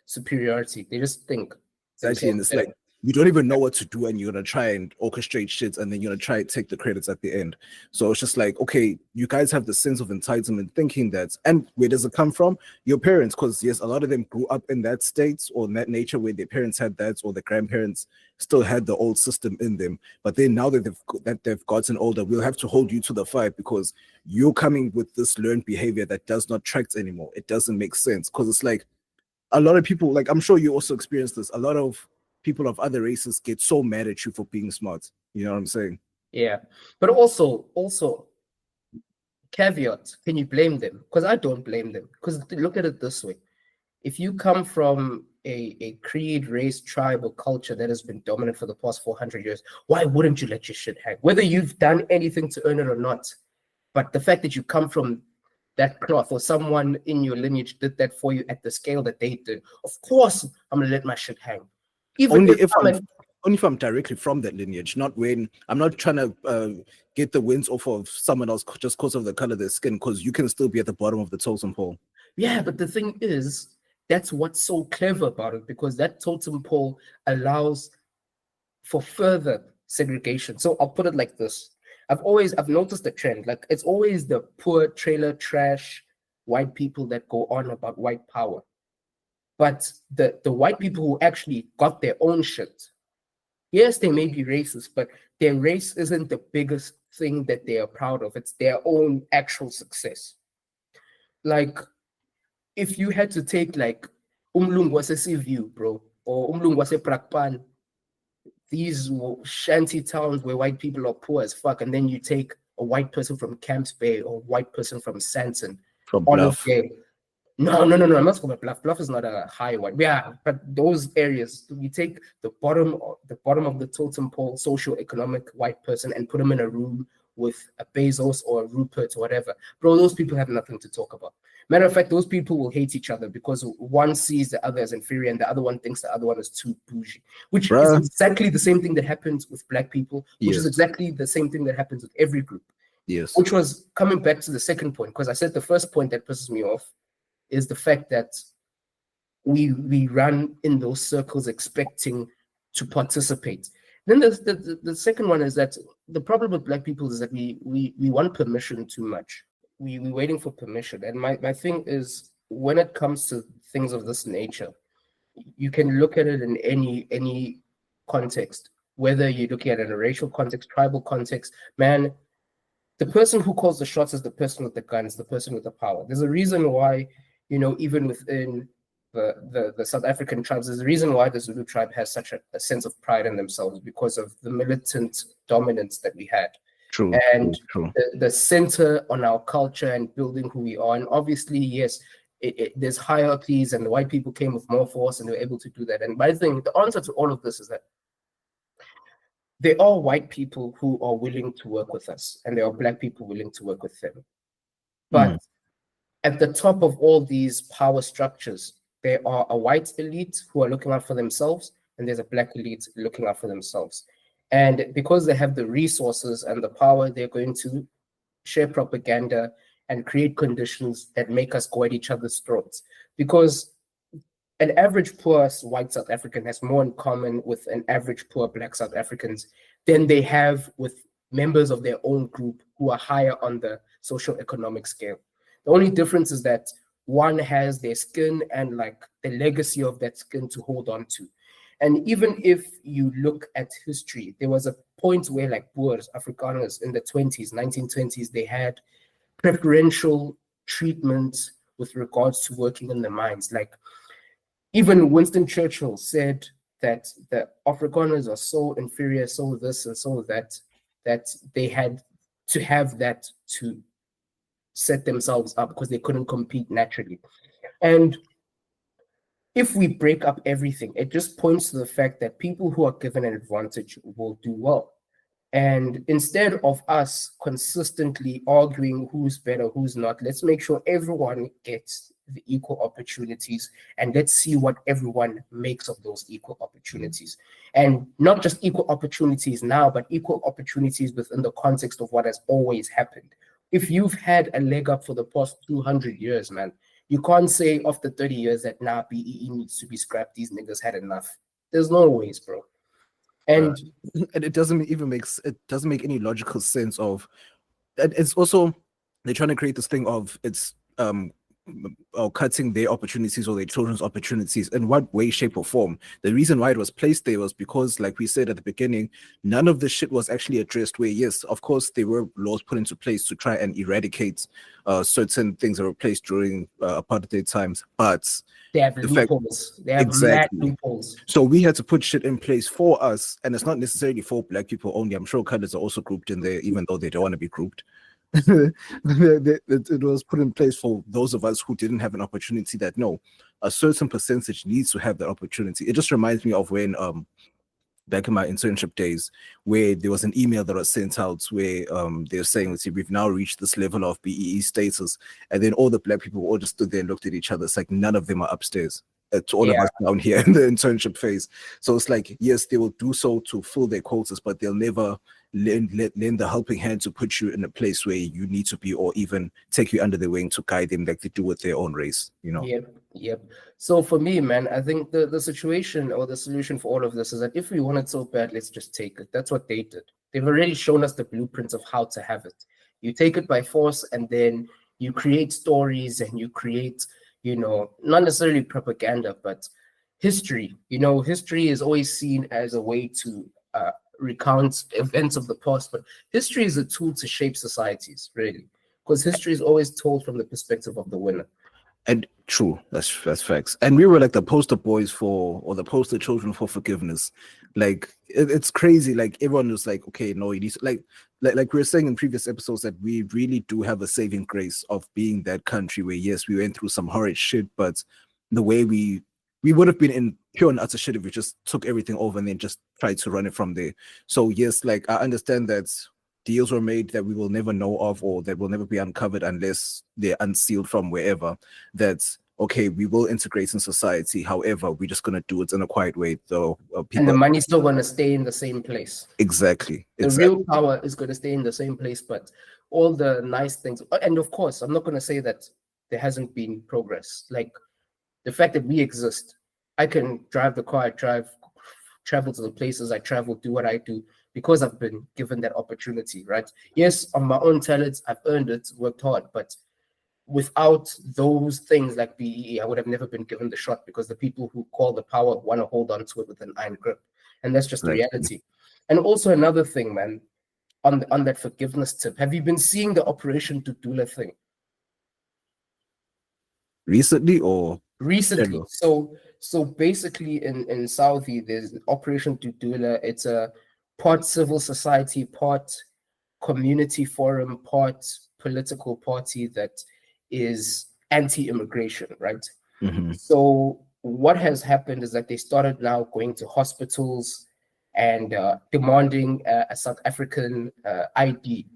superiority. They just think. Exactly, and it's like, you don't even know what to do, and you're gonna try and orchestrate shit, and then you're gonna try and take the credits at the end. So it's just like, okay, you guys have the sense of entitlement, thinking that, and where does it come from? Your parents, because yes, a lot of them grew up in that state or in that nature where their parents had that, or their grandparents still had the old system in them. But then now that they've gotten older, we'll have to hold you to the fire because you're coming with this learned behavior that does not track anymore. It doesn't make sense, because it's like a lot of people, like I'm sure you also experienced this, a lot of people of other races get so mad at you for being smart. You know what I'm saying? Yeah. But also caveat, can you blame them? Because I don't blame them. Because look at it this way. If you come from a creed, race, tribe, or culture that has been dominant for the past 400 years, why wouldn't you let your shit hang? Whether you've done anything to earn it or not. But the fact that you come from that cloth, or someone in your lineage did that for you at the scale that they did, of course I'm gonna let my shit hang. Even only if I'm directly from that lineage, not when I'm not trying to get the wins off of someone else just because of the color of their skin, because you can still be at the bottom of the totem pole. Yeah, but the thing is, that's what's so clever about it, because that totem pole allows for further segregation. So I'll put it like this. I've noticed the trend, like it's always the poor trailer trash white people that go on about white power. But the white people who actually got their own shit, yes, they may be racist, but their race isn't the biggest thing that they are proud of. It's their own actual success. Like, if you had to take like Umlungu wase View, bro, or Umlungu wase Prakpan, these shanty towns where white people are poor as fuck, and then you take a white person from Camps Bay or a white person from Santon, from Bluff. No, I'm not talking about Bluff. Bluff is not a high one. Yeah, but those areas, you take the bottom of the totem pole, socio-economic white person, and put them in a room with a Bezos or a Rupert or whatever. Bro, those people have nothing to talk about. Matter of fact, those people will hate each other because one sees the other as inferior and the other one thinks the other one is too bougie, which is exactly the same thing that happens with black people, which is exactly the same thing that happens with every group. Yes. Which was coming back to the second point, because I said the first point that pisses me off is the fact that we run in those circles expecting to participate. Then the second one is that the problem with black people is that we want permission too much. We're waiting for permission. And my thing is, when it comes to things of this nature, you can look at it in any context, whether you're looking at it in a racial context, tribal context, man, the person who calls the shots is the person with the guns, the person with the power. There's a reason why, even within the South African tribes, there's a reason why the Zulu tribe has such a sense of pride in themselves, because of the militant dominance that we had. True. And the center on our culture and building who we are. And obviously, yes, there's hierarchies, and the white people came with more force and they were able to do that. And my thing, the answer to all of this is that there are white people who are willing to work with us, and there are black people willing to work with them. But at the top of all these power structures, there are a white elite who are looking out for themselves, and there's a black elite looking out for themselves. And because they have the resources and the power, they're going to share propaganda and create conditions that make us go at each other's throats. Because an average poor white South African has more in common with an average poor black South Africans than they have with members of their own group who are higher on the socio-economic scale. The only difference is that one has their skin and like the legacy of that skin to hold on to. And even if you look at history, there was a point where like Boers, Afrikaners in the 1920s, they had preferential treatment with regards to working in the mines. Like even Winston Churchill said that the Afrikaners are so inferior, so this and so that they had to have that to set themselves up because they couldn't compete naturally. And if we break up everything, it just points to the fact that people who are given an advantage will do well. And instead of us consistently arguing who's better, who's not, let's make sure everyone gets the equal opportunities, and let's see what everyone makes of those equal opportunities. And not just equal opportunities now, but equal opportunities within the context of what has always happened. If you've had a leg up for the past 200 years, man, you can't say after 30 years that BEE needs to be scrapped. These niggas had enough. There's no ways, bro. And and it doesn't make any logical sense of. And it's also they're trying to create this thing of it's or cutting their opportunities or their children's opportunities. In what way, shape, or form? The reason why it was placed there was because, like we said at the beginning, none of the shit was actually addressed. Where yes, of course, there were laws put into place to try and eradicate certain things that were placed during apartheid times, but they have loopholes. They have mad loopholes. So we had to put shit in place for us, and it's not necessarily for black people only. I'm sure colors are also grouped in there, even though they don't want to be grouped. It was put in place for those of us who didn't have an opportunity. That no, a certain percentage needs to have that opportunity. It just reminds me of when back in my internship days, where there was an email that was sent out where they're saying, let's see, we've now reached this level of BEE status, and then all the black people all just stood there and looked at each other. It's like none of them are upstairs. It's all of us down here in the internship phase. So it's like, yes, they will do so to fill their quotas, but they'll never lend the helping hand to put you in a place where you need to be, or even take you under the wing to guide them like they do with their own race, you know? Yep. So for me, man, I think the situation or the solution for all of this is that if we want it so bad, let's just take it. That's what they did. They've already shown us the blueprints of how to have it. You take it by force, and then you create stories, and you create, not necessarily propaganda, but history. History is always seen as a way to recount events of the past, but history is a tool to shape societies, really, because history is always told from the perspective of the winner. And true, that's facts. And we were like the poster boys or the poster children for forgiveness. Like it's crazy. Like everyone was like, okay, no, you need to, like we were saying in previous episodes, that we really do have a saving grace of being that country where yes, we went through some horrid shit, but the way we would have been in pure and utter shit if we just took everything over and then just tried to run it from there. So yes, like I understand that deals were made that we will never know of, or that will never be uncovered unless they're unsealed from wherever. That's okay, we will integrate in society. However, we're just going to do it in a quiet way, though. And the money's still going to stay in the same place. Exactly. The real power is going to stay in the same place, but all the nice things. And of course, I'm not going to say that there hasn't been progress. Like the fact that we exist, I can drive the car I drive, travel to the places I travel, do what I do, because I've been given that opportunity, right? Yes, on my own talents, I've earned it, worked hard, but without those things like BEE, I would have never been given the shot, because the people who call the power want to hold on to it with an iron grip. And that's just the reality. And also another thing, man, on that forgiveness tip, have you been seeing the Operation Dudula thing? Recently or? Recently. So basically in Southie, there's Operation Dudula. It's a part civil society, part community forum, part political party that is anti-immigration, right? Mm-hmm. So what has happened is that they started now going to hospitals and demanding a South African ID,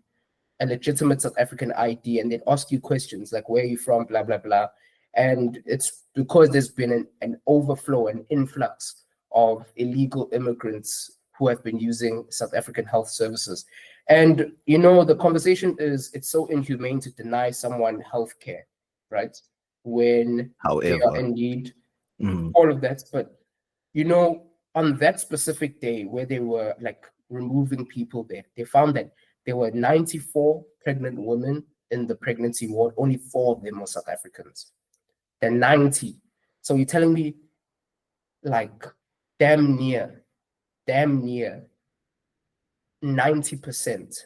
a legitimate South African ID, and they ask you questions like, where are you from, blah, blah, blah. And it's because there's been an overflow, an influx of illegal immigrants who have been using South African health services. And, the conversation is, it's so inhumane to deny someone healthcare, right? When they are in need, all of that. But, on that specific day where they were like removing people there, they found that there were 94 pregnant women in the pregnancy ward. Only 4 of them were South Africans. They're 90. So you're telling me like damn near 90%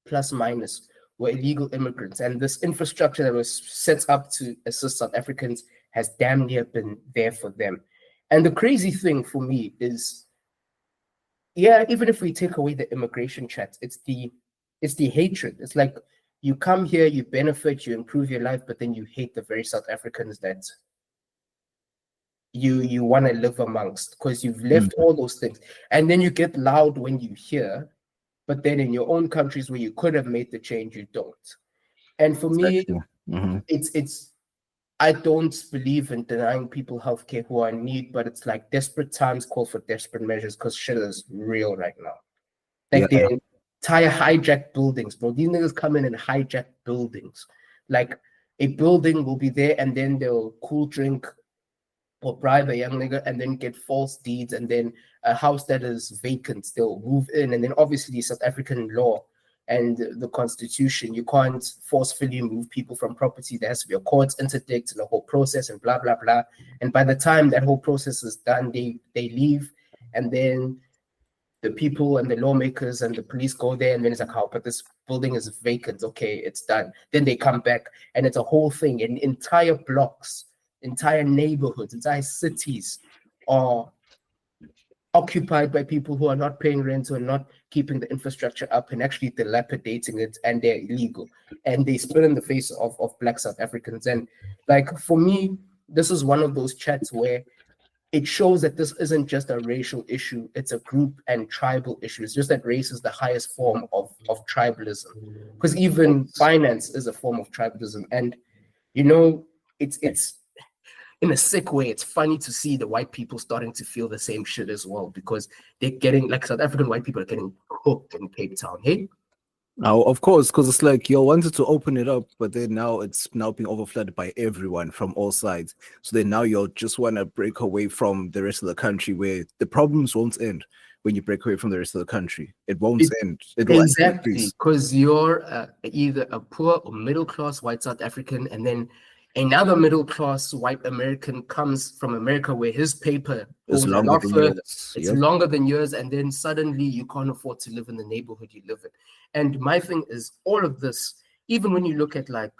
plus minus were illegal immigrants. And this infrastructure that was set up to assist South Africans has damn near been there for them. And the crazy thing for me is, even if we take away the immigration chat, it's the hatred. It's like you come here, you benefit, you improve your life, but then you hate the very South Africans that you want to live amongst, because you've left all those things. And then you get loud when you hear, but then in your own countries where you could have made the change, you don't. And for me, it's I don't believe in denying people healthcare who are in need, but it's like desperate times call for desperate measures, because shit is real right now. Like the entire hijacked buildings, bro. These niggas come in and hijack buildings. Like a building will be there, and then they'll cool drink or bribe a young nigga and then get false deeds, and then a house that is vacant, they'll move in. And then obviously South African law and the constitution, you can't forcefully move people from property. There has to be a court interdict and a whole process and blah, blah, blah. And by the time that whole process is done, they leave, and then the people and the lawmakers and the police go there, and then it's like, oh, but this building is vacant. Okay, it's done. Then they come back, and it's a whole thing. And entire blocks, entire neighborhoods, entire cities are occupied by people who are not paying rent or not keeping the infrastructure up and actually dilapidating it, and they're illegal. And they spit in the face of Black South Africans. And like, for me, this is one of those chats where it shows that this isn't just a racial issue, it's a group and tribal issue. It's just that race is the highest form of tribalism. Because even finance is a form of tribalism. And, you know, it's in a sick way, it's funny to see the white people starting to feel the same shit as well, because they're getting, like, South African white people are getting cooked in Cape Town, hey? Now, of course, because it's like you wanted to open it up, but then now it's now being overflooded by everyone from all sides. So then now you'll just want to break away from the rest of the country, where the problems won't end when you break away from the rest of the country. It won't end. It will exactly, because you're either a poor or middle-class white South African, and then another middle-class white American comes from America where his paper is longer than yours. It's longer than yours, and then suddenly you can't afford to live in the neighborhood you live in. And my thing is, all of this, even when you look at like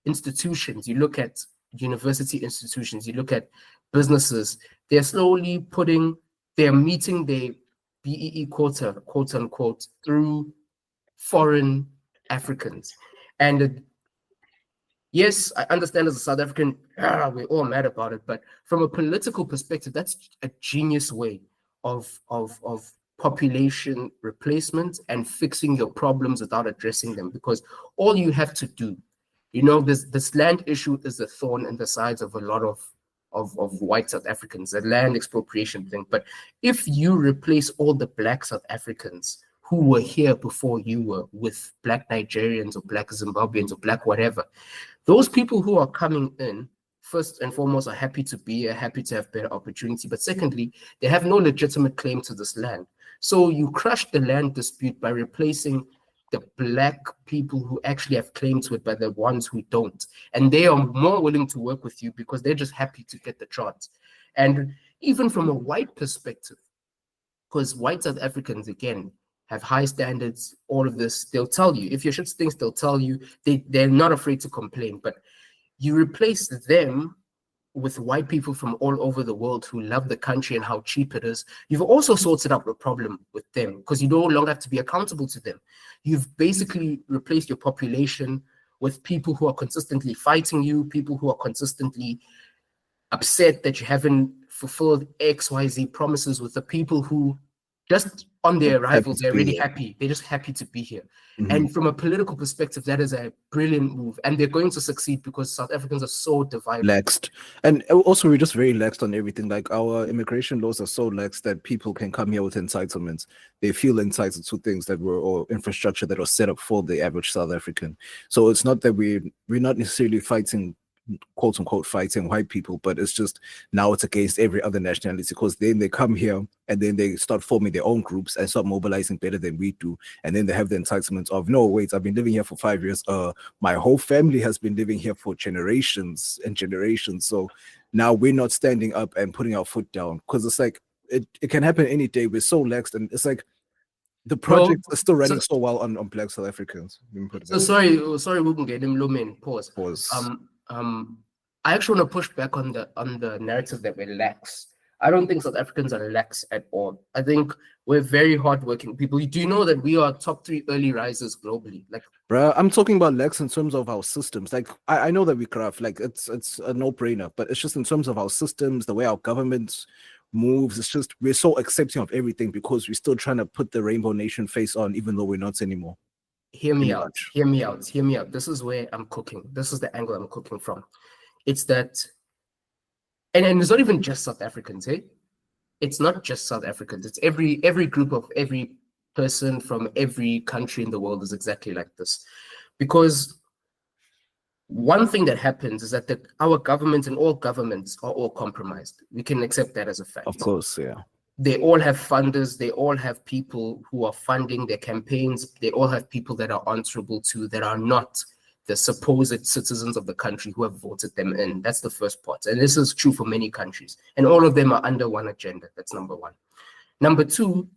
institutions, you look at university institutions, you look at businesses, they're slowly they're meeting their BEE quota, quote unquote, through foreign Africans. And yes, I understand as a South African, we're all mad about it, but from a political perspective, that's a genius way of population replacement and fixing your problems without addressing them. Because all you have to do, you know, this land issue is a thorn in the sides of a lot of white South Africans, the land expropriation thing. But if you replace all the Black South Africans who were here before you were with Black Nigerians or Black Zimbabweans or Black whatever, those people who are coming in, first and foremost, are happy to be here, happy to have better opportunity. But secondly, they have no legitimate claim to this land. So you crush the land dispute by replacing the Black people who actually have claim to it by the ones who don't. And they are more willing to work with you because they're just happy to get the chance. And even from a white perspective, because white South Africans, again, have high standards, all of this, they'll tell you. If your shit stinks, they'll tell you. They're not afraid to complain. But you replace them with white people from all over the world who love the country and how cheap it is. You've also sorted out the problem with them because you no longer have to be accountable to them. You've basically replaced your population with people who are consistently fighting you, people who are consistently upset that you haven't fulfilled XYZ promises, with the people who just on their arrival, they're really happy. They're just happy to be here. Mm-hmm. And from a political perspective, that is a brilliant move. And they're going to succeed because South Africans are so divided. Laxed. And also, we're just very laxed on everything. Like, our immigration laws are so lax that people can come here with entitlements. They feel entitled to things that were, or infrastructure that was set up for the average South African. So it's not that we're not necessarily fighting, quote unquote, fighting white people, but it's just now it's against every other nationality, because then they come here and then they start forming their own groups and start mobilizing better than we do, and then they have the entitlement of, no, wait, I've been living here for 5 years, my whole family has been living here for generations and generations, so now we're not standing up and putting our foot down, because it's like it can happen any day. We're so lax, and it's like the project is still running so well on Black South Africans. Sorry, we can get him low man. Pause. I actually want to push back on the narrative that we're lax. I don't think South Africans are lax at all. I think we're very hardworking people. Do you know that we are top 3 early risers globally? Like, bruh, I'm talking about lax in terms of our systems. Like, I know that we craft, like, it's a no-brainer, but it's just in terms of our systems, the way our government moves. It's just we're so accepting of everything because we're still trying to put the Rainbow Nation face on, even though we're not anymore. Hear me out. This is where I'm cooking. This is the angle I'm cooking from. It's that, and it's not even just South Africans, hey? It's not just South Africans. It's every group of every person from every country in the world is exactly like this. Because one thing that happens is that our governments and all governments are all compromised. We can accept that as a fact. Of course, yeah. They all have funders. They all have people who are funding their campaigns. They all have people that are answerable to, that are not the supposed citizens of the country who have voted them in. That's the first part. And this is true for many countries. And all of them are under one agenda. That's number one. Number two,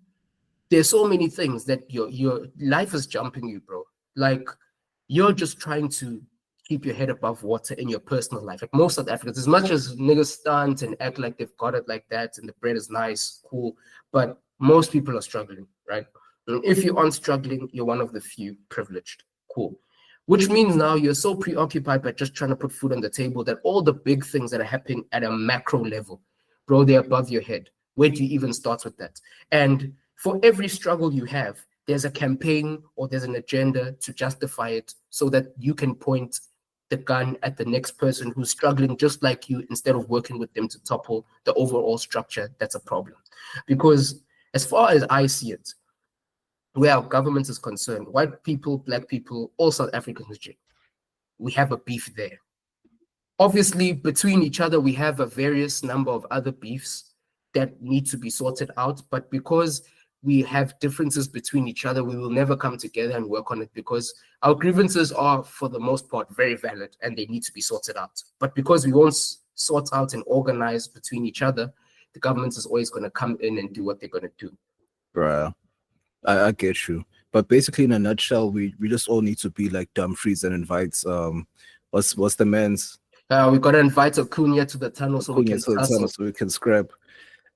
there's so many things that your life is jumping you, bro. Like, you're just trying to keep your head above water in your personal life. Like most South Africans, as much as niggas stunt and act like they've got it like that and the bread is nice, cool, but most people are struggling, right? And if you aren't struggling, you're one of the few privileged, cool. Which means now you're so preoccupied by just trying to put food on the table that all the big things that are happening at a macro level, bro, they're above your head. Where do you even start with that? And for every struggle you have, there's a campaign or there's an agenda to justify it so that you can point the gun at the next person who's struggling just like you instead of working with them to topple the overall structure. That's a problem. Because as far as I see it, where our government is concerned, white people, black people, all South Africans, we have a beef there. Obviously, between each other, we have a various number of other beefs that need to be sorted out. But because we have differences between each other, we will never come together and work on it, because our grievances are, for the most part, very valid and they need to be sorted out. But because we won't sort out and organize between each other, the government is always going to come in and do what they're going to do. Bruh, I get you. But basically, in a nutshell, we just all need to be like Dumfries and invite, what's the man's? We got to invite Acuna to the tunnel so we can scrap.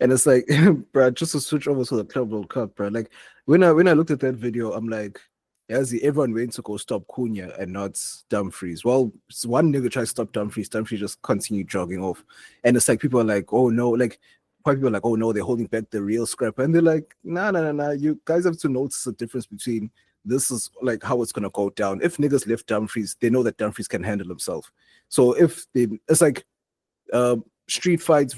And it's like, bro, just to switch over to the Club World Cup, bro. Like, when I looked at that video, I'm like, everyone went to go stop Cunha and not Dumfries. Well, one nigga tried to stop Dumfries. Dumfries just continued jogging off. And it's like, people are like, oh no, like, white people are like, oh no, they're holding back the real scrap. And they're like, nah. You guys have to notice the difference between this is like how it's going to go down. If niggas left Dumfries, they know that Dumfries can handle himself. So it's like street fighter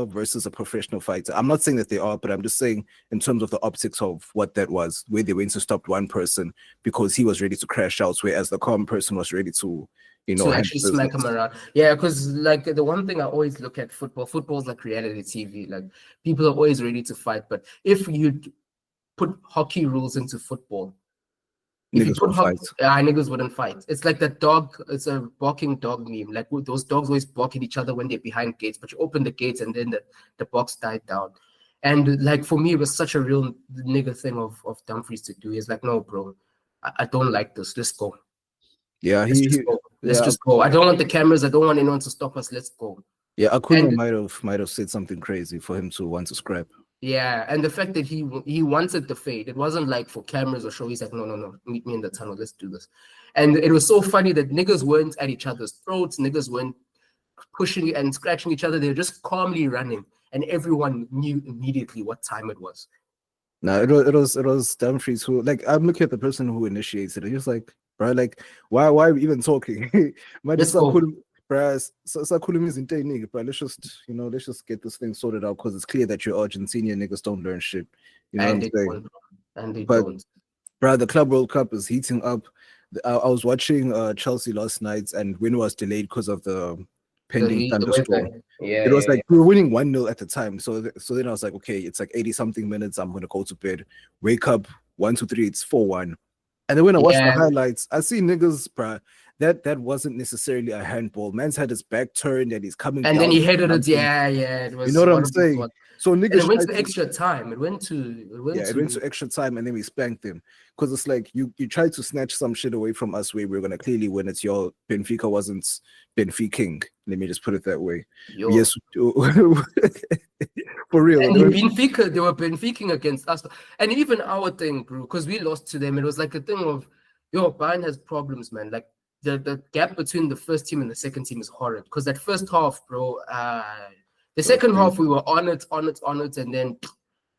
versus a professional fighter. I'm not saying that they are, but I'm just saying in terms of the optics of what that was, where they went to stop one person because he was ready to crash out, whereas the common person was ready to, to actually smack him around. Yeah, because like the one thing I always look at football's like reality TV. Like, people are always ready to fight, but if you put hockey rules into football, niggas wouldn't fight. It's like that dog, it's a barking dog meme. Like, those dogs always bark at each other when they're behind gates, but you open the gates and then the box died down. And like, for me, it was such a real nigga thing of Dumfries to do. He's like, no, bro, I don't like this. Let's go. Yeah, let's just go. I don't want the cameras. I don't want anyone to stop us. Let's go. Yeah, Acuna might have said something crazy for him to want to scrap. Yeah, and the fact that he wanted the fade, it wasn't like for cameras or show. He's like, no, meet me in the tunnel, let's do this. And it was so funny that niggas weren't at each other's throats, niggas weren't pushing and scratching each other. They were just calmly running, and everyone knew immediately what time it was. No, it was Dumfries who, like, I'm looking at the person who initiates it, and he was like, bro, like, why are we even talking? Let's go. Let's just get this thing sorted out, because it's clear that you're Argentinian niggas don't learn shit. You know and what I'm saying? But bro, the Club World Cup is heating up. I was watching Chelsea last night, and when it was delayed because of the pending thunderstorm. It was like we were winning 1-0 at the time. So then I was like, okay, it's like 80 something minutes. I'm gonna go to bed. Wake up, 1, 2, 3, it's 4-1. And then when I watched the highlights, I see niggas, bruh, that wasn't necessarily a handball. Man's had his back turned and he's coming and down. then he headed it. Yeah. It was, you know what I'm saying? So niggas, and it went to extra time. It went to extra time, and then we spanked them. Because it's like you tried to snatch some shit away from us where we're gonna clearly win. It's your Benfica wasn't Benfica. Let me just put it that way. Yes, for real. And they were Benfica against us, and even our thing, bro, because we lost to them. It was like a thing of, Bayern has problems, man. Like the gap between the first team and the second team is horrid. Because that first half, bro, the second half we were on it, and then,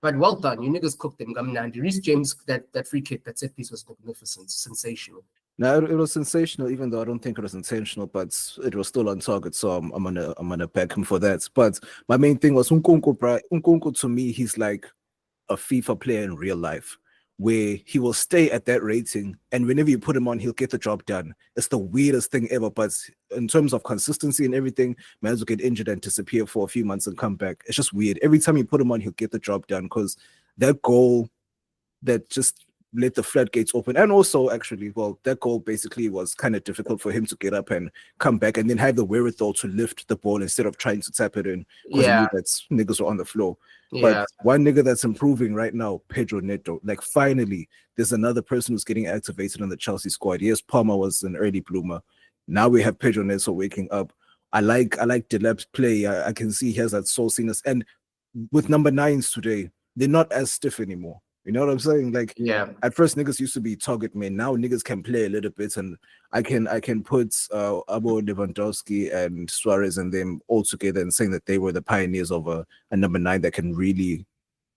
but well done, you niggas cooked them. Reece James, that free kick, that set piece was magnificent, sensational. No, it was sensational, even though I don't think it was intentional, but it was still on target. So I'm gonna back him for that. But my main thing was Nkunku, bro. Nkunku, to me, he's like a FIFA player in real life. where he will stay at that rating, and whenever you put him on, he'll get the job done. It's the weirdest thing ever, but in terms of consistency and everything, man will get injured and disappear for a few months and come back. It's just weird. Every time you put him on, he'll get the job done, because that goal that just let the floodgates open, and also actually, well, that goal basically was kind of difficult for him to get up and come back and then have the wherewithal to lift the ball instead of trying to tap it in, because he knew that niggas were on the floor. But one nigga that's improving right now, Pedro Neto, like finally there's another person who's getting activated on the Chelsea squad. Yes, Palmer was an early bloomer. Now we have Pedro Neto waking up. I like Delap's play. I can see he has that sauciness, and with number 9s today, they're not as stiff anymore. You know what I'm saying? Like, at first niggas used to be target men. Now niggas can play a little bit, and I can put Abo Lewandowski and Suarez and them all together and saying that they were the pioneers of a number 9 that can really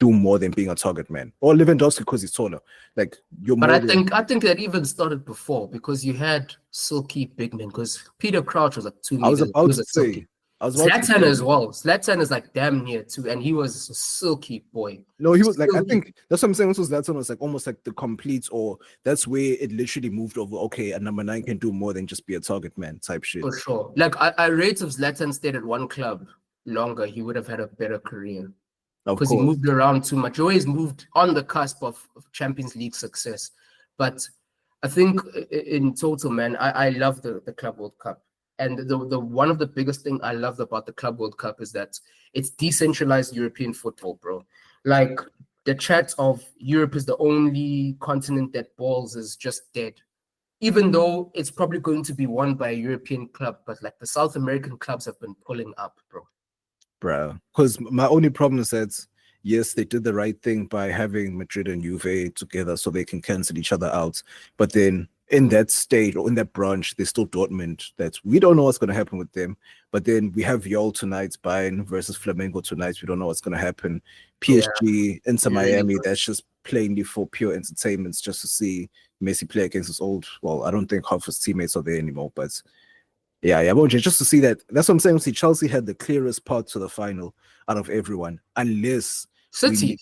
do more than being a target man. Or Lewandowski because he's taller. Like you're. But I think that even started before, because you had silky big men. Because Peter Crouch was like 2 meters. I was about to say. Zlatan as well. Zlatan is like damn near too, and he was a silky boy. No, he was like, I think that's what I'm saying. Also, Zlatan was like almost like the complete, or that's where it literally moved over. Okay, a number 9 can do more than just be a target man type shit. For sure. Like I rate if Zlatan stayed at one club longer, he would have had a better career. Because he moved around too much. He always moved on the cusp of Champions League success. But I think in total, man, I love the Club World Cup. And the one of the biggest thing I loved about the Club World Cup is that it's decentralized European football, bro. Like the chat of Europe is the only continent that balls is just dead. Even though it's probably going to be won by a European club, but like the South American clubs have been pulling up, bro. Bro, because my only problem is that, yes, they did the right thing by having Madrid and Juve together so they can cancel each other out. But then in that state or in that branch, there's still Dortmund that we don't know what's going to happen with them. But then we have Yol tonight, Bayern versus Flamengo tonight. We don't know what's going to happen. PSG, Inter Miami, that's just plainly for pure entertainment, just to see Messi play against his old, well, I don't think half his teammates are there anymore, but just to see that. That's what I'm saying. See, Chelsea had the clearest path to the final out of everyone, unless City.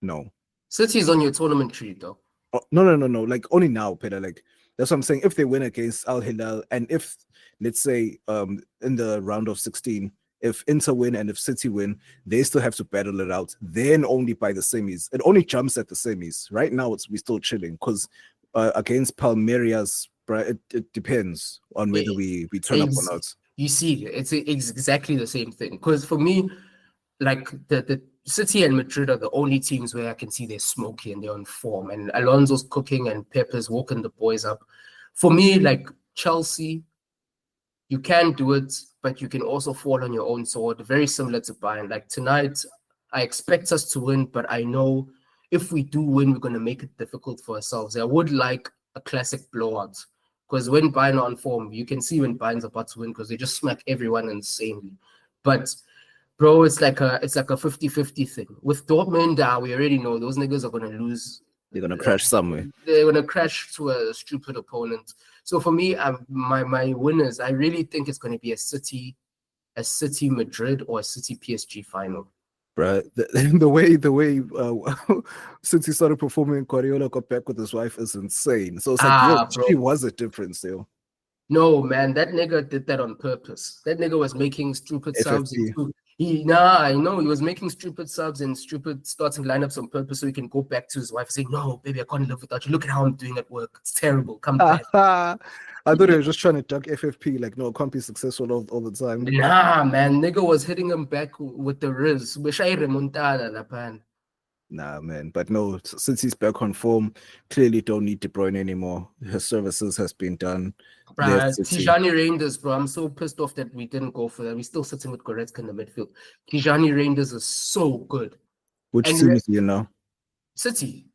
No. City's on your tournament tree, though. Oh, no. Like only now, Peter. Like that's what I'm saying. If they win against Al Hilal, and if let's say in the round of 16, if Inter win and if City win, they still have to battle it out. Then only by the semis. It only jumps at the semis. Right now, we're still chilling because against Palmeiras, it depends on whether we turn up or not. You see, it's exactly the same thing. Because for me, like the City and Madrid are the only teams where I can see they're smoky and they're on form, and Alonso's cooking and Pepper's walking the boys up. For me, like Chelsea, you can do it, but you can also fall on your own sword. Very similar to Bayern. Like tonight, I expect us to win, but I know if we do win, we're going to make it difficult for ourselves. I would like a classic blowout, because when Bayern are on form, you can see when Bayern's about to win because they just smack everyone insanely. But bro, it's like a 50-50 thing. With Dortmund, we already know those niggas are going to lose. They're going to crash somewhere. They're going to crash to a stupid opponent. So for me, my winners, I really think it's going to be a City Madrid or a City PSG final. Bro, the way City started performing, Guardiola got back with his wife is insane. So it's like, she was a difference still. No, man, that nigga did that on purpose. That nigga was making stupid subs. I know he was making stupid subs and stupid starting lineups on purpose so he can go back to his wife and say, "No, baby, I can't live without you. Look at how I'm doing at work. It's terrible. Come back." I thought he was just trying to duck FFP, like, no, I can't be successful all the time. Nah, man, nigga was hitting him back with the Riz. Nah, man, but no, since he's back on form, clearly don't need De Bruyne anymore. His services has been done. Tijani Reinders, bro, I'm so pissed off that we didn't go for that. We're still sitting with Goretzka in the midfield. Tijani Reinders is so good. Which team is he now? City,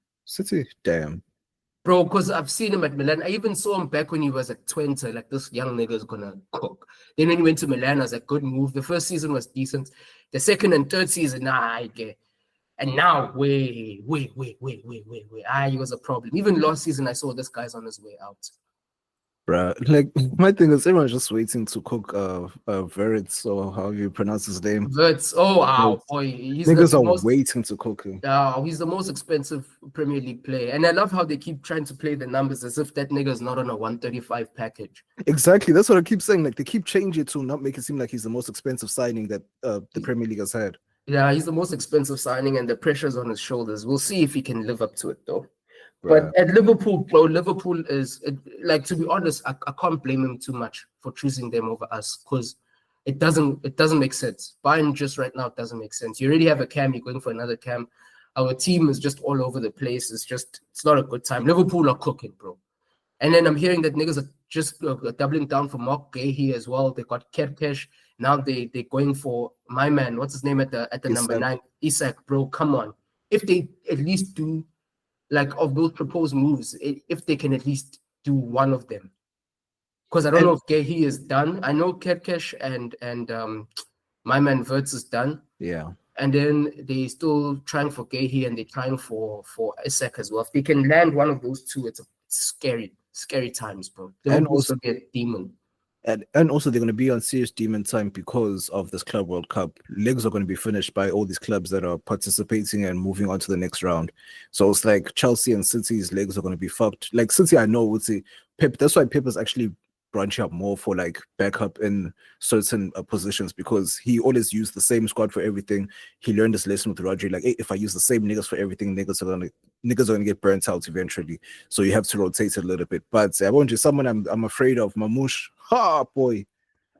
damn. bro, because I've seen him at Milan. I even saw him back when he was at Twente, like, this young nigga is gonna cook. Then when he went to Milan, I was like, good move. The first season was decent. The second and third season, I get. And now, wait. He was a problem. Even last season, I saw this guy's on his way out. Bruh, like my thing is everyone's just waiting to cook Verits or how you pronounce his name. Verts. Oh wow, Like, boy, he's niggas the are most. waiting to cook him. He's the most expensive Premier League player, and I love how they keep trying to play the numbers as if that nigga's not on a 135 package. Exactly, that's what I keep saying. Like they keep changing it to not make it seem like he's the most expensive signing that the Premier League has had. Yeah, he's the most expensive signing, and the pressure's on his shoulders. We'll see if he can live up to it, though. Bruh. But at Liverpool, bro, Liverpool is like, to be honest, I can't blame him too much for choosing them over us, because it doesn't make sense. Bayern just right now, it doesn't make sense. You already have a cam, you're going for another cam. Our team is just all over the place. It's not a good time. Liverpool are cooking, bro. And then I'm hearing that niggas are just doubling down for Mark Gahey as well. They got Kerkesh. Now they're going for my man. What's his name at the number 9? Isak, bro. Come on. If they at least do, like, of those proposed moves, if they can at least do one of them. Because I don't know if Gahey is done. I know Kerkesh and my man Verts is done. Yeah. And then they still trying for Gahey and they're trying for Isak as well. If they can land one of those two, it's scary times, bro. They will also be a demon. And also they're going to be on serious demon time because of this Club World Cup. Legs are going to be finished by all these clubs that are participating and moving on to the next round. So it's like Chelsea and City's legs are going to be fucked. Like City, I know would say Pep. That's why Pep is actually branching up more for like backup in certain positions, because he always used the same squad for everything. He learned this lesson with Rodri. Like, hey, if I use the same niggas for everything, niggas are gonna get burnt out eventually. So you have to rotate it a little bit. But I want you someone I'm afraid of, Mamouche. Ha boy,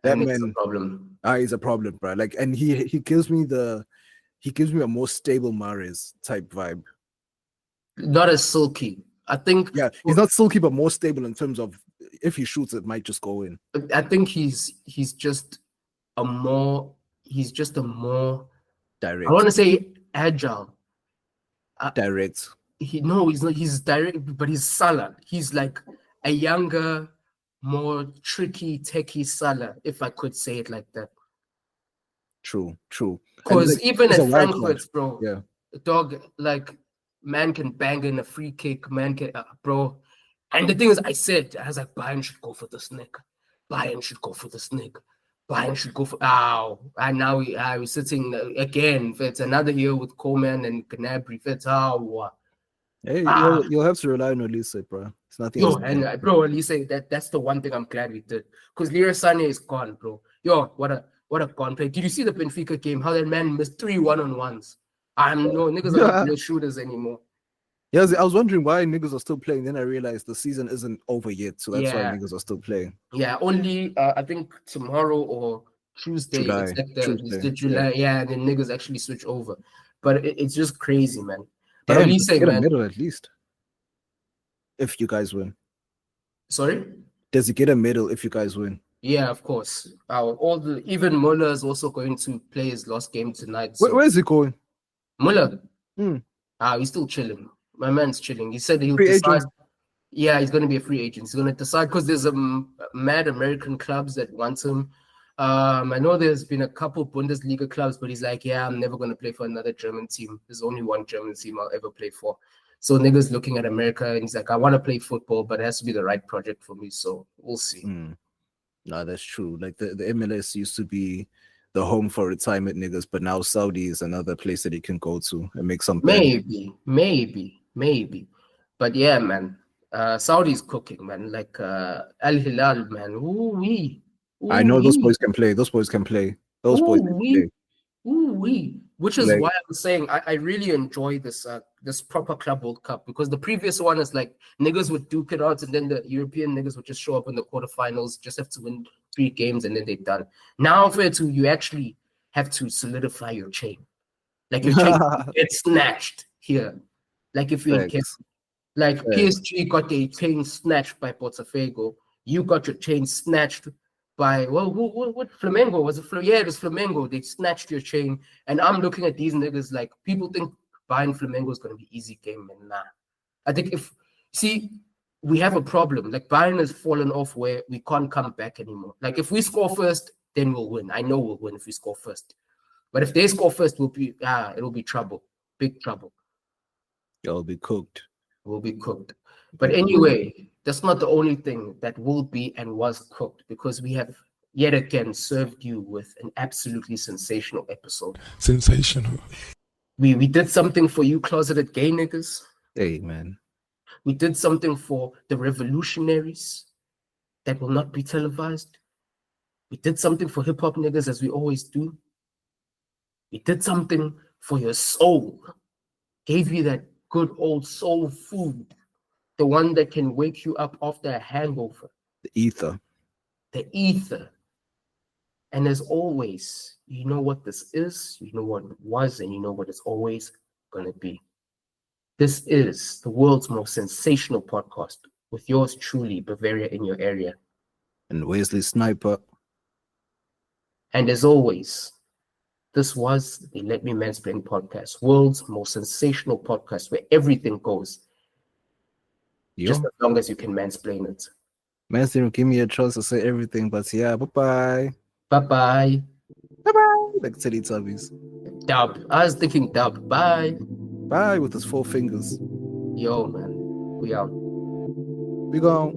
that man. A problem. He's a problem, bro. Like, and he gives me a more stable Mahrez type vibe. Not as silky. I think. Yeah, he's not silky, but more stable in terms of if he shoots, it might just go in. I think he's just a more direct. I want to say agile. Direct. He's not. He's direct, but he's Salah. He's like a younger, more tricky, techie Salah, if I could say it like that. True. Because like, even at Frankfurt, bro, yeah, dog, like, man can bang in a free kick, man can, bro. And the thing is, I was like, Bayern should go for this nigga. Bayern should go for this nigga. Bayern should go for, and now we're sitting again. It's another year with Coleman and Gnabry. Hey, you'll have to rely on Elise, bro. It's nothing else. And bro, Elise, that's the one thing I'm glad we did. Because Leroy Sané is gone, bro. Yo, what a gone play. Did you see the Benfica game? How that man missed 3 1-on-1s? Niggas are not real shooters anymore. Yeah, I was wondering why niggas are still playing. Then I realized the season isn't over yet, so that's why niggas are still playing. Yeah, only I think tomorrow or Tuesday. July. It's like the July. Yeah, and then niggas actually switch over. But it's just crazy, man. But Damn, at least get a medal at least. If you guys win. Sorry? Does he get a medal if you guys win? Yeah, of course. Even Muller is also going to play his last game tonight. So. Where is he going? Muller. He's still chilling. My man's chilling. He said he'll free decide. Agent. Yeah, he's going to be a free agent. He's going to decide because there's mad American clubs that want him. I know there's been a couple Bundesliga clubs, but he's like, yeah, I'm never going to play for another German team. There's only one German team I'll ever play for. So niggas looking at America, and he's like, I want to play football, but it has to be the right project for me. So we'll see. No, that's true. Like the MLS used to be the home for retirement niggas, but now Saudi is another place that he can go to and make some maybe. But yeah, man, Saudi's cooking, man. Like Al Hilal, man. Ooh-wee. I know those boys can play. Those boys can play. Which is why I'm saying I really enjoy this proper Club World Cup, because the previous one is like niggas would duke it out and then the European niggas would just show up in the quarterfinals, just have to win 3 games and then they're done. Now you actually have to solidify your chain. Like your chain gets snatched here. Like if you're like PSG got their chain snatched by Botafogo, you got your chain snatched by what Flamengo was it? Yeah, it was Flamengo. They snatched your chain, and I'm looking at these niggas like people think buying Flamengo is gonna be easy game, and nah. I think we have a problem. Like Bayern has fallen off where we can't come back anymore. Like if we score first, then we'll win. I know we'll win if we score first, but if they score first, it'll be trouble, big trouble. You'll be cooked. We'll be cooked. But anyway, That's not the only thing that will be and was cooked, because we have yet again served you with an absolutely sensational episode. Sensational. We did something for you closeted gay niggas. Hey, man. We did something for the revolutionaries that will not be televised. We did something for hip hop niggas, as we always do. We did something for your soul. Gave you that good old soul food. The one that can wake you up after a hangover. The ether. The ether. And as always, you know what this is, you know what it was, and you know what it's always going to be. This is the world's most sensational podcast with yours truly, Bavaria in your area. And Wesley Sniper. And as always, this was the Let Me Mansplain Podcast, world's most sensational podcast where everything goes. Just as long as you can mansplain it. Mansplain, give me a chance to say everything, but yeah, bye-bye. Bye-bye. Bye-bye. Like Teletubbies. Dub. I was thinking dub. Bye. Bye with his 4 fingers. Yo, man. We out. We gone.